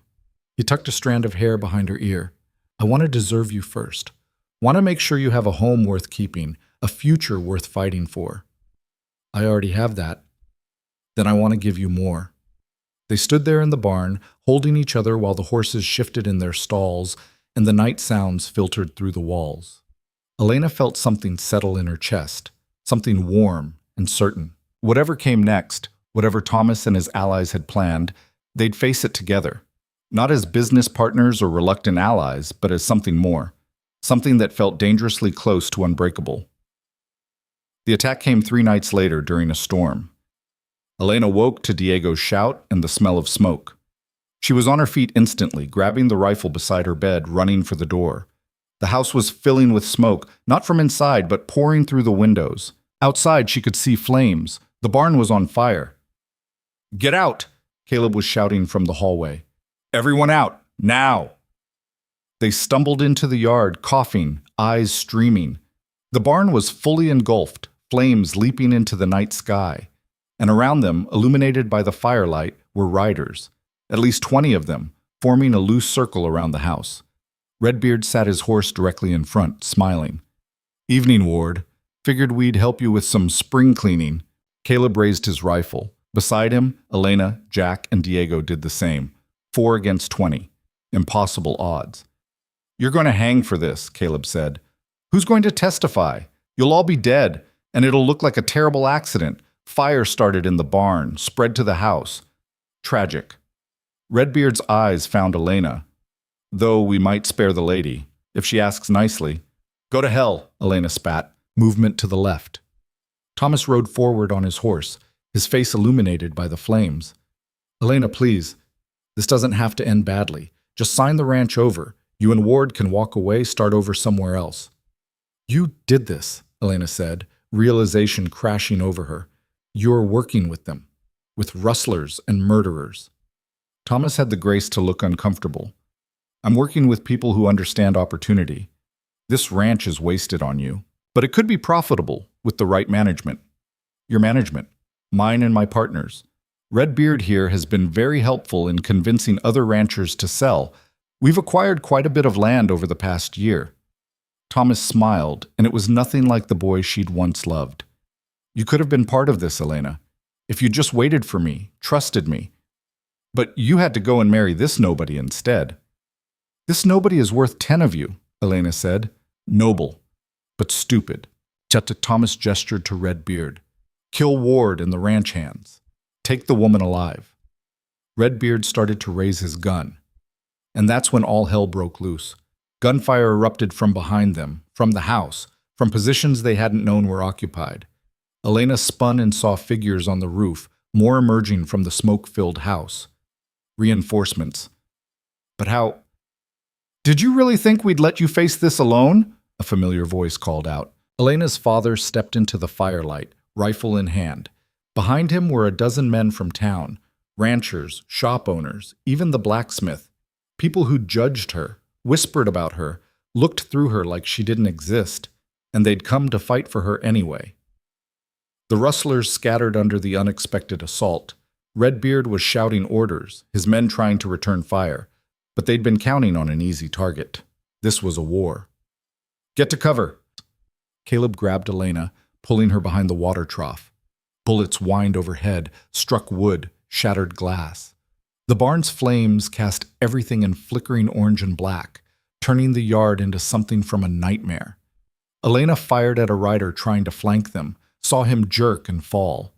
He tucked a strand of hair behind her ear. "I want to deserve you first. Want to make sure you have a home worth keeping, a future worth fighting for." "I already have that." "Then I want to give you more." They stood there in the barn, holding each other while the horses shifted in their stalls and the night sounds filtered through the walls. Elena felt something settle in her chest, something warm and certain. Whatever came next, whatever Thomas and his allies had planned, they'd face it together. Not as business partners or reluctant allies, but as something more. Something that felt dangerously close to unbreakable. The attack came 3 nights later during a storm. Elena woke to Diego's shout and the smell of smoke. She was on her feet instantly, grabbing the rifle beside her bed, running for the door. The house was filling with smoke, not from inside, but pouring through the windows. Outside, she could see flames. The barn was on fire. "Get out!" Caleb was shouting from the hallway. "Everyone out, now!" They stumbled into the yard, coughing, eyes streaming. The barn was fully engulfed, flames leaping into the night sky. And around them, illuminated by the firelight, were riders, at least 20 of them, forming a loose circle around the house. Redbeard sat his horse directly in front, smiling. "Evening, Ward. Figured we'd help you with some spring cleaning." Caleb raised his rifle. Beside him, Elena, Jack, and Diego did the same. 4 against 20. Impossible odds. "You're going to hang for this," Caleb said. "Who's going to testify? You'll all be dead, and it'll look like a terrible accident. Fire started in the barn, spread to the house. Tragic." Redbeard's eyes found Elena. "Though we might spare the lady, if she asks nicely." "Go to hell," Elena spat. Movement to the left. Thomas rode forward on his horse, his face illuminated by the flames. "Elena, please. This doesn't have to end badly. Just sign the ranch over. You and Ward can walk away, start over somewhere else." "You did this," Elena said, realization crashing over her. "You're working with them, with rustlers and murderers." Thomas had the grace to look uncomfortable. "I'm working with people who understand opportunity. This ranch is wasted on you, but it could be profitable with the right management. Your management, mine and my partners. Redbeard here has been very helpful in convincing other ranchers to sell. We've acquired quite a bit of land over the past year." Thomas smiled, and it was nothing like the boy she'd once loved. "You could have been part of this, Elena, if you just waited for me, trusted me. But you had to go and marry this nobody instead." "This nobody is worth 10 of you," Elena said. "Noble, but stupid." Thomas gestured to Redbeard. "Kill Ward and the ranch hands. Take the woman alive." Redbeard started to raise his gun. And that's when all hell broke loose. Gunfire erupted from behind them, from the house, from positions they hadn't known were occupied. Elena spun and saw figures on the roof, more emerging from the smoke-filled house. Reinforcements. "But how—" "Did you really think we'd let you face this alone?" a familiar voice called out. Elena's father stepped into the firelight, rifle in hand. Behind him were a dozen men from town, ranchers, shop owners, even the blacksmith. People who judged her, whispered about her, looked through her like she didn't exist, and they'd come to fight for her anyway. The rustlers scattered under the unexpected assault. Redbeard was shouting orders, his men trying to return fire, but they'd been counting on an easy target. This was a war. "Get to cover." Caleb grabbed Elena, pulling her behind the water trough. Bullets whined overhead, struck wood, shattered glass. The barn's flames cast everything in flickering orange and black, turning the yard into something from a nightmare. Elena fired at a rider trying to flank them, saw him jerk and fall.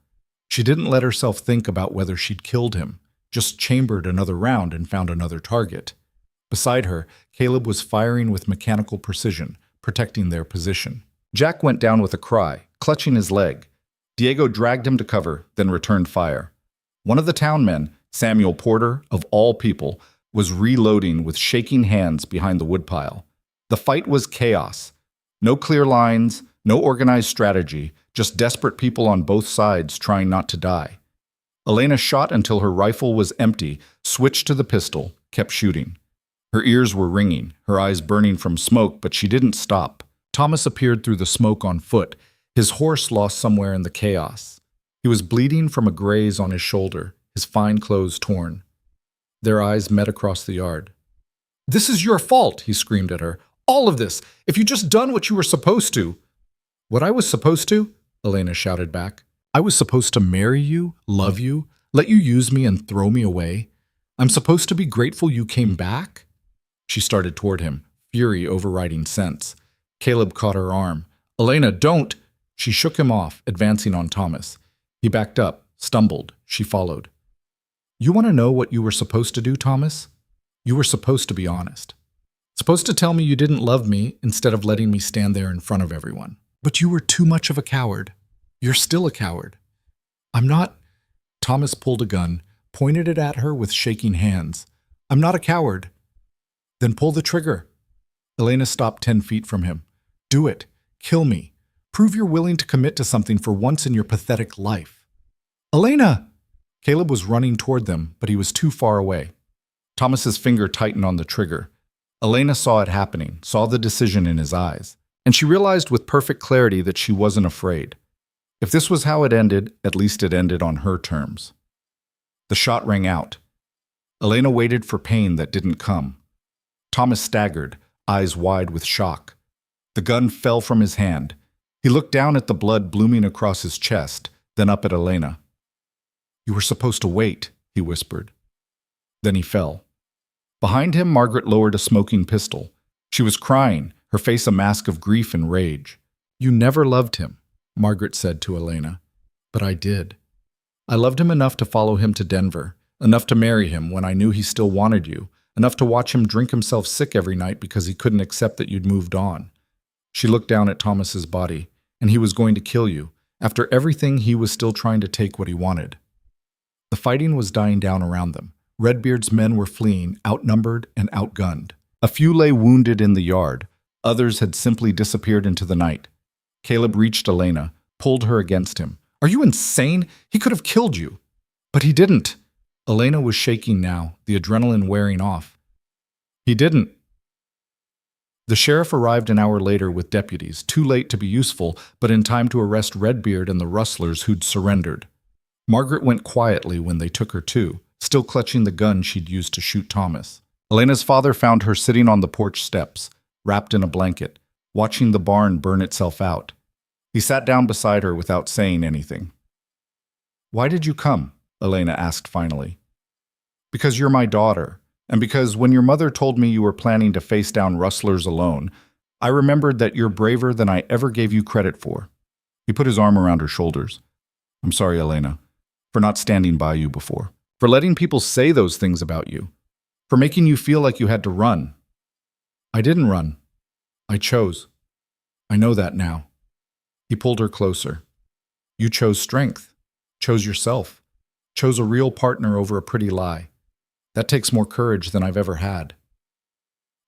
She didn't let herself think about whether she'd killed him, just chambered another round and found another target. Beside her, Caleb was firing with mechanical precision, protecting their position. Jack went down with a cry, clutching his leg. Diego dragged him to cover, then returned fire. One of the town men, Samuel Porter, of all people, was reloading with shaking hands behind the woodpile. The fight was chaos. No clear lines, no organized strategy, just desperate people on both sides trying not to die. Elena shot until her rifle was empty, switched to the pistol, kept shooting. Her ears were ringing, her eyes burning from smoke, but she didn't stop. Thomas appeared through the smoke on foot, his horse lost somewhere in the chaos. He was bleeding from a graze on his shoulder, his fine clothes torn. Their eyes met across the yard. "This is your fault," he screamed at her. "All of this! If you'd just done what you were supposed to!" "What I was supposed to?" Elena shouted back. "I was supposed to marry you, love you, let you use me and throw me away? I'm supposed to be grateful you came back?" She started toward him, fury overriding sense. Caleb caught her arm. "Elena, don't!" She shook him off, advancing on Thomas. He backed up, stumbled. She followed. "You want to know what you were supposed to do, Thomas? You were supposed to be honest. Supposed to tell me you didn't love me instead of letting me stand there in front of everyone. But you were too much of a coward. You're still a coward." "I'm not—" Thomas pulled a gun, pointed it at her with shaking hands. "I'm not a coward." "Then pull the trigger." Elena stopped 10 feet from him. Do it. Kill me. Prove you're willing to commit to something for once in your pathetic life. Elena! Caleb was running toward them, but he was too far away. Thomas's finger tightened on the trigger. Elena saw it happening, saw the decision in his eyes, and she realized with perfect clarity that she wasn't afraid. If this was how it ended, at least it ended on her terms. The shot rang out. Elena waited for pain that didn't come. Thomas staggered, eyes wide with shock. The gun fell from his hand. He looked down at the blood blooming across his chest, then up at Elena. You were supposed to wait, he whispered. Then he fell. Behind him, Margaret lowered a smoking pistol. She was crying, her face a mask of grief and rage. You never loved him, Margaret said to Elena. But I did. I loved him enough to follow him to Denver, enough to marry him when I knew he still wanted you, enough to watch him drink himself sick every night because he couldn't accept that you'd moved on. She looked down at Thomas's body, and he was going to kill you. After everything, he was still trying to take what he wanted. The fighting was dying down around them. Redbeard's men were fleeing, outnumbered and outgunned. A few lay wounded in the yard. Others had simply disappeared into the night. Caleb reached Elena, pulled her against him. Are you insane? He could have killed you. But he didn't. Elena was shaking now, the adrenaline wearing off. He didn't. The sheriff arrived an hour later with deputies, too late to be useful, but in time to arrest Redbeard and the rustlers who'd surrendered. Margaret went quietly when they took her too, still clutching the gun she'd used to shoot Thomas. Elena's father found her sitting on the porch steps, wrapped in a blanket, watching the barn burn itself out. He sat down beside her without saying anything. Why did you come? Elena asked finally. Because you're my daughter, and because when your mother told me you were planning to face down rustlers alone, I remembered that you're braver than I ever gave you credit for. He put his arm around her shoulders. I'm sorry, Elena, for not standing by you before, for letting people say those things about you, for making you feel like you had to run. I didn't run. I chose. I know that now. He pulled her closer. You chose strength, chose yourself, chose a real partner over a pretty lie. That takes more courage than I've ever had.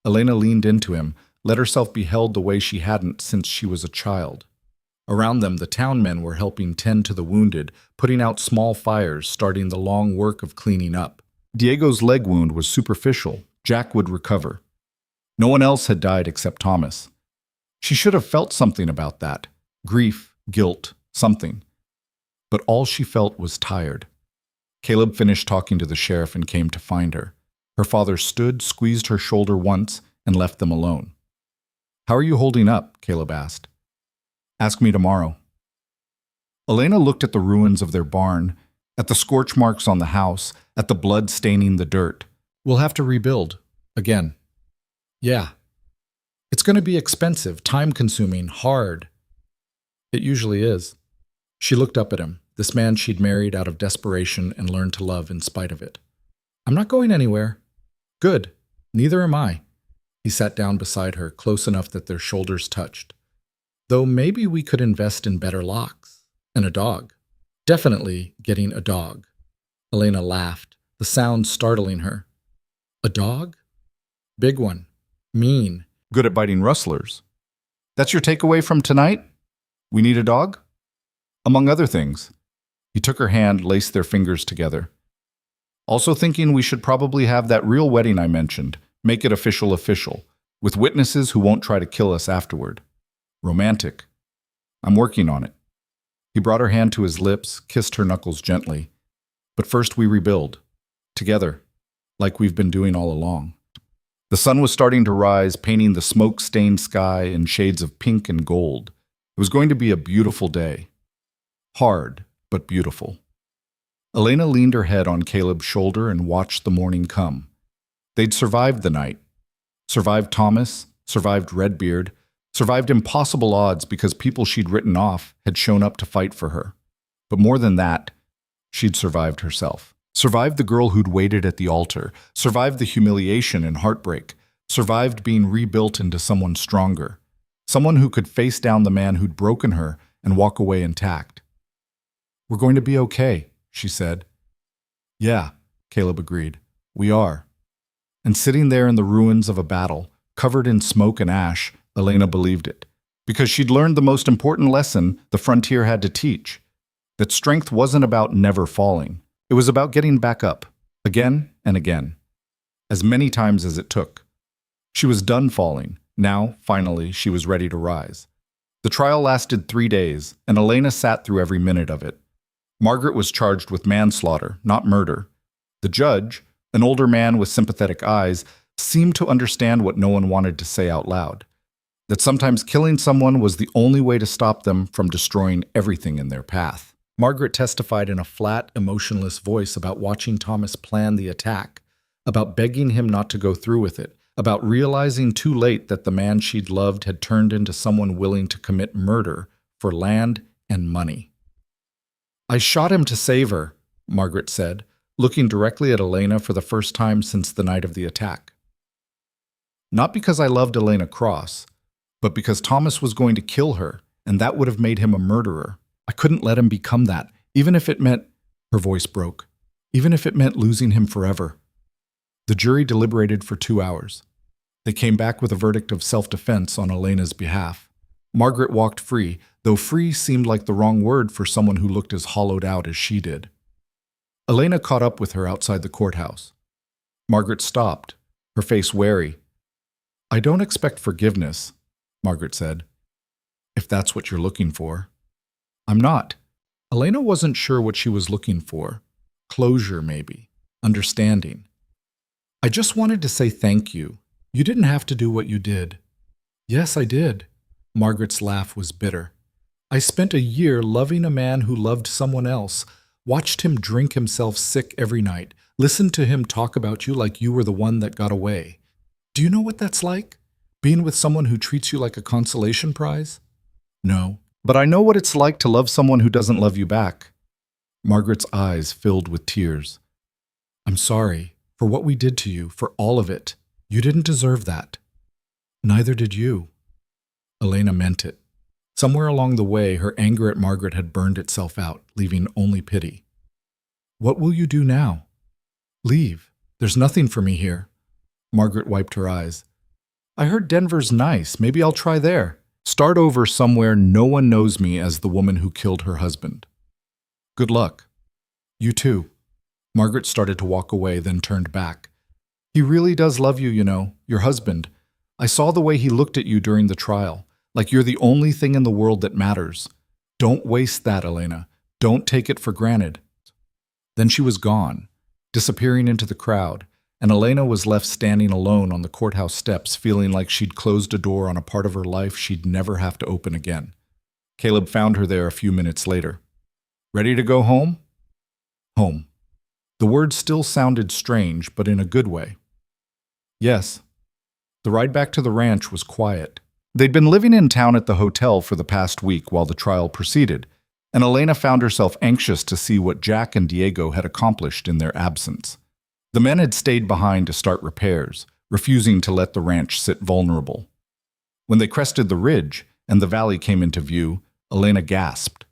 Elena leaned into him, let herself be held the way she hadn't since she was a child. Around them, the town men were helping tend to the wounded, putting out small fires, starting the long work of cleaning up. Diego's leg wound was superficial. Jack would recover. No one else had died except Thomas. She should have felt something about that. Grief, guilt, something. But all she felt was tired. Caleb finished talking to the sheriff and came to find her. Her father stood, squeezed her shoulder once, and left them alone. How are you holding up? Caleb asked. Ask me tomorrow. Elena looked at the ruins of their barn, at the scorch marks on the house, at the blood staining the dirt. We'll have to rebuild. Again. Yeah. It's going to be expensive, time-consuming, hard. It usually is. She looked up at him, this man she'd married out of desperation and learned to love in spite of it. I'm not going anywhere. Good. Neither am I. He sat down beside her, close enough that their shoulders touched. Though maybe we could invest in better locks. And a dog. Definitely getting a dog. Elena laughed, the sound startling her. A dog? Big one. Mean. Good at biting rustlers. That's your takeaway from tonight? We need a dog? Among other things. He took her hand, laced their fingers together. Also thinking we should probably have that real wedding I mentioned, make it official, with witnesses who won't try to kill us afterward. Romantic. I'm working on it. He brought her hand to his lips, kissed her knuckles gently. But first we rebuild. Together. Like we've been doing all along. The sun was starting to rise, painting the smoke-stained sky in shades of pink and gold. It was going to be a beautiful day. Hard, but beautiful. Elena leaned her head on Caleb's shoulder and watched the morning come. They'd survived the night. Survived Thomas, survived Redbeard, survived impossible odds because people she'd written off had shown up to fight for her. But more than that, she'd survived herself. Survived the girl who'd waited at the altar, survived the humiliation and heartbreak, survived being rebuilt into someone stronger, someone who could face down the man who'd broken her and walk away intact. We're going to be okay, she said. Yeah, Caleb agreed. We are. And sitting there in the ruins of a battle, covered in smoke and ash, Elena believed it. Because she'd learned the most important lesson the frontier had to teach. That strength wasn't about never falling. It was about getting back up, again and again. As many times as it took. She was done falling. Now, finally, she was ready to rise. The trial lasted 3 days, and Elena sat through every minute of it. Margaret was charged with manslaughter, not murder. The judge, an older man with sympathetic eyes, seemed to understand what no one wanted to say out loud. That sometimes killing someone was the only way to stop them from destroying everything in their path. Margaret testified in a flat, emotionless voice about watching Thomas plan the attack, about begging him not to go through with it, about realizing too late that the man she'd loved had turned into someone willing to commit murder for land and money. "I shot him to save her," Margaret said, looking directly at Elena for the first time since the night of the attack. "Not because I loved Elena Cross, but because Thomas was going to kill her, and that would have made him a murderer. I couldn't let him become that, even if it meant—" her voice broke, "even if it meant losing him forever." The jury deliberated for 2 hours. They came back with a verdict of self-defense on Elena's behalf. Margaret walked free, though free seemed like the wrong word for someone who looked as hollowed out as she did. Elena caught up with her outside the courthouse. Margaret stopped, her face wary. "I don't expect forgiveness," Margaret said, "if that's what you're looking for." "I'm not." Elena wasn't sure what she was looking for. Closure, maybe. Understanding. "I just wanted to say thank you. You didn't have to do what you did." "Yes, I did." Margaret's laugh was bitter. "I spent a year loving a man who loved someone else, watched him drink himself sick every night, listened to him talk about you like you were the one that got away. Do you know what that's like? Being with someone who treats you like a consolation prize?" "No, but I know what it's like to love someone who doesn't love you back." Margaret's eyes filled with tears. "I'm sorry for what we did to you, for all of it. You didn't deserve that." "Neither did you." Elena meant it. Somewhere along the way, her anger at Margaret had burned itself out, leaving only pity. "What will you do now?" "Leave. There's nothing for me here." Margaret wiped her eyes. "I heard Denver's nice. Maybe I'll try there. Start over somewhere no one knows me as the woman who killed her husband." "Good luck." "You too." Margaret started to walk away, then turned back. "He really does love you, you know, your husband. I saw the way he looked at you during the trial, like you're the only thing in the world that matters. Don't waste that, Elena. Don't take it for granted." Then she was gone, disappearing into the crowd, and Elena was left standing alone on the courthouse steps, feeling like she'd closed a door on a part of her life she'd never have to open again. Caleb found her there a few minutes later. "Ready to go home?" Home. The word still sounded strange, but in a good way. "Yes." The ride back to the ranch was quiet. They'd been living in town at the hotel for the past week while the trial proceeded, and Elena found herself anxious to see what Jack and Diego had accomplished in their absence. The men had stayed behind to start repairs, refusing to let the ranch sit vulnerable. When they crested the ridge and the valley came into view, Elena gasped.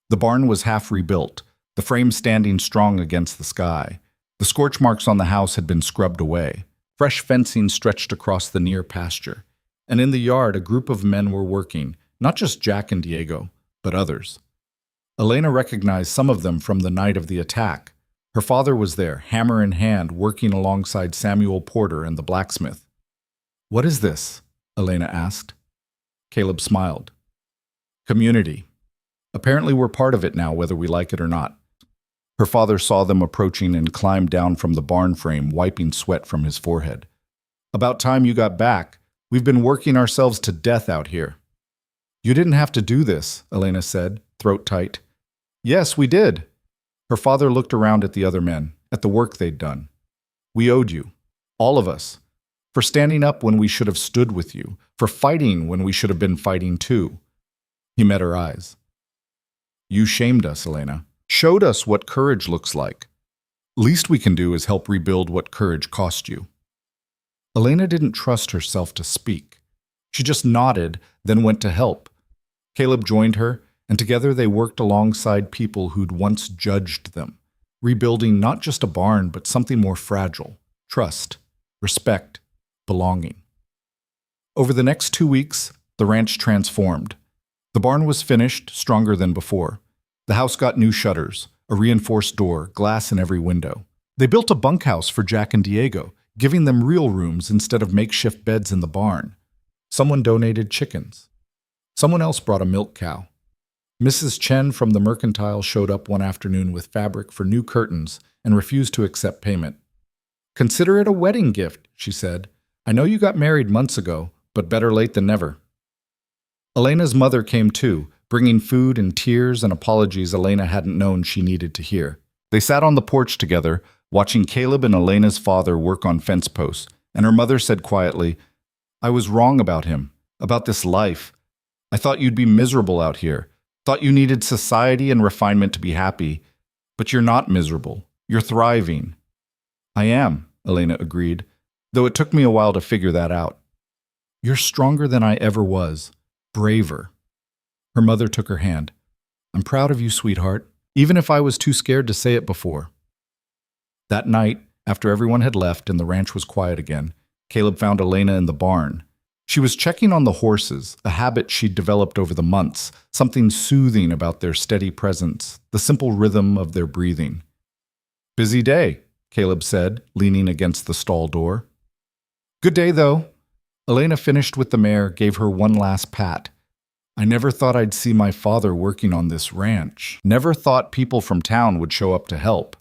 The barn was half rebuilt, the frame standing strong against the sky. The scorch marks on the house had been scrubbed away. Fresh fencing stretched across the near pasture. And in the yard, a group of men were working, not just Jack and Diego, but others. Elena recognized some of them from the night of the attack. Her father was there, hammer in hand, working alongside Samuel Porter and the blacksmith. "What is this?" Elena asked. Caleb smiled. "Community. Apparently we're part of it now, whether we like it or not." Her father saw them approaching and climbed down from the barn frame, wiping sweat from his forehead. "About time you got back. We've been working ourselves to death out here." "You didn't have to do this," Elena said, throat tight. "Yes, we did." Her father looked around at the other men, at the work they'd done. "We owed you, all of us, for standing up when we should have stood with you, for fighting when we should have been fighting too." He met her eyes. "You shamed us, Elena. Showed us what courage looks like. Least we can do is help rebuild what courage cost you." Elena didn't trust herself to speak. She just nodded, then went to help. Caleb joined her, and together they worked alongside people who'd once judged them, rebuilding not just a barn, but something more fragile: trust, respect, belonging. Over the next 2 weeks, the ranch transformed. The barn was finished, stronger than before. The house got new shutters, a reinforced door, glass in every window. They built a bunkhouse for Jack and Diego, giving them real rooms instead of makeshift beds in the barn. Someone donated chickens. Someone else brought a milk cow. Mrs. Chen from the mercantile showed up one afternoon with fabric for new curtains and refused to accept payment. "Consider it a wedding gift," she said. "I know you got married months ago, but better late than never." Elena's mother came too, bringing food and tears and apologies Elena hadn't known she needed to hear. They sat on the porch together, watching Caleb and Elena's father work on fence posts, and her mother said quietly, "I was wrong about him, about this life. I thought you'd be miserable out here, thought you needed society and refinement to be happy, but you're not miserable. You're thriving." "I am," Elena agreed, though it took me a while to figure that out. "You're stronger than I ever was, braver." Her mother took her hand. "I'm proud of you, sweetheart, even if I was too scared to say it before." That night, after everyone had left and the ranch was quiet again, Caleb found Elena in the barn. She was checking on the horses, a habit she'd developed over the months, something soothing about their steady presence, the simple rhythm of their breathing. "Busy day," Caleb said, leaning against the stall door. "Good day, though." Elena finished with the mare, gave her one last pat. "I never thought I'd see my father working on this ranch. Never thought people from town would show up to help.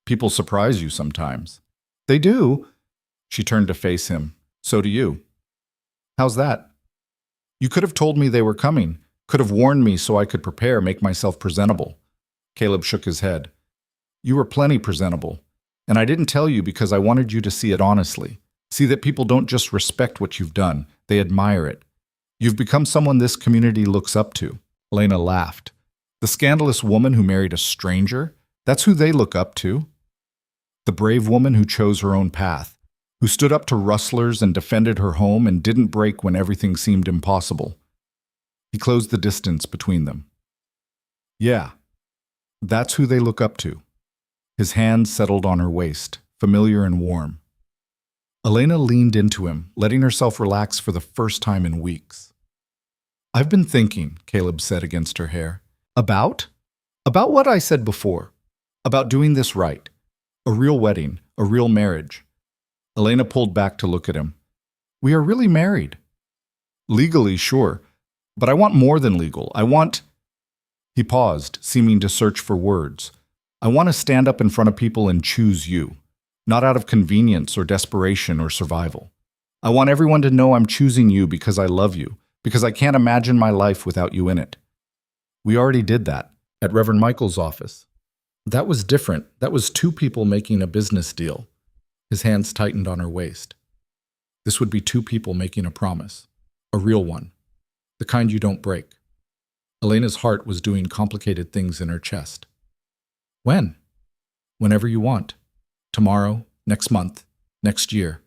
People surprise you sometimes." "They do." She turned to face him. "So do you." "How's that?" "You could have told me they were coming, could have warned me so I could prepare, make myself presentable." Caleb shook his head. "You were plenty presentable, and I didn't tell you because I wanted you to see it honestly. See that people don't just respect what you've done, they admire it. You've become someone this community looks up to." Elena laughed. "The scandalous woman who married a stranger? That's who they look up to. The brave woman who chose her own path, who stood up to rustlers and defended her home and didn't break when everything seemed impossible." He closed the distance between them. "Yeah, that's who they look up to." His hand settled on her waist, familiar and warm. Elena leaned into him, letting herself relax for the first time in weeks. "I've been thinking," Caleb said against her hair. About what I said before. About doing this right. A real wedding, a real marriage." Elena pulled back to look at him. "We are really married." "Legally, sure. But I want more than legal. I want—" He paused, seeming to search for words. "I want to stand up in front of people and choose you. Not out of convenience or desperation or survival. I want everyone to know I'm choosing you because I love you, because I can't imagine my life without you in it." "We already did that, at Reverend Michael's office." "That was different. That was two people making a business deal." His hands tightened on her waist. "This would be two people making a promise. A real one. The kind you don't break." Elena's heart was doing complicated things in her chest. "When?" "Whenever you want. Tomorrow, next month, next year.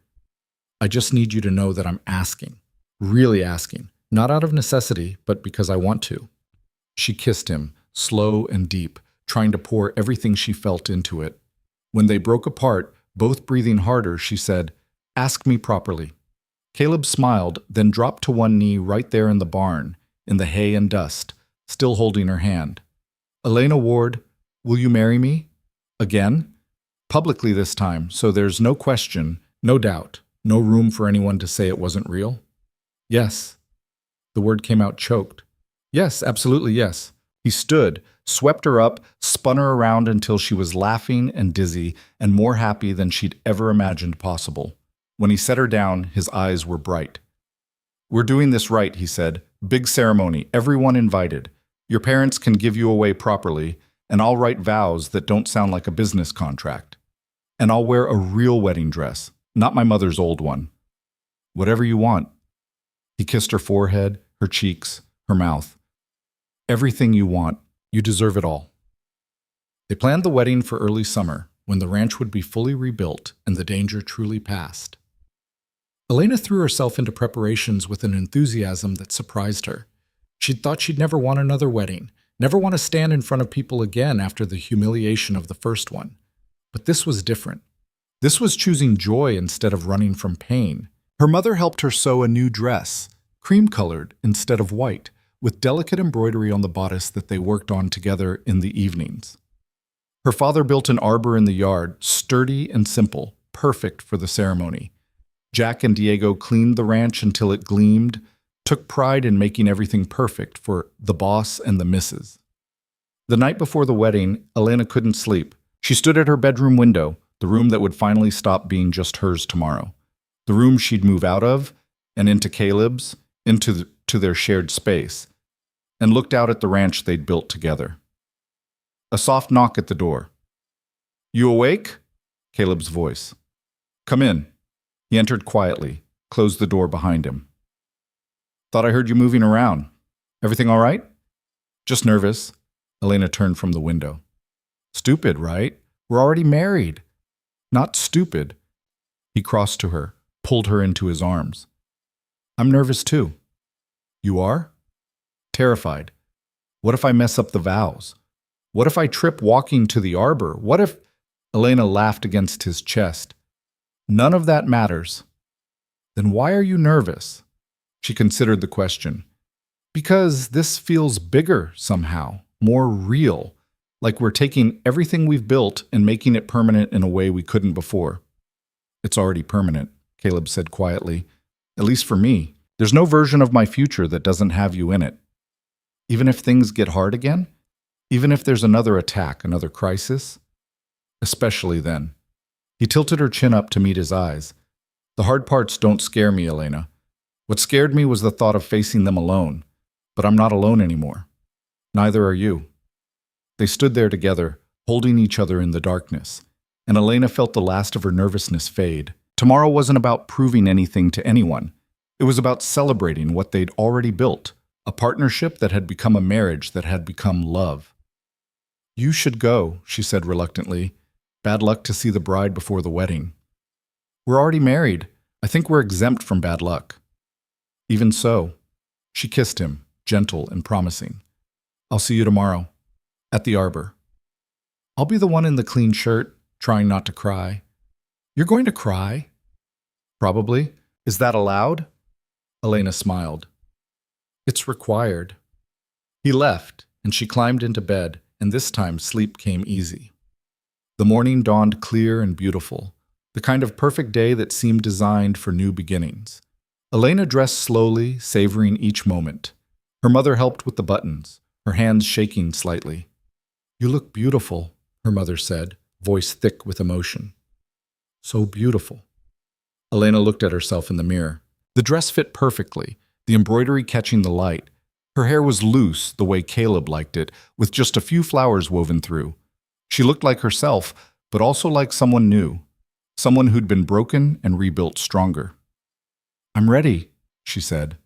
I just need you to know that I'm asking. Really asking. Not out of necessity, but because I want to." She kissed him, slow and deep, trying to pour everything she felt into it. When they broke apart, both breathing harder, she said, "Ask me properly." Caleb smiled, then dropped to one knee right there in the barn, in the hay and dust, still holding her hand. "Elena Ward, will you marry me? Again? Publicly this time, so there's no question, no doubt, no room for anyone to say it wasn't real?" "Yes." The word came out choked. "Yes, absolutely yes." He stood, swept her up, spun her around until she was laughing and dizzy and more happy than she'd ever imagined possible. When he set her down, his eyes were bright. "We're doing this right," he said. "Big ceremony, everyone invited. Your parents can give you away properly, and I'll write vows that don't sound like a business contract. And I'll wear a real wedding dress, not my mother's old one. Whatever you want." He kissed her forehead, her cheeks, her mouth. "Everything you want. You deserve it all." They planned the wedding for early summer, when the ranch would be fully rebuilt and the danger truly past. Elena threw herself into preparations with an enthusiasm that surprised her. She'd thought she'd never want another wedding, never want to stand in front of people again after the humiliation of the first one. But this was different. This was choosing joy instead of running from pain. Her mother helped her sew a new dress, cream-colored instead of white, with delicate embroidery on the bodice that they worked on together in the evenings. Her father built an arbor in the yard, sturdy and simple, perfect for the ceremony. Jack and Diego cleaned the ranch until it gleamed, took pride in making everything perfect for the boss and the missus. The night before the wedding, Elena couldn't sleep. She stood at her bedroom window, the room that would finally stop being just hers tomorrow. The room she'd move out of and into Caleb's, to their shared space, and looked out at the ranch they'd built together. A soft knock at the door. "You awake?" Caleb's voice. "Come in." He entered quietly, closed the door behind him. "Thought I heard you moving around. Everything all right?" "Just nervous." Elena turned from the window. "Stupid, right? We're already married." "Not stupid." He crossed to her, pulled her into his arms. "I'm nervous too." "You are?" Terrified. "What if I mess up the vows? What if I trip walking to the arbor? What if—" Elena laughed against his chest. "None of that matters." "Then why are you nervous?" She considered the question. "Because this feels bigger somehow, more real, like we're taking everything we've built and making it permanent in a way we couldn't before." "It's already permanent," Caleb said quietly. "At least for me. There's no version of my future that doesn't have you in it. Even if things get hard again? Even if there's another attack, another crisis? Especially then." He tilted her chin up to meet his eyes. "The hard parts don't scare me, Elena. What scared me was the thought of facing them alone. But I'm not alone anymore. Neither are you." They stood there together, holding each other in the darkness, and Elena felt the last of her nervousness fade. Tomorrow wasn't about proving anything to anyone. It was about celebrating what they'd already built, a partnership that had become a marriage that had become love. "You should go," she said reluctantly. "Bad luck to see the bride before the wedding." "We're already married. I think we're exempt from bad luck." "Even so." She kissed him, gentle and promising. "I'll see you tomorrow. At the arbor. I'll be the one in the clean shirt, trying not to cry." "You're going to cry?" "Probably. Is that allowed?" Elena smiled. "It's required." He left, and she climbed into bed, and this time sleep came easy. The morning dawned clear and beautiful, the kind of perfect day that seemed designed for new beginnings. Elena dressed slowly, savoring each moment. Her mother helped with the buttons, her hands shaking slightly. "You look beautiful," her mother said, voice thick with emotion. "So beautiful." Elena looked at herself in the mirror. The dress fit perfectly, the embroidery catching the light. Her hair was loose, the way Caleb liked it, with just a few flowers woven through. She looked like herself, but also like someone new, someone who'd been broken and rebuilt stronger. "I'm ready," she said.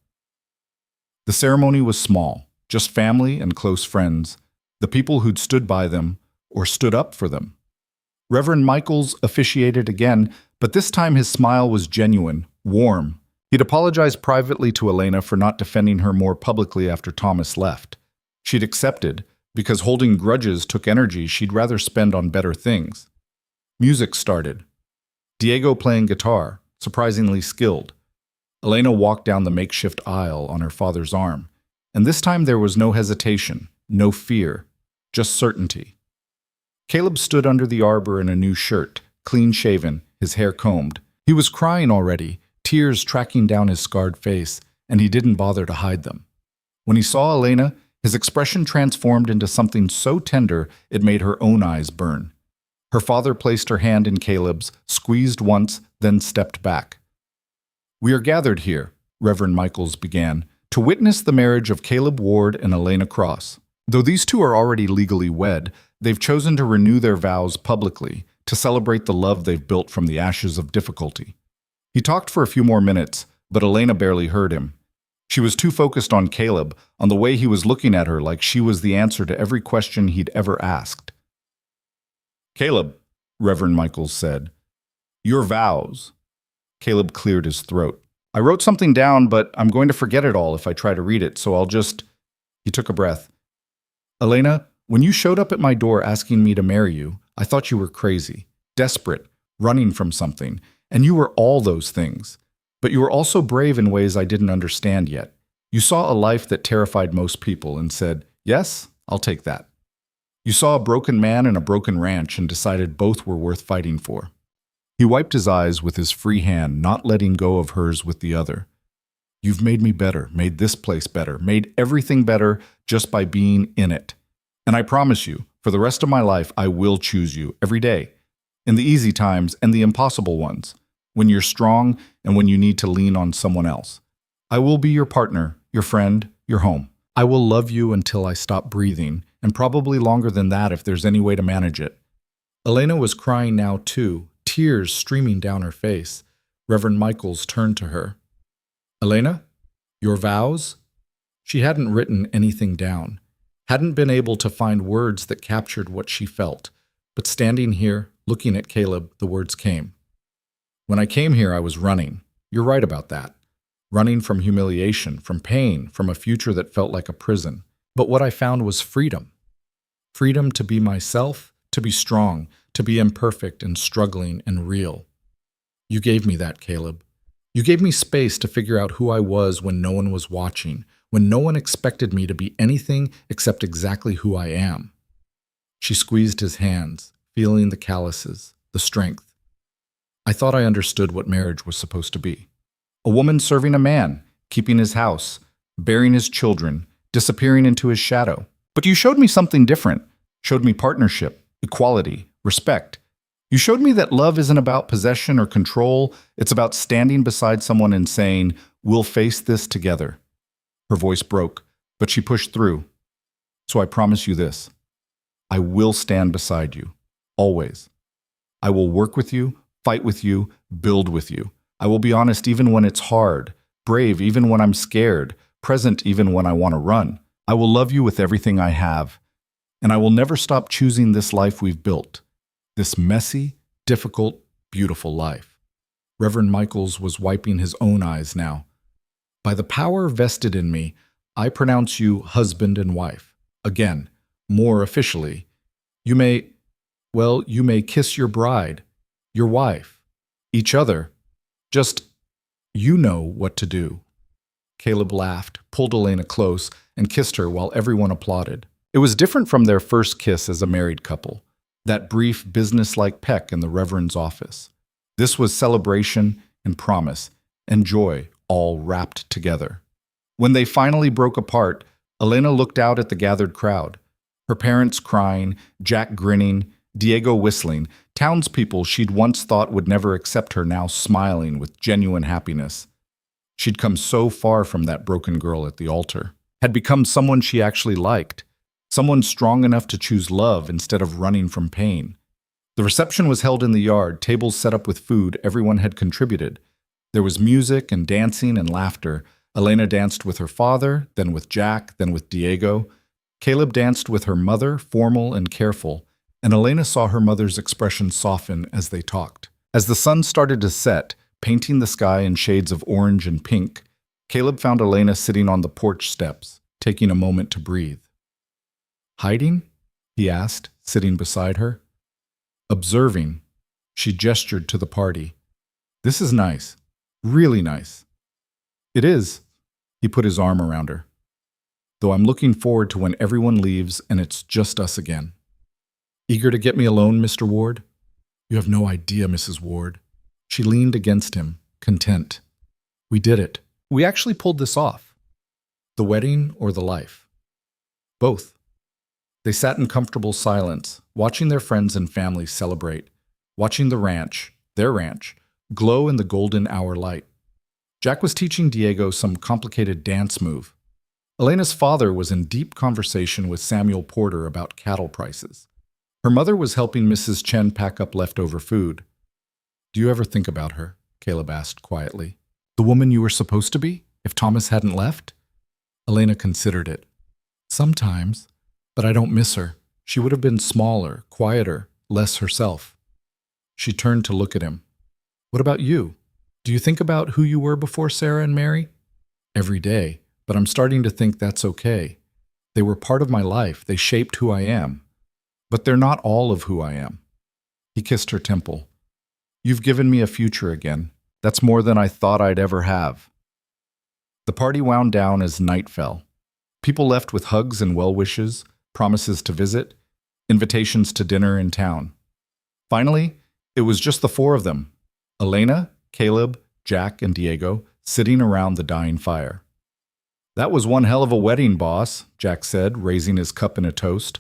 The ceremony was small, just family and close friends, the people who'd stood by them or stood up for them. Reverend Michaels officiated again, but this time his smile was genuine, warm. He'd apologized privately to Elena for not defending her more publicly after Thomas left. She'd accepted, because holding grudges took energy she'd rather spend on better things. Music started. Diego playing guitar, surprisingly skilled. Elena walked down the makeshift aisle on her father's arm, and this time there was no hesitation, no fear, just certainty. Caleb stood under the arbor in a new shirt, clean-shaven, his hair combed. He was crying already, tears tracking down his scarred face, and he didn't bother to hide them. When he saw Elena, his expression transformed into something so tender it made her own eyes burn. Her father placed her hand in Caleb's, squeezed once, then stepped back. "We are gathered here," Reverend Michaels began, "to witness the marriage of Caleb Ward and Elena Cross. Though these two are already legally wed, they've chosen to renew their vows publicly, to celebrate the love they've built from the ashes of difficulty." He talked for a few more minutes, but Elena barely heard him. She was too focused on Caleb, on the way he was looking at her like she was the answer to every question he'd ever asked. "Caleb," Reverend Michaels said, "your vows." Caleb cleared his throat. "I wrote something down, but I'm going to forget it all if I try to read it, so I'll just—" He took a breath. "Elena, when you showed up at my door asking me to marry you, I thought you were crazy, desperate, running from something, and you were all those things. But you were also brave in ways I didn't understand yet. You saw a life that terrified most people and said, yes, I'll take that. You saw a broken man and a broken ranch and decided both were worth fighting for. He wiped his eyes with his free hand, not letting go of hers with the other. You've made me better, made this place better, made everything better just by being in it. And I promise you, for the rest of my life, I will choose you every day, in the easy times and the impossible ones, when you're strong and when you need to lean on someone else. I will be your partner, your friend, your home. I will love you until I stop breathing, and probably longer than that if there's any way to manage it. Elena was crying now too, tears streaming down her face. Reverend Michaels turned to her. Elena, your vows? She hadn't written anything down, hadn't been able to find words that captured what she felt, but standing here, looking at Caleb, the words came. When I came here, I was running. You're right about that. Running from humiliation, from pain, from a future that felt like a prison. But what I found was freedom. Freedom to be myself, to be strong, to be imperfect and struggling and real. You gave me that, Caleb. You gave me space to figure out who I was when no one was watching, when no one expected me to be anything except exactly who I am. She squeezed his hands, feeling the calluses, the strength. I thought I understood what marriage was supposed to be. A woman serving a man, keeping his house, bearing his children, disappearing into his shadow. But you showed me something different, showed me partnership, equality, respect. You showed me that love isn't about possession or control, it's about standing beside someone and saying, we'll face this together. Her voice broke, but she pushed through. So I promise you this. I will stand beside you, always. I will work with you, fight with you, build with you. I will be honest even when it's hard, brave even when I'm scared, present even when I want to run. I will love you with everything I have, and I will never stop choosing this life we've built, this messy, difficult, beautiful life. Reverend Michaels was wiping his own eyes now. By the power vested in me, I pronounce you husband and wife. Again, more officially. You may kiss your bride, your wife, each other. Just, you know what to do. Caleb laughed, pulled Elena close, and kissed her while everyone applauded. It was different from their first kiss as a married couple, that brief, businesslike peck in the Reverend's office. This was celebration and promise and joy all wrapped together. When they finally broke apart, Elena looked out at the gathered crowd. Her parents crying, Jack grinning, Diego whistling, townspeople she'd once thought would never accept her now smiling with genuine happiness. She'd come so far from that broken girl at the altar, had become someone she actually liked, someone strong enough to choose love instead of running from pain. The reception was held in the yard, tables set up with food everyone had contributed. There was music and dancing and laughter. Elena danced with her father, then with Jack, then with Diego. Caleb danced with her mother, formal and careful, and Elena saw her mother's expression soften as they talked. As the sun started to set, painting the sky in shades of orange and pink, Caleb found Elena sitting on the porch steps, taking a moment to breathe. Hiding? He asked, sitting beside her. Observing. She gestured to the party. This is nice. Really nice. It is. He put his arm around her. Though I'm looking forward to when everyone leaves and it's just us again. Eager to get me alone, Mr. Ward? You have no idea, Mrs. Ward. She leaned against him, content. We did it. We actually pulled this off. The wedding or the life? Both. They sat in comfortable silence, watching their friends and family celebrate, watching the ranch, their ranch, glow in the golden hour light. Jack was teaching Diego some complicated dance move. Elena's father was in deep conversation with Samuel Porter about cattle prices. Her mother was helping Mrs. Chen pack up leftover food. Do you ever think about her? Caleb asked quietly. The woman you were supposed to be, if Thomas hadn't left? Elena considered it. Sometimes, but I don't miss her. She would have been smaller, quieter, less herself. She turned to look at him. What about you? Do you think about who you were before Sarah and Mary? Every day, but I'm starting to think that's okay. They were part of my life. They shaped who I am. But they're not all of who I am. He kissed her temple. You've given me a future again, That's more than I thought I'd ever have. The party wound down as night fell. People left with hugs and well wishes, promises to visit, invitations to dinner in town. Finally, it was just the four of them, Elena, Caleb, Jack, and Diego, sitting around the dying fire. That was one hell of a wedding, boss, Jack said, raising his cup in a toast,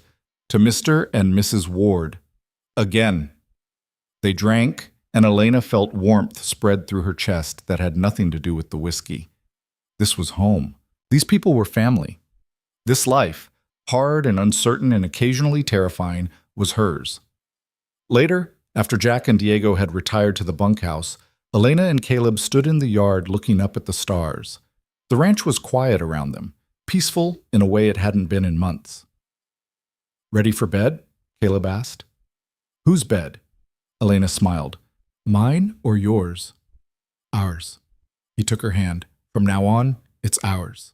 to Mr. and Mrs. Ward. Again. They drank, and Elena felt warmth spread through her chest that had nothing to do with the whiskey. This was home. These people were family. This life, hard and uncertain and occasionally terrifying, was hers. Later, after Jack and Diego had retired to the bunkhouse, Elena and Caleb stood in the yard looking up at the stars. The ranch was quiet around them, peaceful in a way it hadn't been in months. Ready for bed? Caleb asked. Whose bed? Elena smiled. Mine or yours? Ours. He took her hand. From now on, it's ours.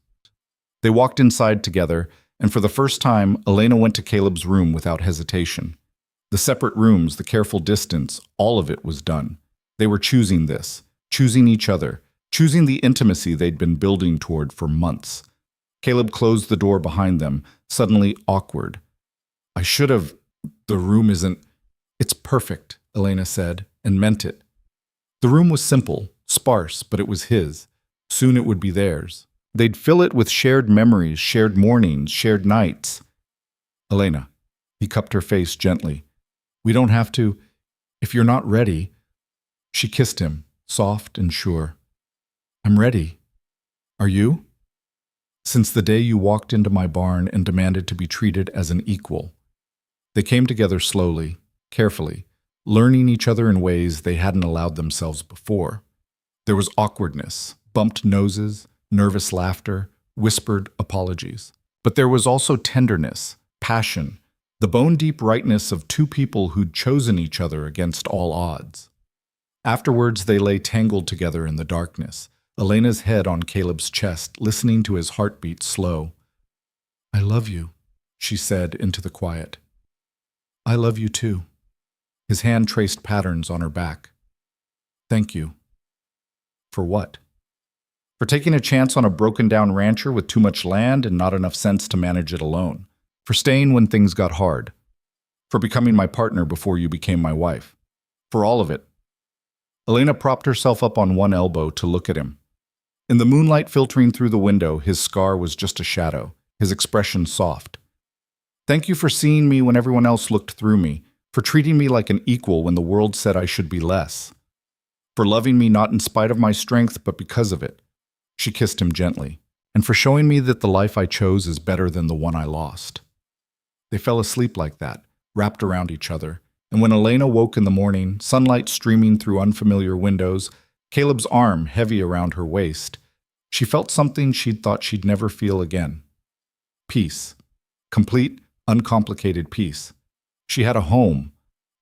They walked inside together, and for the first time, Elena went to Caleb's room without hesitation. The separate rooms, the careful distance, all of it was done. They were choosing this, choosing each other, choosing the intimacy they'd been building toward for months. Caleb closed the door behind them, suddenly awkward. I should have. The room isn't. It's perfect, Elena said, and meant it. The room was simple, sparse, but it was his. Soon it would be theirs. They'd fill it with shared memories, shared mornings, shared nights. Elena, he cupped her face gently. We don't have to. If you're not ready. She kissed him, soft and sure. I'm ready. Are you? Since the day you walked into my barn and demanded to be treated as an equal. They came together slowly, carefully, learning each other in ways they hadn't allowed themselves before. There was awkwardness, bumped noses, nervous laughter, whispered apologies. But there was also tenderness, passion, the bone-deep rightness of two people who'd chosen each other against all odds. Afterwards, they lay tangled together in the darkness, Elena's head on Caleb's chest, listening to his heartbeat slow. I love you, she said into the quiet. I love you too. His hand traced patterns on her back. Thank you. For what? For taking a chance on a broken-down rancher with too much land and not enough sense to manage it alone. For staying when things got hard. For becoming my partner before you became my wife. For all of it. Elena propped herself up on one elbow to look at him. In the moonlight filtering through the window, his scar was just a shadow, his expression soft. Thank you for seeing me when everyone else looked through me, for treating me like an equal when the world said I should be less. For loving me not in spite of my strength, but because of it. She kissed him gently, and for showing me that the life I chose is better than the one I lost. They fell asleep like that, wrapped around each other, and when Elena woke in the morning, sunlight streaming through unfamiliar windows, Caleb's arm heavy around her waist, she felt something she'd thought she'd never feel again. Peace. Complete, uncomplicated peace. She had a home,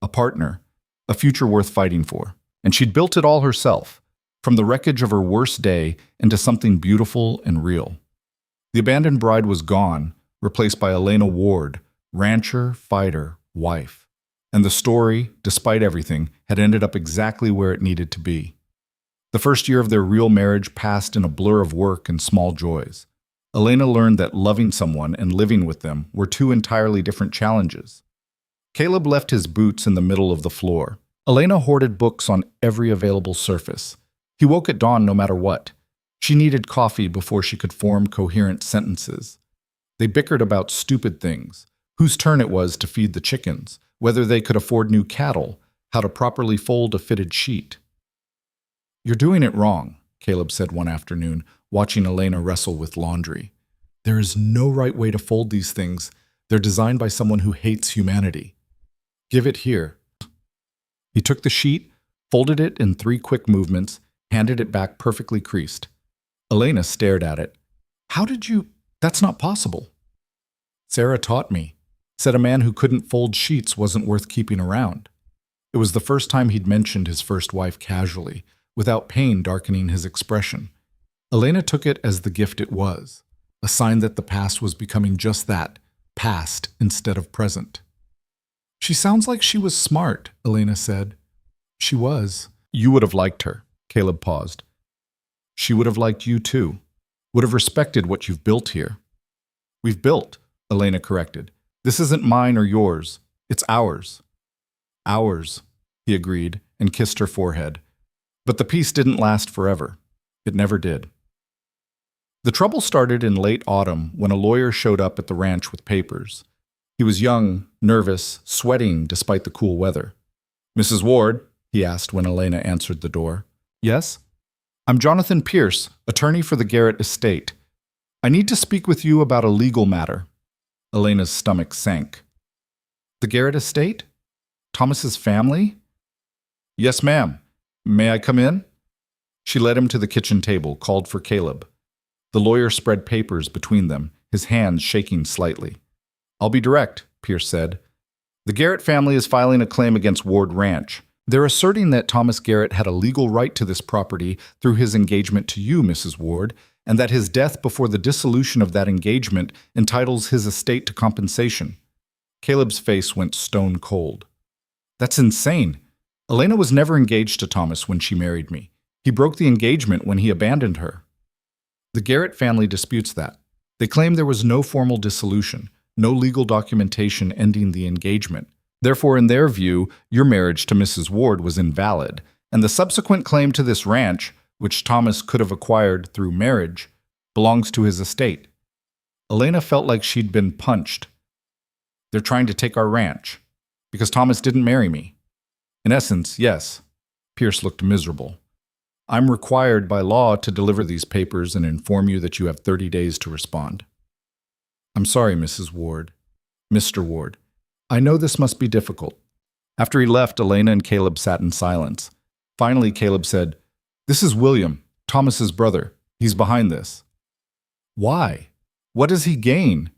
a partner, a future worth fighting for, and she'd built it all herself, from the wreckage of her worst day into something beautiful and real. The abandoned bride was gone, replaced by Elena Ward, rancher, fighter, wife. And the story, despite everything, had ended up exactly where it needed to be. The first year of their real marriage passed in a blur of work and small joys. Elena learned that loving someone and living with them were two entirely different challenges. Caleb left his boots in the middle of the floor. Elena hoarded books on every available surface. He woke at dawn no matter what. She needed coffee before she could form coherent sentences. They bickered about stupid things, whose turn it was to feed the chickens, whether they could afford new cattle, how to properly fold a fitted sheet. You're doing it wrong, Caleb said one afternoon, watching Elena wrestle with laundry. There is no right way to fold these things. They're designed by someone who hates humanity. Give it here. He took the sheet, folded it in 3 quick movements, handed it back perfectly creased. Elena stared at it. How did you? That's not possible. Sarah taught me. Said a man who couldn't fold sheets wasn't worth keeping around. It was the first time he'd mentioned his first wife casually, without pain darkening his expression. Elena took it as the gift it was, a sign that the past was becoming just that, past instead of present. She sounds like she was smart, Elena said. She was. You would have liked her, Caleb paused. She would have liked you too, would have respected what you've built here. We've built, Elena corrected. This isn't mine or yours. It's ours. Ours, he agreed and kissed her forehead. But the peace didn't last forever. It never did. The trouble started in late autumn when a lawyer showed up at the ranch with papers. He was young, nervous, sweating despite the cool weather. Mrs. Ward, he asked when Elena answered the door. Yes? I'm Jonathan Pierce, attorney for the Garrett estate. I need to speak with you about a legal matter. Elena's stomach sank. The Garrett estate? Thomas's family? Yes, ma'am. May I come in? She led him to the kitchen table, called for Caleb. The lawyer spread papers between them, his hands shaking slightly. I'll be direct, Pierce said. The Garrett family is filing a claim against Ward Ranch. They're asserting that Thomas Garrett had a legal right to this property through his engagement to you, Mrs. Ward, and that his death before the dissolution of that engagement entitles his estate to compensation. Caleb's face went stone cold. That's insane. Elena was never engaged to Thomas when she married me. He broke the engagement when he abandoned her. The Garrett family disputes that. They claim there was no formal dissolution, no legal documentation ending the engagement. Therefore, in their view, your marriage to Mrs. Ward was invalid, and the subsequent claim to this ranch, which Thomas could have acquired through marriage, belongs to his estate. Elena felt like she'd been punched. They're trying to take our ranch, because Thomas didn't marry me. In essence, yes. Pierce looked miserable. I'm required by law to deliver these papers and inform you that you have 30 days to respond. I'm sorry, Mrs. Ward. Mr. Ward. I know this must be difficult. After he left, Elena and Caleb sat in silence. Finally, Caleb said, This is William, Thomas's brother. He's behind this. Why? What does he gain?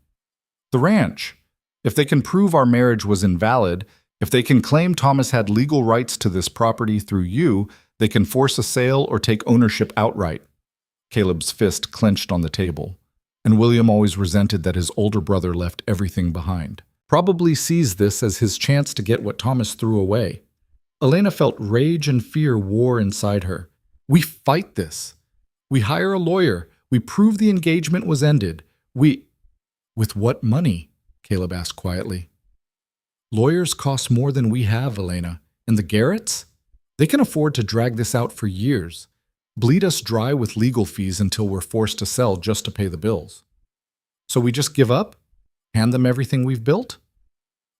The ranch. If they can prove our marriage was invalid, if they can claim Thomas had legal rights to this property through you, they can force a sale or take ownership outright. Caleb's fist clenched on the table, and William always resented that his older brother left everything behind. Probably sees this as his chance to get what Thomas threw away. Elena felt rage and fear war inside her. We fight this. We hire a lawyer. We prove the engagement was ended. With what money? Caleb asked quietly. Lawyers cost more than we have, Elena. And the Garretts? They can afford to drag this out for years. Bleed us dry with legal fees until we're forced to sell just to pay the bills. So we just give up? Hand them everything we've built?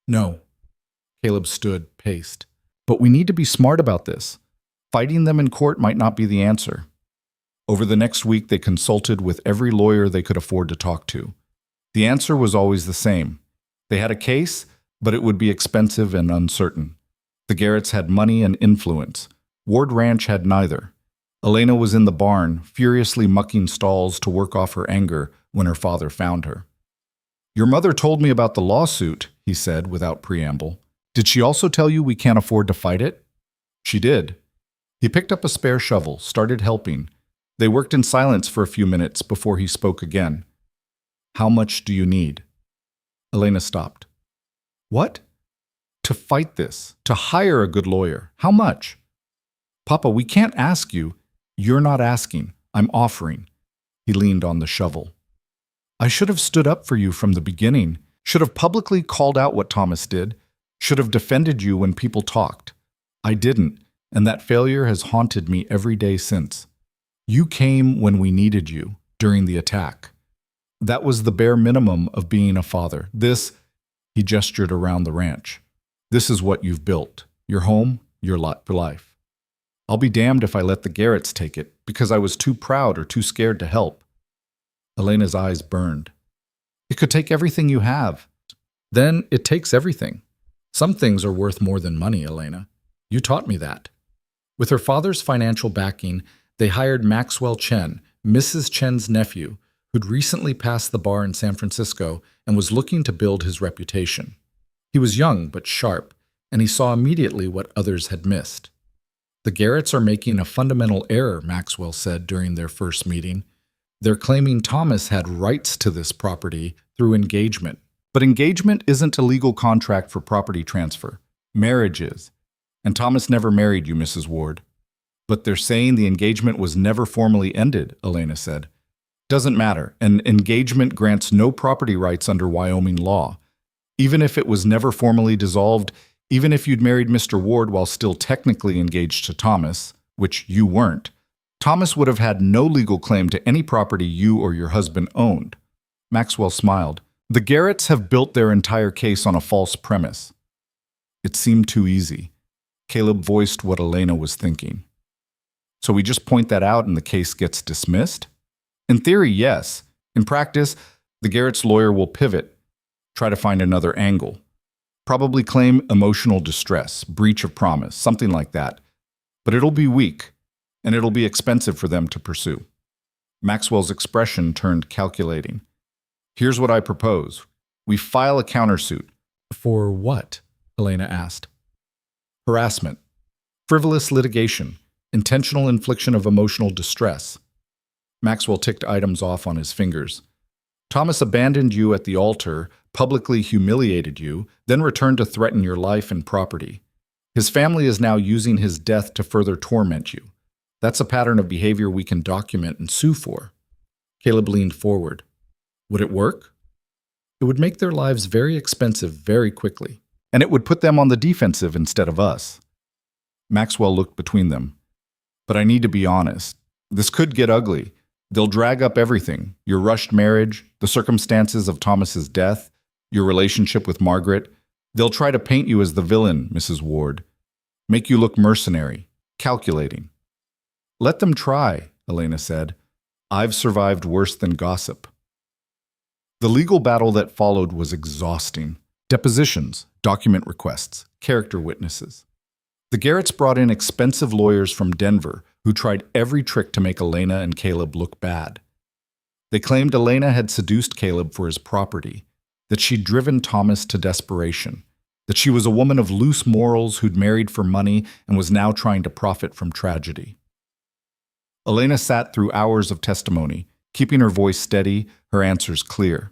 No. Caleb stood, paced. But we need to be smart about this. Fighting them in court might not be the answer. Over the next week, they consulted with every lawyer they could afford to talk to. The answer was always the same. They had a case, but it would be expensive and uncertain. The Garretts had money and influence. Ward Ranch had neither. Elena was in the barn, furiously mucking stalls to work off her anger when her father found her. Your mother told me about the lawsuit, he said without preamble. Did she also tell you we can't afford to fight it? She did. He picked up a spare shovel, started helping. They worked in silence for a few minutes before he spoke again. How much do you need? Elena stopped. What? To fight this, to hire a good lawyer. How much? Papa, we can't ask you. You're not asking. I'm offering. He leaned on the shovel. I should have stood up for you from the beginning, should have publicly called out what Thomas did, should have defended you when people talked. I didn't, and that failure has haunted me every day since. You came when we needed you, during the attack. That was the bare minimum of being a father. He gestured around the ranch. This is what you've built. Your home, your life. I'll be damned if I let the Garretts take it, because I was too proud or too scared to help. Elena's eyes burned. It could take everything you have. Then it takes everything. Some things are worth more than money, Elena. You taught me that. With her father's financial backing, they hired Maxwell Chen, Mrs. Chen's nephew, who'd recently passed the bar in San Francisco and was looking to build his reputation. He was young but sharp, and he saw immediately what others had missed. The Garretts are making a fundamental error, Maxwell said during their first meeting. They're claiming Thomas had rights to this property through engagement. But engagement isn't a legal contract for property transfer. Marriage is. And Thomas never married you, Mrs. Ward. But they're saying the engagement was never formally ended, Elena said. Doesn't matter. An engagement grants no property rights under Wyoming law. Even if it was never formally dissolved, even if you'd married Mr. Ward while still technically engaged to Thomas, which you weren't, Thomas would have had no legal claim to any property you or your husband owned. Maxwell smiled. The Garretts have built their entire case on a false premise. It seemed too easy. Caleb voiced what Elena was thinking. So we just point that out and the case gets dismissed? In theory, yes. In practice, the Garrett's lawyer will pivot, try to find another angle. Probably claim emotional distress, breach of promise, something like that. But it'll be weak, and it'll be expensive for them to pursue. Maxwell's expression turned calculating. Here's what I propose. We file a countersuit. For what? Elena asked. Harassment. Frivolous litigation. Intentional infliction of emotional distress. Maxwell ticked items off on his fingers. Thomas abandoned you at the altar, publicly humiliated you, then returned to threaten your life and property. His family is now using his death to further torment you. That's a pattern of behavior we can document and sue for. Caleb leaned forward. Would it work? It would make their lives very expensive very quickly, and it would put them on the defensive instead of us. Maxwell looked between them. But I need to be honest. This could get ugly. They'll drag up everything, your rushed marriage, the circumstances of Thomas's death, your relationship with Margaret. They'll try to paint you as the villain, Mrs. Ward. Make you look mercenary, calculating. Let them try, Elena said. I've survived worse than gossip. The legal battle that followed was exhausting. Depositions, document requests, character witnesses. The Garretts brought in expensive lawyers from Denver who tried every trick to make Elena and Caleb look bad. They claimed Elena had seduced Caleb for his property, that she'd driven Thomas to desperation, that she was a woman of loose morals who'd married for money and was now trying to profit from tragedy. Elena sat through hours of testimony, keeping her voice steady, her answers clear.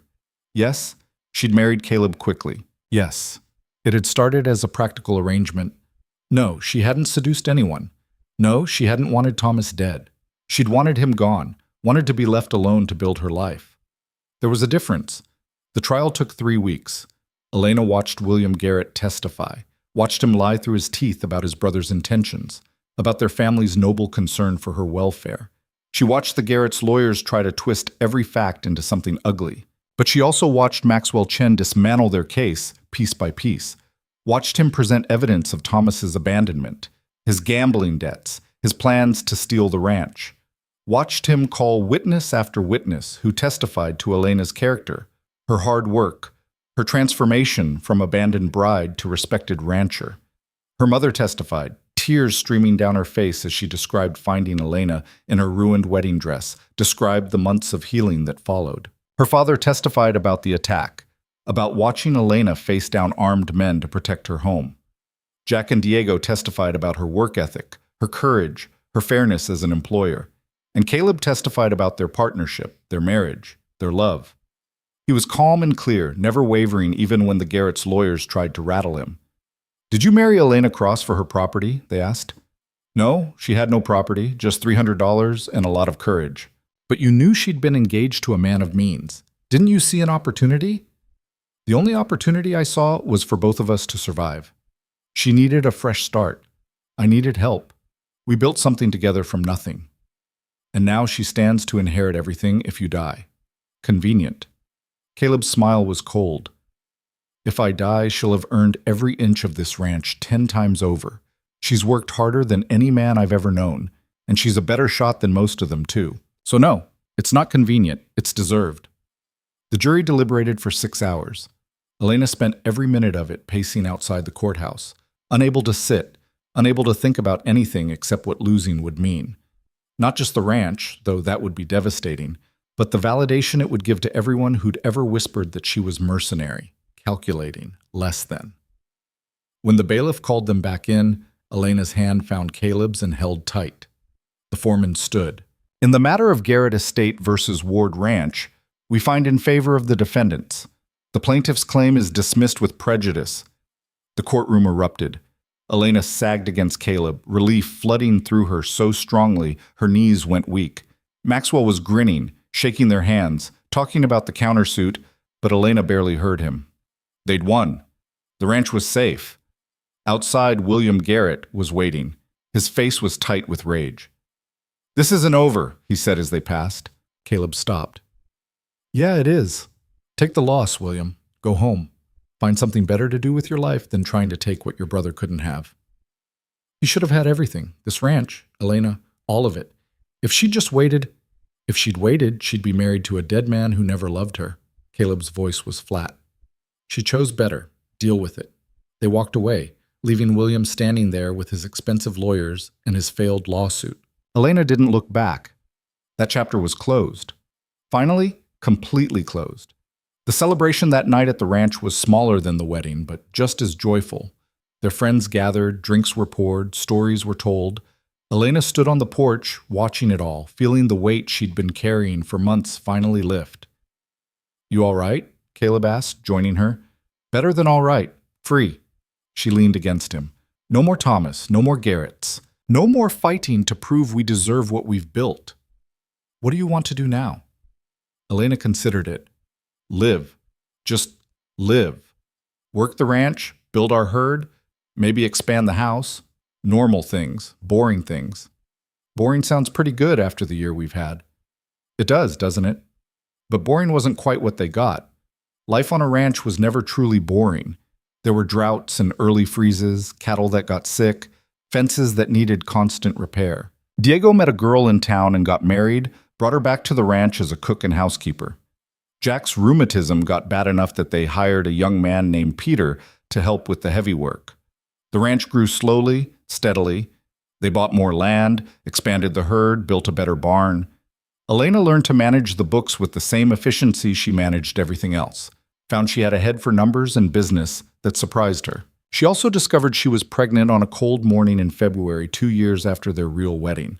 Yes, she'd married Caleb quickly. Yes, it had started as a practical arrangement. No, she hadn't seduced anyone. No, she hadn't wanted Thomas dead. She'd wanted him gone, wanted to be left alone to build her life. There was a difference. The trial took 3 weeks. Elena watched William Garrett testify, watched him lie through his teeth about his brother's intentions, about their family's noble concern for her welfare. She watched the Garrett's lawyers try to twist every fact into something ugly. But she also watched Maxwell Chen dismantle their case, piece by piece, watched him present evidence of Thomas's abandonment, his gambling debts, his plans to steal the ranch, watched him call witness after witness who testified to Elena's character, her hard work, her transformation from abandoned bride to respected rancher. Her mother testified, tears streaming down her face as she described finding Elena in her ruined wedding dress, described the months of healing that followed. Her father testified about the attack, about watching Elena face down armed men to protect her home. Jack and Diego testified about her work ethic, her courage, her fairness as an employer. And Caleb testified about their partnership, their marriage, their love. He was calm and clear, never wavering even when the Garrett's lawyers tried to rattle him. Did you marry Elena Cross for her property? They asked. No, she had no property, just $300 and a lot of courage. But you knew she'd been engaged to a man of means. Didn't you see an opportunity? The only opportunity I saw was for both of us to survive. She needed a fresh start. I needed help. We built something together from nothing. And now she stands to inherit everything if you die. Convenient. Caleb's smile was cold. If I die, she'll have earned every inch of this ranch 10 times over. She's worked harder than any man I've ever known, and she's a better shot than most of them, too. So no, it's not convenient, it's deserved. The jury deliberated for 6 hours. Elena spent every minute of it pacing outside the courthouse, unable to sit, unable to think about anything except what losing would mean. Not just the ranch, though that would be devastating, but the validation it would give to everyone who'd ever whispered that she was mercenary, calculating, less than. When the bailiff called them back in, Elena's hand found Caleb's and held tight. The foreman stood. In the matter of Garrett Estate versus Ward Ranch, we find in favor of the defendants. The plaintiff's claim is dismissed with prejudice. The courtroom erupted. Elena sagged against Caleb, relief flooding through her so strongly her knees went weak. Maxwell was grinning, shaking their hands, talking about the countersuit, but Elena barely heard him. They'd won. The ranch was safe. Outside, William Garrett was waiting. His face was tight with rage. "This isn't over," he said as they passed. Caleb stopped. "Yeah, it is. Take the loss, William. Go home. Find something better to do with your life than trying to take what your brother couldn't have." He should have had everything. This ranch, Elena, all of it. If she'd waited, she'd be married to a dead man who never loved her. Caleb's voice was flat. She chose better. Deal with it. They walked away, leaving William standing there with his expensive lawyers and his failed lawsuit. Elena didn't look back. That chapter was closed. Finally, completely closed. The celebration that night at the ranch was smaller than the wedding, but just as joyful. Their friends gathered, drinks were poured, stories were told. Elena stood on the porch, watching it all, feeling the weight she'd been carrying for months finally lift. "You all right?" Caleb asked, joining her. "Better than all right. Free." She leaned against him. "No more Thomas, no more Garretts. No more fighting to prove we deserve what we've built. What do you want to do now?" Elena considered it. Live. Just live. Work the ranch, build our herd, maybe expand the house. Normal things, boring things. Boring sounds pretty good after the year we've had. It does, doesn't it? But boring wasn't quite what they got. Life on a ranch was never truly boring. There were droughts and early freezes, cattle that got sick, fences that needed constant repair. Diego met a girl in town and got married, brought her back to the ranch as a cook and housekeeper. Jack's rheumatism got bad enough that they hired a young man named Peter to help with the heavy work. The ranch grew slowly, steadily. They bought more land, expanded the herd, built a better barn. Elena learned to manage the books with the same efficiency she managed everything else. Found she had a head for numbers and business that surprised her. She also discovered she was pregnant on a cold morning in February 2 years after their real wedding.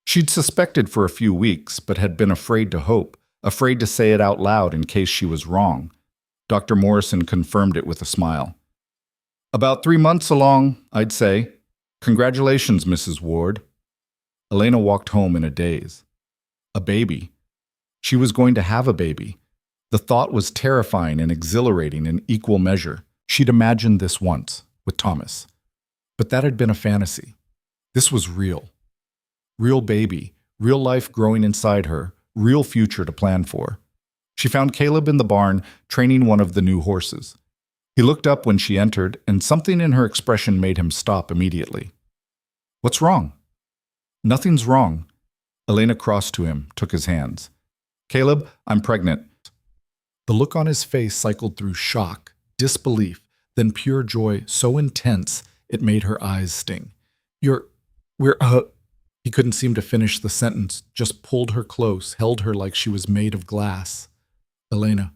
She'd suspected for a few weeks, but had been afraid to hope, afraid to say it out loud in case she was wrong. Dr. Morrison confirmed it with a smile. "About 3 months along, I'd say. Congratulations, Mrs. Ward." Elena walked home in a daze. A baby. She was going to have a baby. The thought was terrifying and exhilarating in equal measure. She'd imagined this once, with Thomas. But that had been a fantasy. This was real. Real baby, real life growing inside her, real future to plan for. She found Caleb in the barn, training one of the new horses. He looked up when she entered, and something in her expression made him stop immediately. "What's wrong?" "Nothing's wrong." Elena crossed to him, took his hands. "Caleb, I'm pregnant." The look on his face cycled through shock, disbelief, then pure joy so intense it made her eyes sting. We're He couldn't seem to finish the sentence, just pulled her close, held her like she was made of glass. "Elena,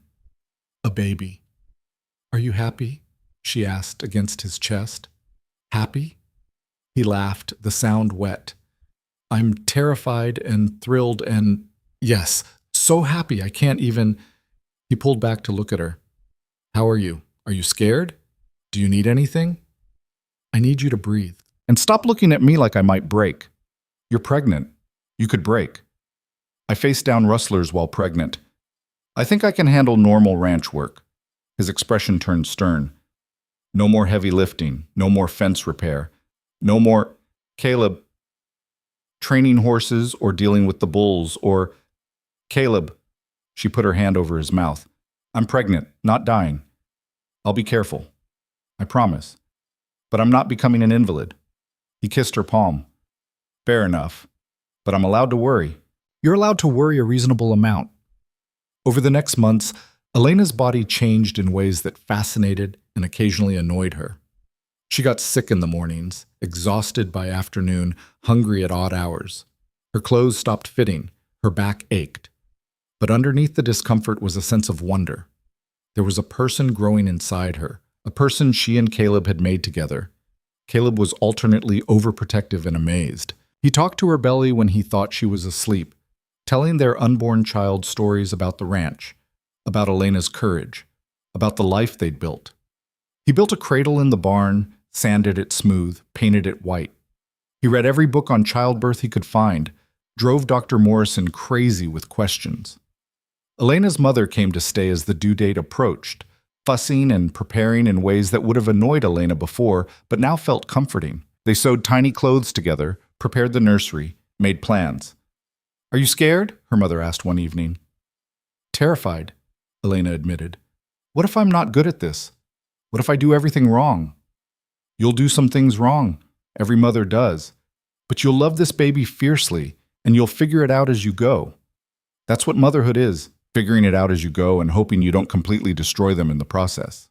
a baby. Are you happy?" she asked against his chest. "Happy?" He laughed, the sound wet. "I'm terrified and thrilled and, yes, so happy I can't even—" He pulled back to look at her. "How are you? Are you scared? Do you need anything?" "I need you to breathe. And stop looking at me like I might break. You're pregnant. You could break. I face down rustlers while pregnant. I think I can handle normal ranch work." His expression turned stern. "No more heavy lifting. No more fence repair. No more, Caleb, training horses or dealing with the bulls or, Caleb," she put her hand over his mouth. "I'm pregnant, not dying. I'll be careful. I promise. But I'm not becoming an invalid." He kissed her palm. "Fair enough. But I'm allowed to worry." "You're allowed to worry a reasonable amount." Over the next months, Elena's body changed in ways that fascinated and occasionally annoyed her. She got sick in the mornings, exhausted by afternoon, hungry at odd hours. Her clothes stopped fitting, her back ached. But underneath the discomfort was a sense of wonder. There was a person growing inside her, a person she and Caleb had made together. Caleb was alternately overprotective and amazed. He talked to her belly when he thought she was asleep, telling their unborn child stories about the ranch, about Elena's courage, about the life they'd built. He built a cradle in the barn, sanded it smooth, painted it white. He read every book on childbirth he could find, drove Dr. Morrison crazy with questions. Elena's mother came to stay as the due date approached, fussing and preparing in ways that would have annoyed Elena before, but now felt comforting. They sewed tiny clothes together, prepared the nursery, made plans. "Are you scared?" her mother asked one evening. "Terrified," Elena admitted. "What if I'm not good at this? What if I do everything wrong?" "You'll do some things wrong. Every mother does. But you'll love this baby fiercely, and you'll figure it out as you go. That's what motherhood is, figuring it out as you go and hoping you don't completely destroy them in the process."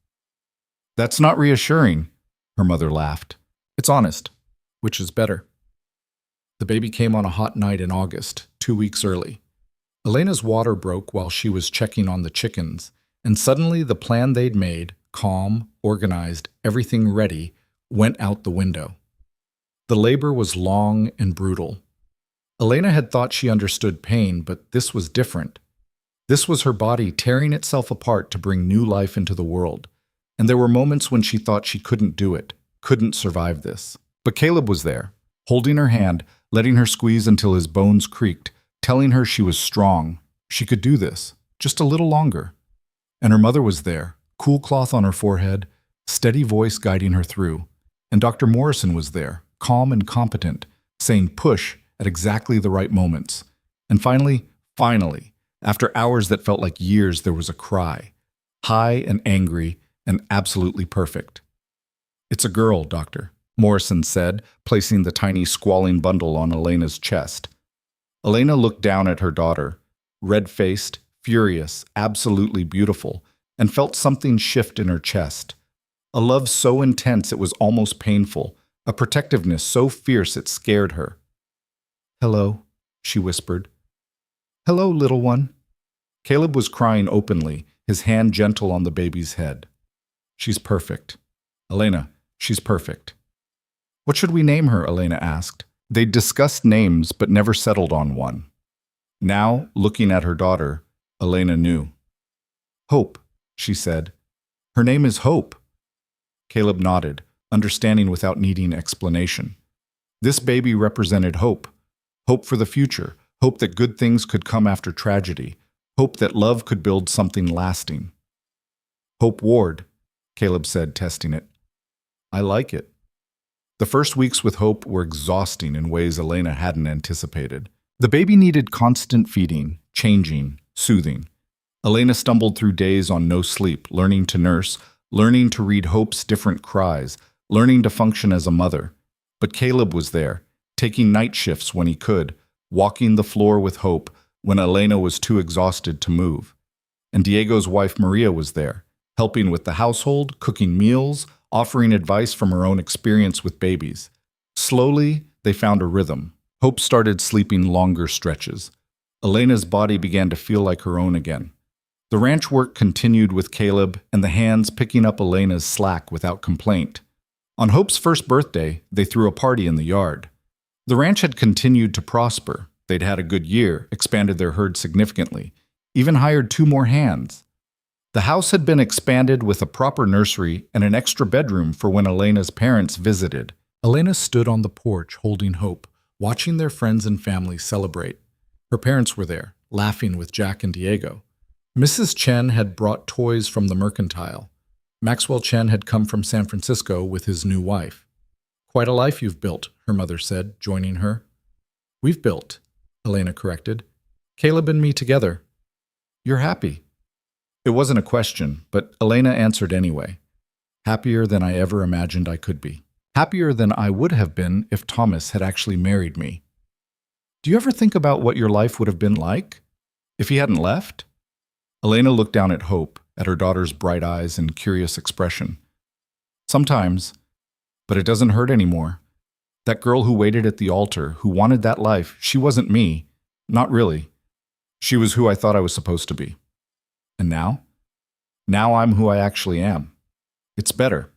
"That's not reassuring," her mother laughed. "It's honest." "Which is better?" The baby came on a hot night in August, 2 weeks early. Elena's water broke while she was checking on the chickens, and suddenly the plan they'd made, calm, organized, everything ready, went out the window. The labor was long and brutal. Elena had thought she understood pain, but this was different. This was her body tearing itself apart to bring new life into the world, and there were moments when she thought she couldn't do it, couldn't survive this. But Caleb was there, holding her hand, letting her squeeze until his bones creaked, telling her she was strong. She could do this, just a little longer. And her mother was there, cool cloth on her forehead, steady voice guiding her through. And Dr. Morrison was there, calm and competent, saying push at exactly the right moments. And finally, after hours that felt like years, there was a cry, high and angry and absolutely perfect. "It's a girl, doctor," Morrison said, placing the tiny squalling bundle on Elena's chest. Elena looked down at her daughter, red-faced, furious, absolutely beautiful, and felt something shift in her chest. A love so intense it was almost painful, a protectiveness so fierce it scared her. "Hello," she whispered. "Hello, little one." Caleb was crying openly, his hand gentle on the baby's head. "She's perfect. Elena, she's perfect." "What should we name her?" Elena asked. They'd discussed names but never settled on one. Now, looking at her daughter, Elena knew. "Hope," she said. "Her name is Hope." Caleb nodded, understanding without needing explanation. This baby represented hope. Hope for the future, hope that good things could come after tragedy, hope that love could build something lasting. "Hope Ward," Caleb said, testing it. "I like it." The first weeks with Hope were exhausting in ways Elena hadn't anticipated. The baby needed constant feeding, changing, soothing. Elena stumbled through days on no sleep, learning to nurse, learning to read Hope's different cries, learning to function as a mother. But Caleb was there, taking night shifts when he could, walking the floor with Hope when Elena was too exhausted to move. And Diego's wife Maria was there, helping with the household, cooking meals, offering advice from her own experience with babies. Slowly, they found a rhythm. Hope started sleeping longer stretches. Elena's body began to feel like her own again. The ranch work continued with Caleb and the hands picking up Elena's slack without complaint. On Hope's first birthday, they threw a party in the yard. The ranch had continued to prosper. They'd had a good year, expanded their herd significantly, even hired 2 more hands. The house had been expanded with a proper nursery and an extra bedroom for when Elena's parents visited. Elena stood on the porch holding Hope, watching their friends and family celebrate. Her parents were there, laughing with Jack and Diego. Mrs. Chen had brought toys from the mercantile. Maxwell Chen had come from San Francisco with his new wife. "Quite a life you've built," her mother said, joining her. "We've built," Elena corrected. "Caleb and me together." "You're happy." It wasn't a question, but Elena answered anyway. "Happier than I ever imagined I could be. Happier than I would have been if Thomas had actually married me." "Do you ever think about what your life would have been like if he hadn't left?" Elena looked down at Hope, at her daughter's bright eyes and curious expression. "Sometimes, but it doesn't hurt anymore. That girl who waited at the altar, who wanted that life, she wasn't me. Not really. She was who I thought I was supposed to be. And now? Now I'm who I actually am. It's better."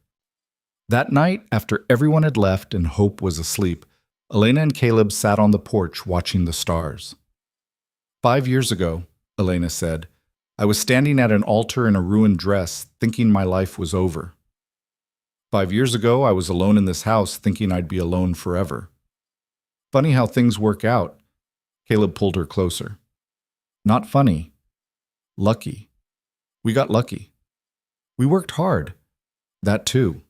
That night, after everyone had left and Hope was asleep, Elena and Caleb sat on the porch watching the stars. 5 years ago, Elena said, I was standing at an altar in a ruined dress, thinking my life was over. 5 years ago, I was alone in this house thinking I'd be alone forever. Funny how things work out. Caleb pulled her closer. Not funny. Lucky. We got lucky. We worked hard. That too.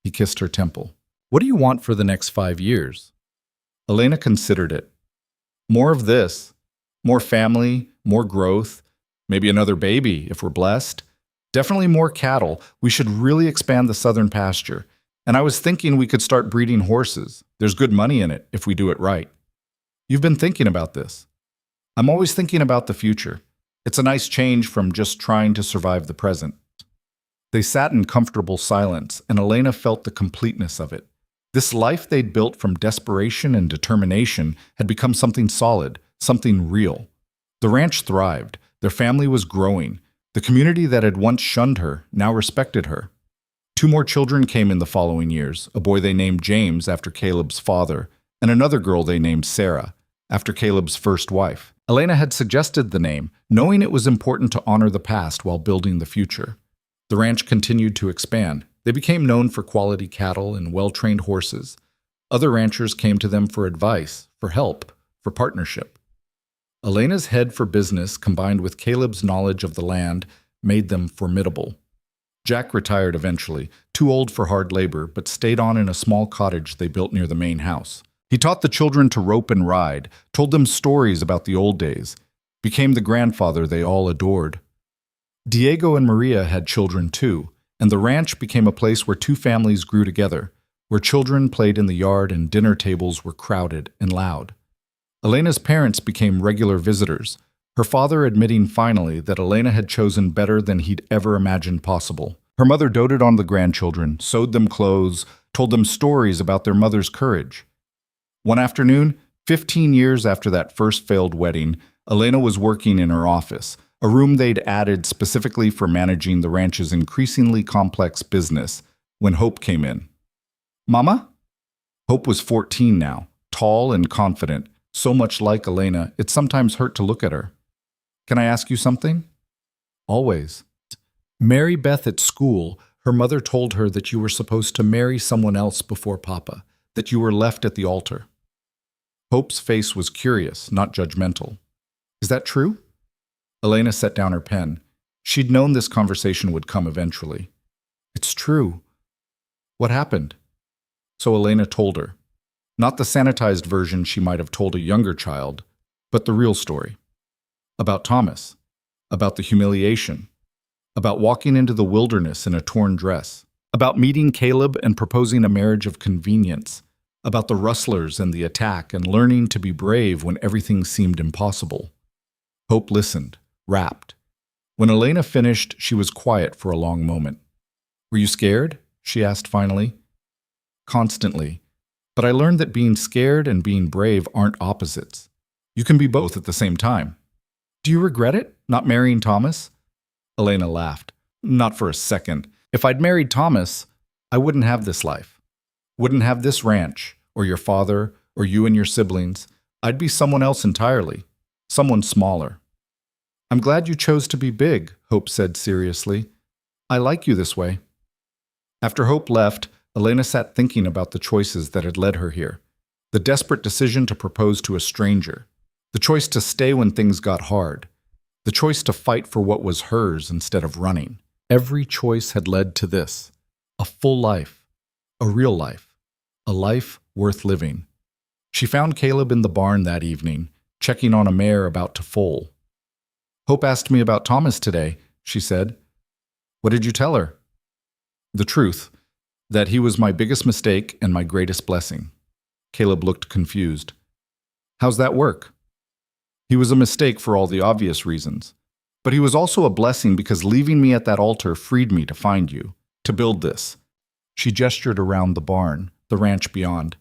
He kissed her temple. What do you want for the next 5 years? Elena considered it. More of this. More family, more growth, maybe another baby if we're blessed. Definitely more cattle. We should really expand the southern pasture. And I was thinking we could start breeding horses. There's good money in it if we do it right. You've been thinking about this. I'm always thinking about the future. It's a nice change from just trying to survive the present. They sat in comfortable silence, and Elena felt the completeness of it. This life they'd built from desperation and determination had become something solid, something real. The ranch thrived. Their family was growing. The community that had once shunned her now respected her. 2 more children came in the following years, a boy they named James after Caleb's father, and another girl they named Sarah, after Caleb's first wife. Elena had suggested the name, knowing it was important to honor the past while building the future. The ranch continued to expand. They became known for quality cattle and well-trained horses. Other ranchers came to them for advice, for help, for partnership. Elena's head for business, combined with Caleb's knowledge of the land, made them formidable. Jack retired eventually, too old for hard labor, but stayed on in a small cottage they built near the main house. He taught the children to rope and ride, told them stories about the old days, became the grandfather they all adored. Diego and Maria had children too, and the ranch became a place where 2 families grew together, where children played in the yard and dinner tables were crowded and loud. Elena's parents became regular visitors, her father admitting finally that Elena had chosen better than he'd ever imagined possible. Her mother doted on the grandchildren, sewed them clothes, told them stories about their mother's courage. One afternoon, 15 years after that first failed wedding, Elena was working in her office, a room they'd added specifically for managing the ranch's increasingly complex business, when Hope came in. Mama? Hope was 14 now, tall and confident, so much like Elena, it sometimes hurt to look at her. Can I ask you something? Always. Mary Beth at school, her mother told her that you were supposed to marry someone else before Papa, that you were left at the altar. Hope's face was curious, not judgmental. Is that true? Elena set down her pen. She'd known this conversation would come eventually. It's true. What happened? So Elena told her. Not the sanitized version she might have told a younger child, but the real story. About Thomas. About the humiliation. About walking into the wilderness in a torn dress. About meeting Caleb and proposing a marriage of convenience. About the rustlers and the attack and learning to be brave when everything seemed impossible. Hope listened, rapt. When Elena finished, she was quiet for a long moment. Were you scared? She asked finally. Constantly. But I learned that being scared and being brave aren't opposites. You can be both at the same time. Do you regret it, not marrying Thomas? Elena laughed. Not for a second. If I'd married Thomas, I wouldn't have this life. Wouldn't have this ranch, or your father, or you and your siblings. I'd be someone else entirely. Someone smaller. I'm glad you chose to be big, Hope said seriously. I like you this way. After Hope left, Elena sat thinking about the choices that had led her here. The desperate decision to propose to a stranger. The choice to stay when things got hard. The choice to fight for what was hers instead of running. Every choice had led to this. A full life. A real life. A life worth living. She found Caleb in the barn that evening, checking on a mare about to foal. Hope asked me about Thomas today, she said. What did you tell her? The truth. That he was my biggest mistake and my greatest blessing. Caleb looked confused. How's that work? He was a mistake for all the obvious reasons. But he was also a blessing because leaving me at that altar freed me to find you, to build this. She gestured around the barn, the ranch beyond.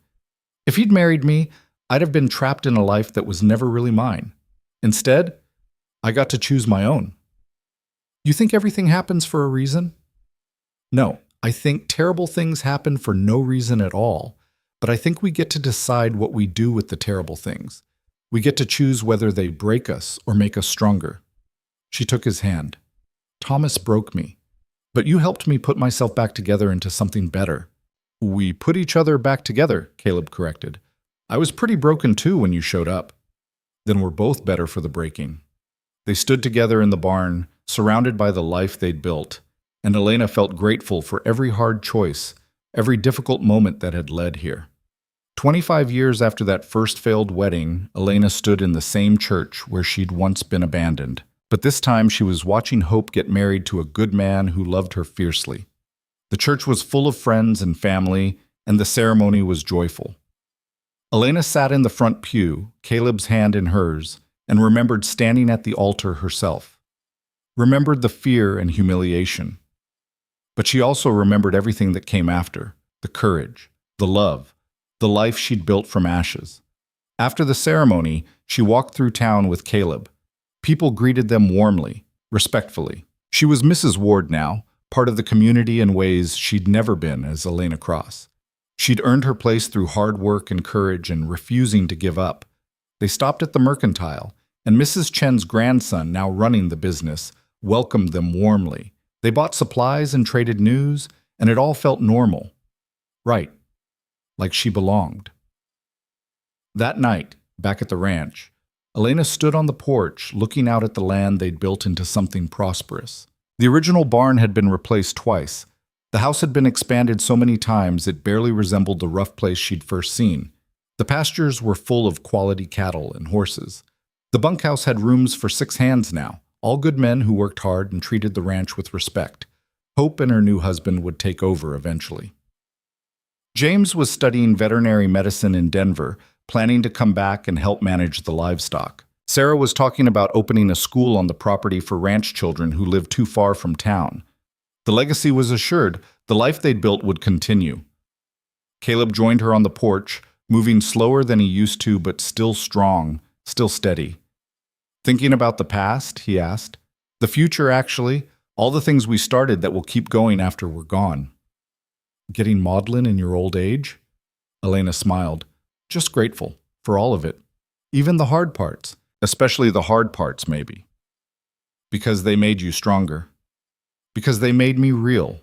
If he'd married me, I'd have been trapped in a life that was never really mine. Instead, I got to choose my own. You think everything happens for a reason? No. I think terrible things happen for no reason at all, but I think we get to decide what we do with the terrible things. We get to choose whether they break us or make us stronger. She took his hand. Thomas broke me. But you helped me put myself back together into something better. We put each other back together, Caleb corrected. I was pretty broken too when you showed up. Then we're both better for the breaking. They stood together in the barn, surrounded by the life they'd built, and Elena felt grateful for every hard choice, every difficult moment that had led here. 25 years after that first failed wedding, Elena stood in the same church where she'd once been abandoned. But this time she was watching Hope get married to a good man who loved her fiercely. The church was full of friends and family, and the ceremony was joyful. Elena sat in the front pew, Caleb's hand in hers, and remembered standing at the altar herself. Remembered the fear and humiliation. But she also remembered everything that came after, the courage, the love, the life she'd built from ashes. After the ceremony, she walked through town with Caleb. People greeted them warmly, respectfully. She was Mrs. Ward now, part of the community in ways she'd never been as Elena Cross. She'd earned her place through hard work and courage and refusing to give up. They stopped at the mercantile, and Mrs. Chen's grandson, now running the business, welcomed them warmly. They bought supplies and traded news, and it all felt normal. Right. Like she belonged. That night, back at the ranch, Elena stood on the porch, looking out at the land they'd built into something prosperous. The original barn had been replaced twice. The house had been expanded so many times it barely resembled the rough place she'd first seen. The pastures were full of quality cattle and horses. The bunkhouse had rooms for 6 hands now, all good men who worked hard and treated the ranch with respect. Hope and her new husband would take over eventually. James was studying veterinary medicine in Denver, planning to come back and help manage the livestock. Sarah was talking about opening a school on the property for ranch children who lived too far from town. The legacy was assured, the life they'd built would continue. Caleb joined her on the porch, moving slower than he used to, but still strong, still steady. Thinking about the past, he asked. The future, actually, all the things we started that will keep going after we're gone. Getting maudlin in your old age? Elena smiled. Just grateful for all of it. Even the hard parts, especially the hard parts, maybe. Because they made you stronger. Because they made me real.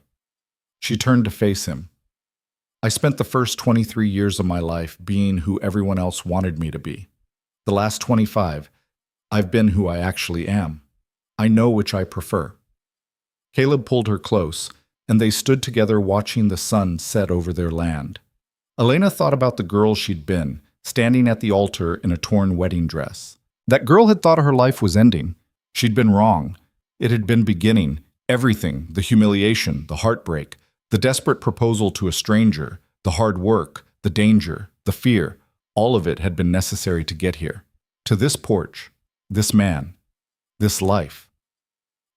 She turned to face him. I spent the first 23 years of my life being who everyone else wanted me to be. The last 25, I've been who I actually am. I know which I prefer. Caleb pulled her close, and they stood together watching the sun set over their land. Elena thought about the girl she'd been, standing at the altar in a torn wedding dress. That girl had thought her life was ending. She'd been wrong. It had been beginning. Everything, the humiliation, the heartbreak, the desperate proposal to a stranger, the hard work, the danger, the fear, all of it had been necessary to get here. To this porch, this man, this life.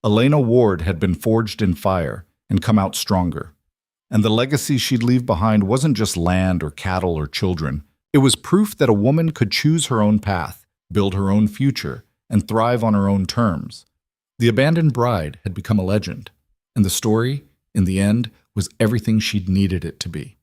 Elena Ward had been forged in fire and come out stronger. And the legacy she'd leave behind wasn't just land or cattle or children. It was proof that a woman could choose her own path, build her own future, and thrive on her own terms. The abandoned bride had become a legend, and the story, in the end, was everything she'd needed it to be.